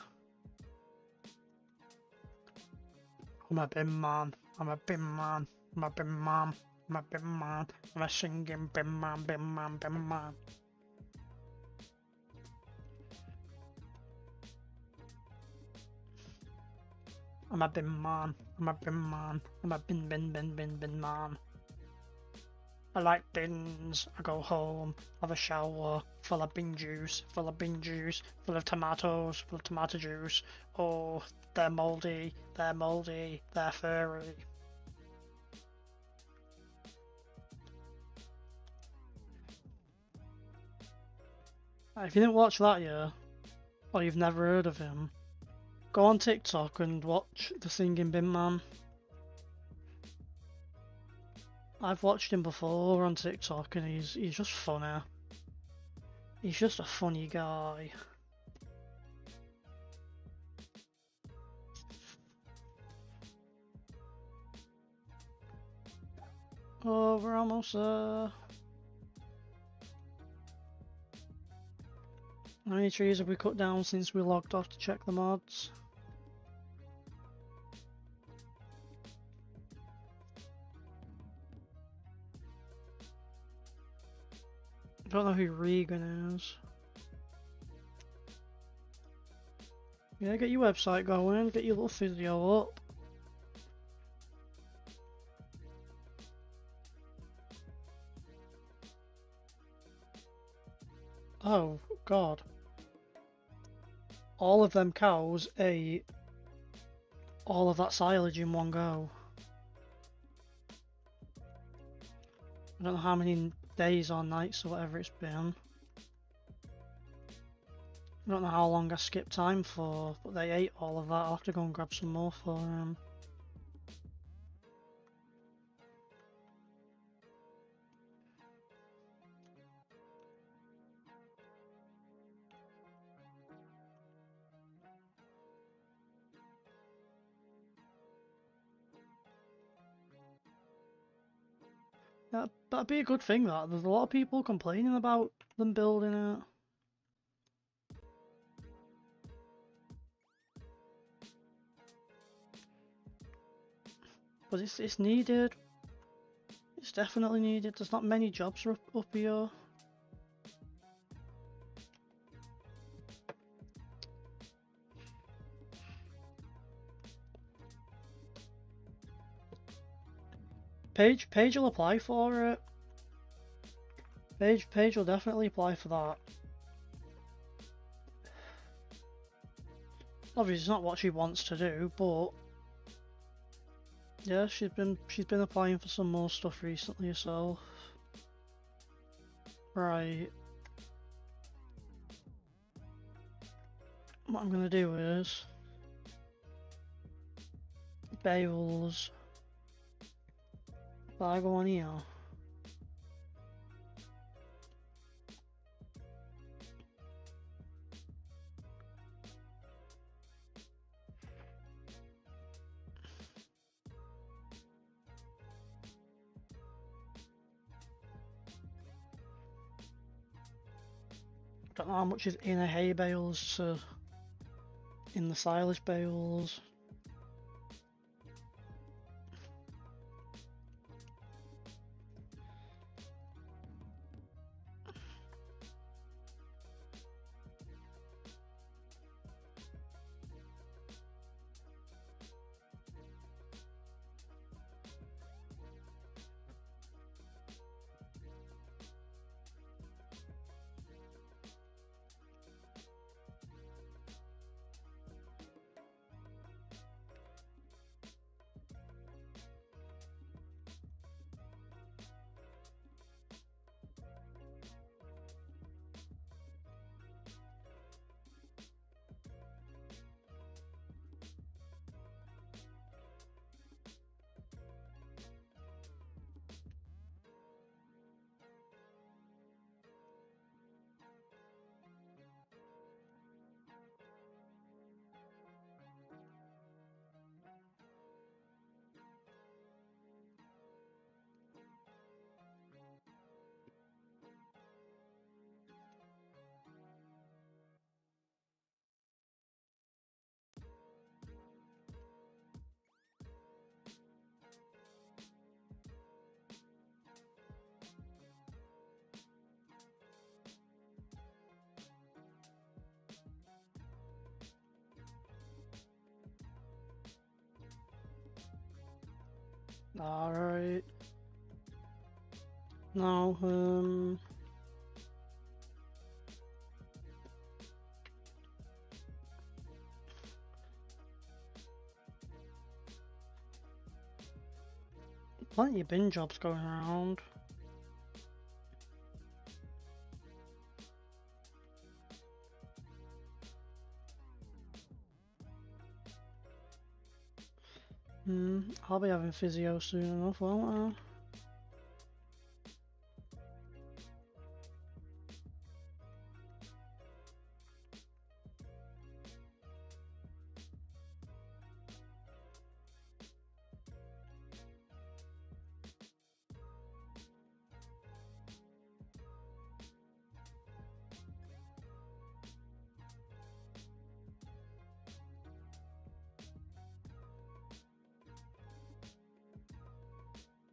I'm a bin man, I'm a bin man, I'm a bin man, I'm a bin man, I'm a singing bin man, bin man, bin man. I'm a bin man, I'm a bin man, I'm a bin man. I like bins. I go home, have a shower, full of bin juice, full of tomatoes, full of tomato juice. Oh, they're mouldy, they're furry. If you didn't watch that yet, or you've never heard of him, go on TikTok and watch the Singing Bin Man. I've watched him before on TikTok and he's just funny. He's just a funny guy. Oh, we're almost there. How many trees have we cut down since we logged off to check the mods? I don't know who Regan is. Yeah, get your website going, get your little video up. Oh, God. All of them cows ate all of that silage in one go. I don't know how many days or nights or whatever it's been. I don't know how long I skipped time for, but they ate all of that. I'll have to go and grab some more for them. That'd be a good thing, that. There's a lot of people complaining about them building it. But it's needed. It's definitely needed. There's not many jobs up here. Paige will apply for it. Paige will definitely apply for that. Obviously, it's not what she wants to do, but yeah, she's been applying for some more stuff recently herself. Right. What I'm gonna do is bales. But I go on here. Don't know how much is in a hay bales to in the silage bales. Alright. Now, plenty of bin jobs going around. I'll be having physio soon enough, won't I?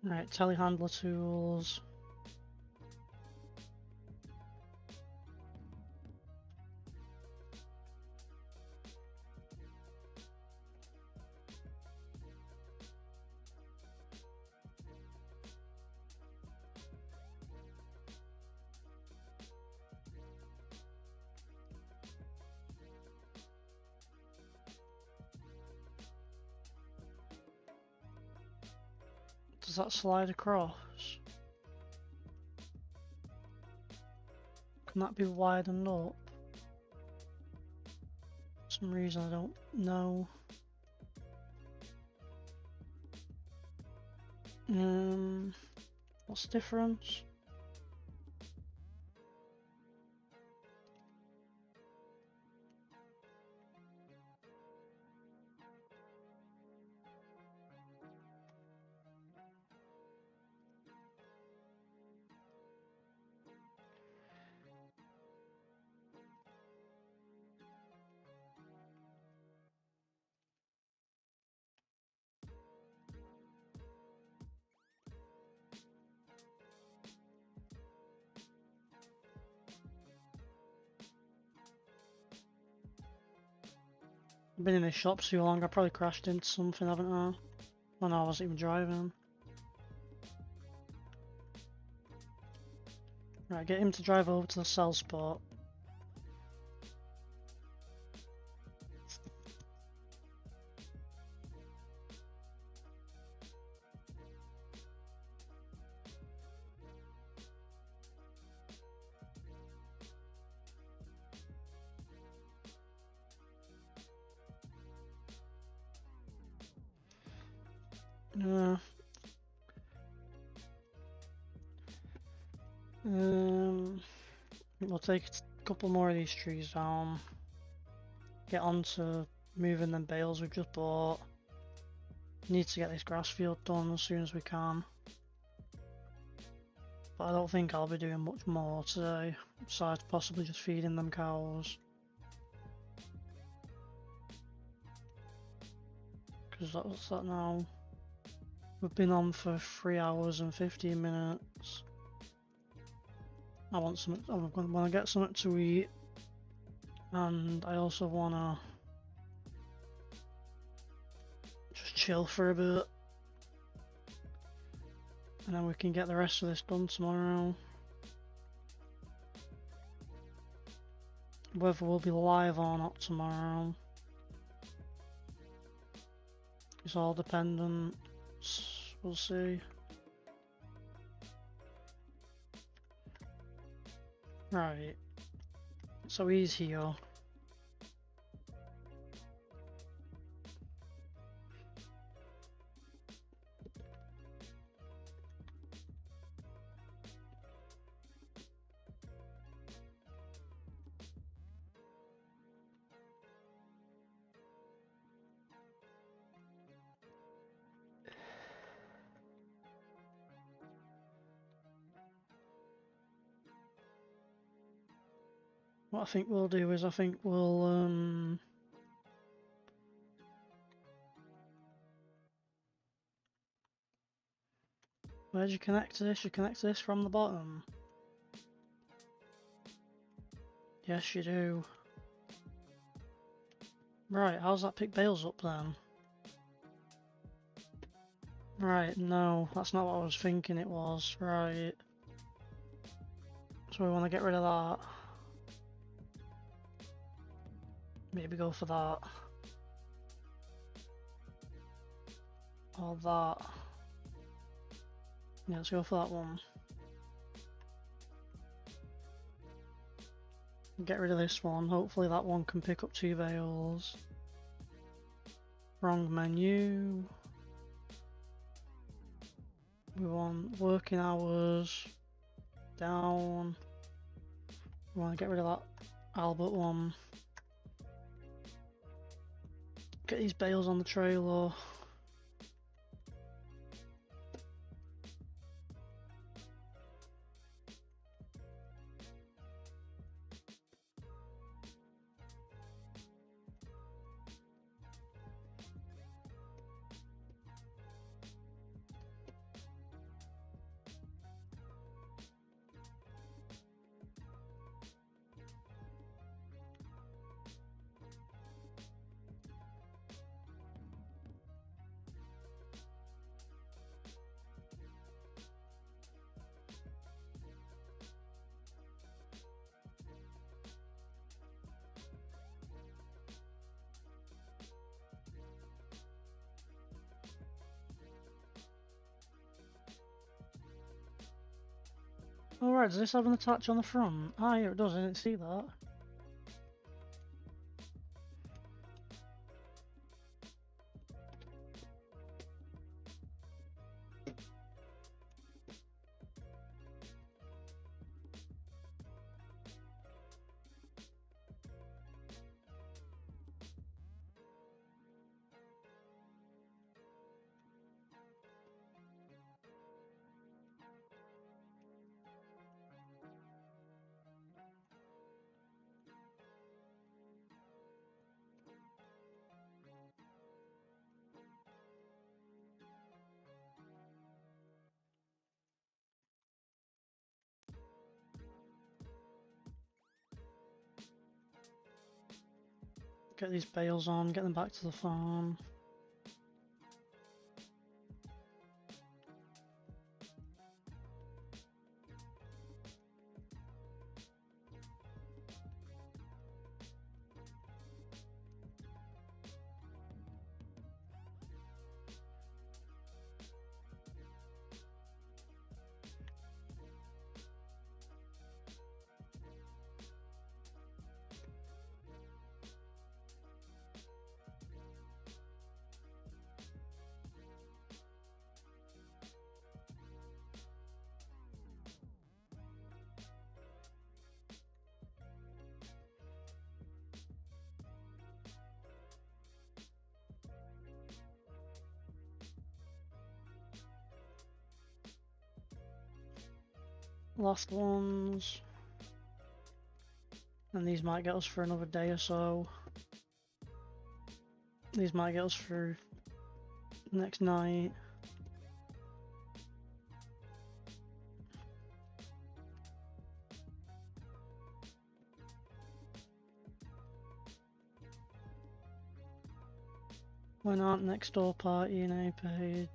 Right, telehandler tools. Does that slide across? Can that be widened up? For some reason I don't know. What's the difference? I've been in this shop too long, I probably crashed into something, haven't I? Well, no, I wasn't even driving. Right, get him to drive over to the sell spot. Yeah. We'll take a couple more of these trees down. Get on to moving them bales we've just bought. Need to get this grass field done as soon as we can. But I don't think I'll be doing much more today, besides possibly just feeding them cows. Because what's that now? We've been on for 3 hours and 15 minutes. I want something. I want to get something to eat, and I also want to just chill for a bit, and then we can get the rest of this done tomorrow. Whether we'll be live or not tomorrow, it's all dependent. We'll see. Right. So he's here. What I think we'll do is I think we'll where do you connect to this? You connect to this from the bottom. Yes, you do. Right, how's that pick bales up then? Right, no, that's not what I was thinking it was. Right. So we want to get rid of that. Maybe go for that. Or that. Yeah, let's go for that one. Get rid of this one. Hopefully that one can pick up 2 bales. Wrong menu. We want working hours. Down. We want to get rid of that Albert one. Get these bales on the trailer. Alright, does this have an attach on the front? Ah, yeah, it does, I didn't see that. Get these bales on, get them back to the farm. Last ones. And these might get us for another day or so. These might get us through next night. Why not? Next door party in A page.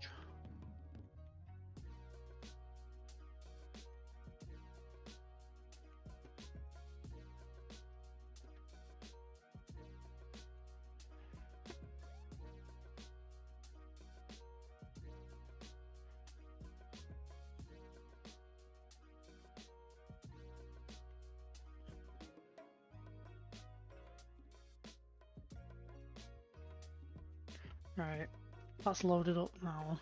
Right, that's loaded up now.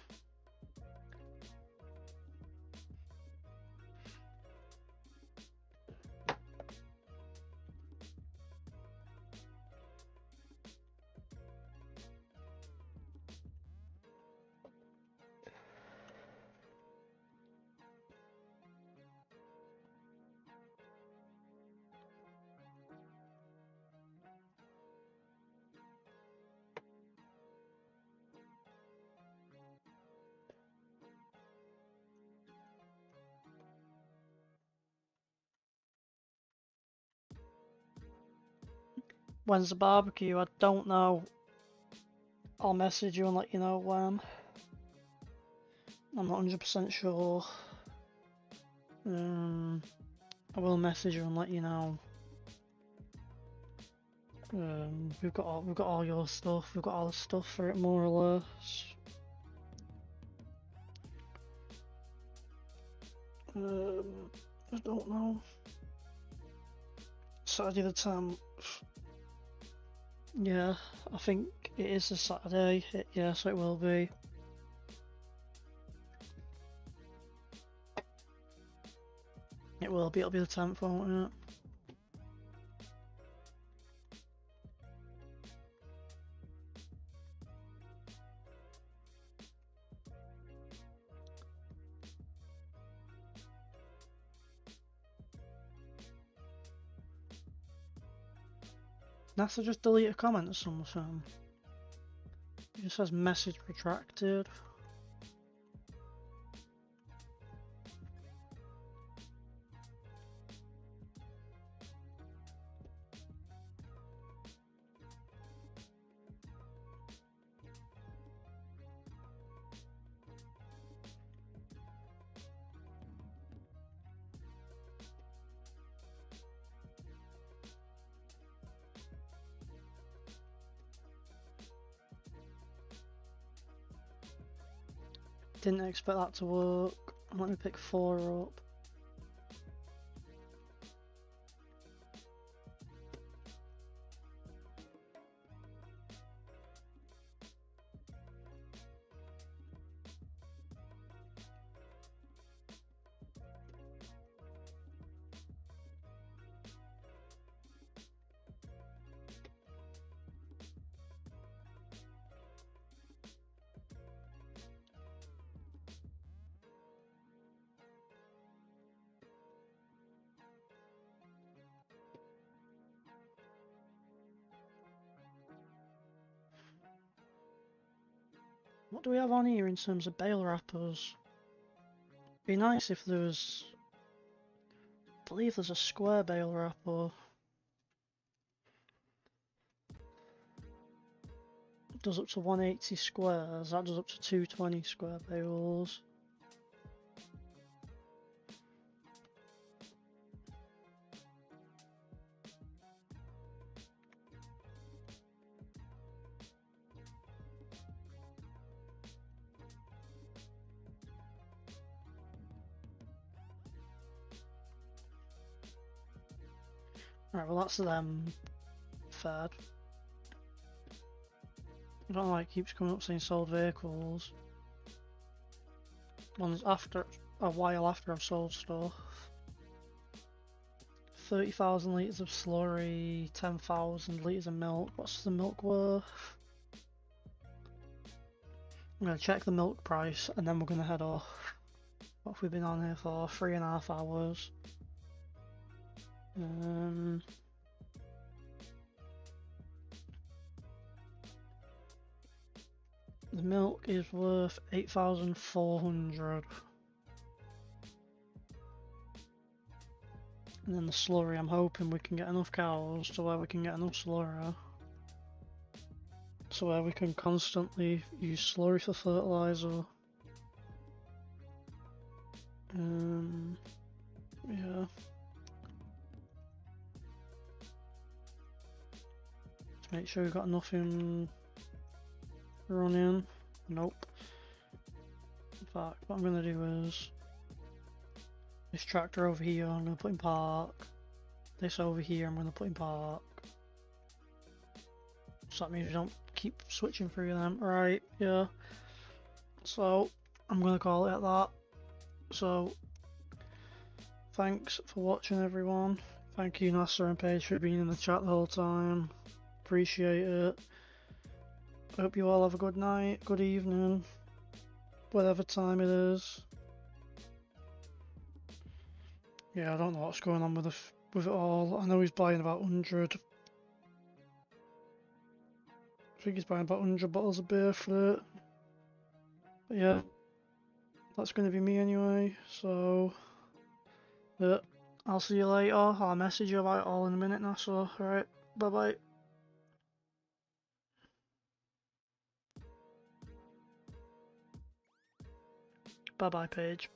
When's the barbecue? I don't know. I'll message you and let you know when. I'm not 100% sure. I will message you and let you know. We've got all your stuff. We've got all the stuff for it, more or less. I don't know. Saturday the 10th. Yeah, I think it is a Saturday. Yeah, so it will be. It will be. It'll be the 10th, won't it? NASA just delete a comment or something. It just says message retracted. Didn't expect that to work. Let me pick 4 up. What do we have on here in terms of bale wrappers? Be nice if there was... I believe there's a square bale wrapper. It does up to 180 squares, that does up to 220 square bales. Right, well that's them fed. I don't know why it keeps coming up saying sold vehicles. One's after a while after I've sold stuff. 30,000 litres of slurry, 10,000 litres of milk. What's the milk worth? I'm going to check the milk price and then we're going to head off. What have we been on here for? 3.5 hours. The milk is worth 8,400. And then the slurry, I'm hoping we can get enough cows to where we can get enough slurry. So where we can constantly use slurry for fertilizer. Yeah. Let's make sure we've got nothing running. Nope. In fact, what I'm gonna do is this tractor over here I'm gonna put in park. This over here I'm gonna put in park. So that means we don't keep switching through them. Right, yeah. So I'm gonna call it at that. So thanks for watching, everyone. Thank you, Nasser and Paige, for being in the chat the whole time. Appreciate it. Hope you all have a good night, good evening, whatever time it is. Yeah, I don't know what's going on with it all. I know he's buying about 100. I think he's buying about 100 bottles of beer for it. But yeah, that's going to be me anyway. So, yeah, I'll see you later. I'll message you about it all in a minute, Nasser. Alright, bye bye. Bye bye, Paige.